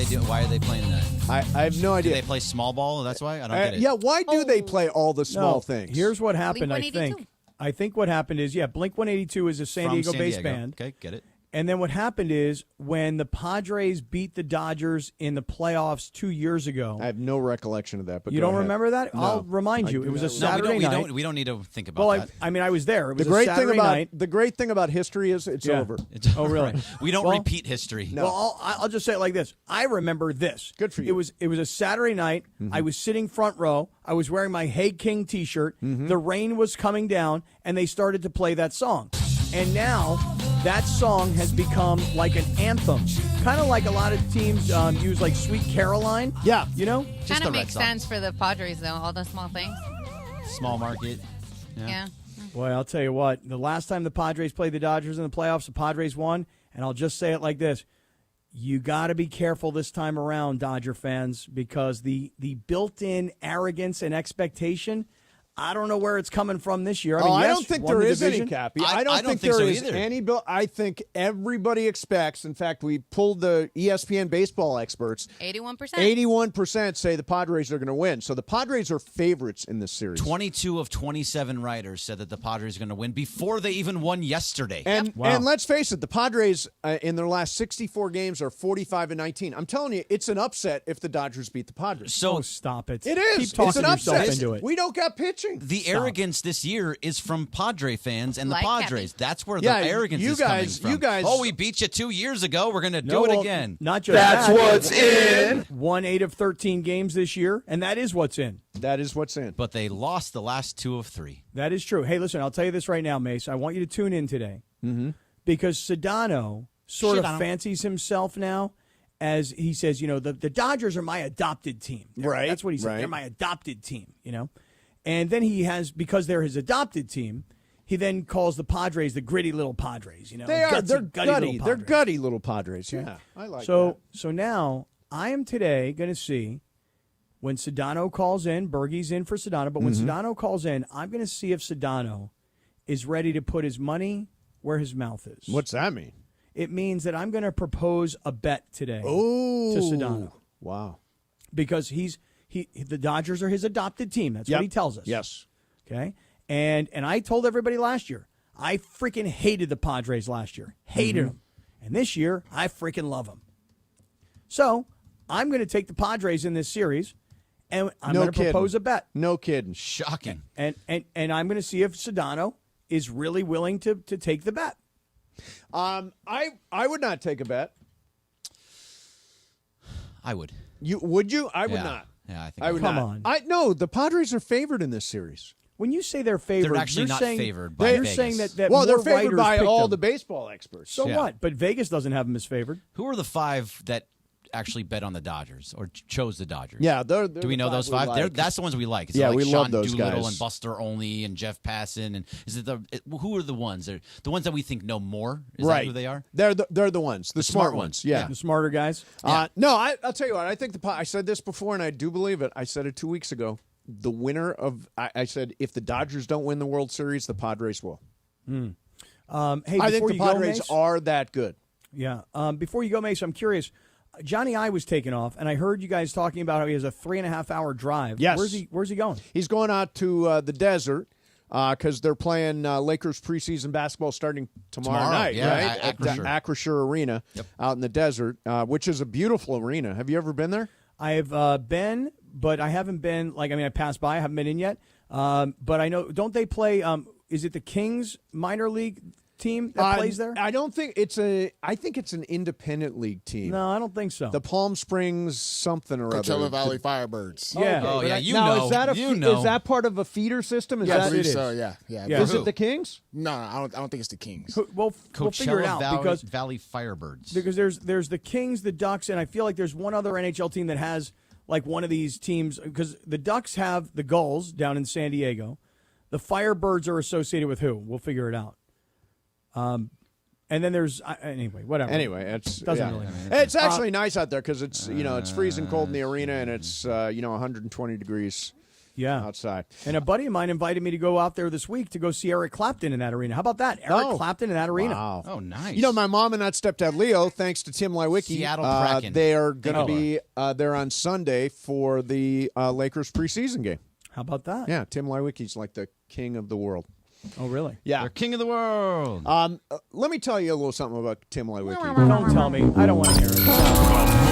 they playing that? I have no Do idea. they play small ball? That's why I don't get it. Yeah, why do they play all the small things? Here's what happened. I Blink-182. think. I think what happened is, Blink 182 is a San From Diego-based band. Okay, get it. And then what happened is when the Padres beat the Dodgers in the playoffs 2 years ago. I have no recollection of that. But You go don't ahead. remember that? No. I'll remind you. It was a Saturday night. We don't need to think about Well, that. I mean, I was there. It was The great a Saturday thing about night. the great thing about history is it's Yeah. over. Oh, really? Right. We don't Well, repeat history. No. Well, I'll just say it like this. I remember this. Good for you. It was a Saturday night. I was sitting front row. I was wearing my Hey King T-shirt. The rain was coming down, and they started to play that song. And now that song has become like an anthem, kind of like a lot of teams use like Sweet Caroline. Yeah, you know, Kind of makes sense for the Padres, though, all the small things. Small market. Yeah. Boy, I'll tell you what. The last time the Padres played the Dodgers in the playoffs, the Padres won. And I'll just say it like this. You got to be careful this time around, Dodger fans, because the built-in arrogance and expectation, I don't know where it's coming from this year. I mean, I yes, don't think won there the is any, division. Cappy. I don't don't think think there so is either. any bill. I think everybody expects. In fact, we pulled the ESPN baseball experts. 81%. 81% say the Padres are going to win. So the Padres are favorites in this series. 22 of 27 writers said that the Padres are going to win before they even won yesterday. And and let's face it, the Padres in their last 64 games are 45-19. I'm telling you, it's an upset if the Dodgers beat the Padres. So Stop it. It is. Keep talking It's an yourself upset. into it. We don't got pitching. the arrogance this year is from Padre fans and the Like Padres. Cappy. That's where Yeah, the arrogance you is guys- coming from. you guys- Oh, we beat you 2 years ago. We're going to No, do it well, again. Not just That's that. what's in. Won 8 of 13 games this year, and that is what's in. That is what's in. But they lost the last 2 of 3. That is true. Hey, listen, I'll tell you this right now, Mace. I want you to tune in today. because Sedano sort of fancies himself now as he says, the Dodgers are my adopted team. Right. That's what he said. Right. They're my adopted team, And then he has, because they're his adopted team, he then calls the Padres the gritty little Padres, They're gutty. They're Padres. gutty little Padres. Yeah, I like that. So now I am today going to see when Sedano calls in, Bergie's in for Sedano, but when Sedano calls in, I'm going to see if Sedano is ready to put his money where his mouth is. What's that mean? It means that I'm going to propose a bet today to Sedano. Wow. Because the Dodgers are his adopted team. That's what he tells us. Yes. Okay? And I told everybody last year, I freaking hated the Padres last year. Hated them. And this year, I freaking love them. So, I'm going to take the Padres in this series, and I'm going to propose a bet. No kidding. Shocking. And I'm going to see if Sedano is really willing to take the bet. I would not take a bet. I would. Would you? I would not. Yeah, I think I would Come not. on. No, the Padres are favored in this series. When you say they're favored, They're actually you're not saying, favored by You're Vegas. saying that They're more favored writers by picked all them. the baseball experts. So what? But Vegas doesn't have them as favored. Who are the 5 that actually bet on the Dodgers or chose the Dodgers? Yeah, they're do we know the those 5 5? we like. That's the ones we like. Is Yeah, it like we Sean love those Doolittle guys. and Buster Olney and Jeff Passan, and is it who are the ones? They're the ones that we think know more. Is that who they are? They're the ones, the smart ones. Yeah, The smarter guys. No, I'll tell you what. I think I said this before, and I do believe it. I said it 2 weeks ago. The winner of I said if the Dodgers don't win the World Series, the Padres will. Hey, I think the Padres are that good. Yeah. Before you go, Mace, I'm curious. Johnny I was taken off, and I heard you guys talking about how he has a 3.5-hour drive. Yes. Where's he going? He's going out to the desert because they're playing Lakers preseason basketball starting tomorrow night, right? At the Acrisure Arena out in the desert, which is a beautiful arena. Have you ever been there? I have been, but I haven't been, I passed by. I haven't been in yet. But I know, don't they play, is it the Kings minor league team that plays there? I don't think I think it's an independent league team. No, I don't think so. The Palm Springs something or Coachella other. Valley Firebirds. Yeah. Oh, yeah, you now, know. Is that Is that part of a feeder system? Is I that believe it? so, yeah. Is it the Kings? No, I don't think it's the Kings. We'll figure it out because Valley Firebirds. Because there's the Kings, the Ducks, and I feel like there's one other NHL team that has like one of these teams, because the Ducks have the Gulls down in San Diego. The Firebirds are associated with who? We'll figure it out. And then there's anyway, whatever. Anyway, it doesn't really matter. It's actually nice out there because it's it's freezing cold in the arena and it's 120 degrees. Yeah, outside. And a buddy of mine invited me to go out there this week to go see Eric Clapton in that arena. How about that? Eric Clapton in that arena. Wow. Oh, nice. You know, my mom and that stepdad Leo, thanks to Tim Lewicki, Seattle Kraken. they are going to be there on Sunday for the Lakers preseason game. How about that? Yeah, Tim Lewicki's like the king of the world. Oh, really? Yeah. They're king of the world. Let me tell you a little something about Tim Lewicki. Don't tell me. I don't want to hear it.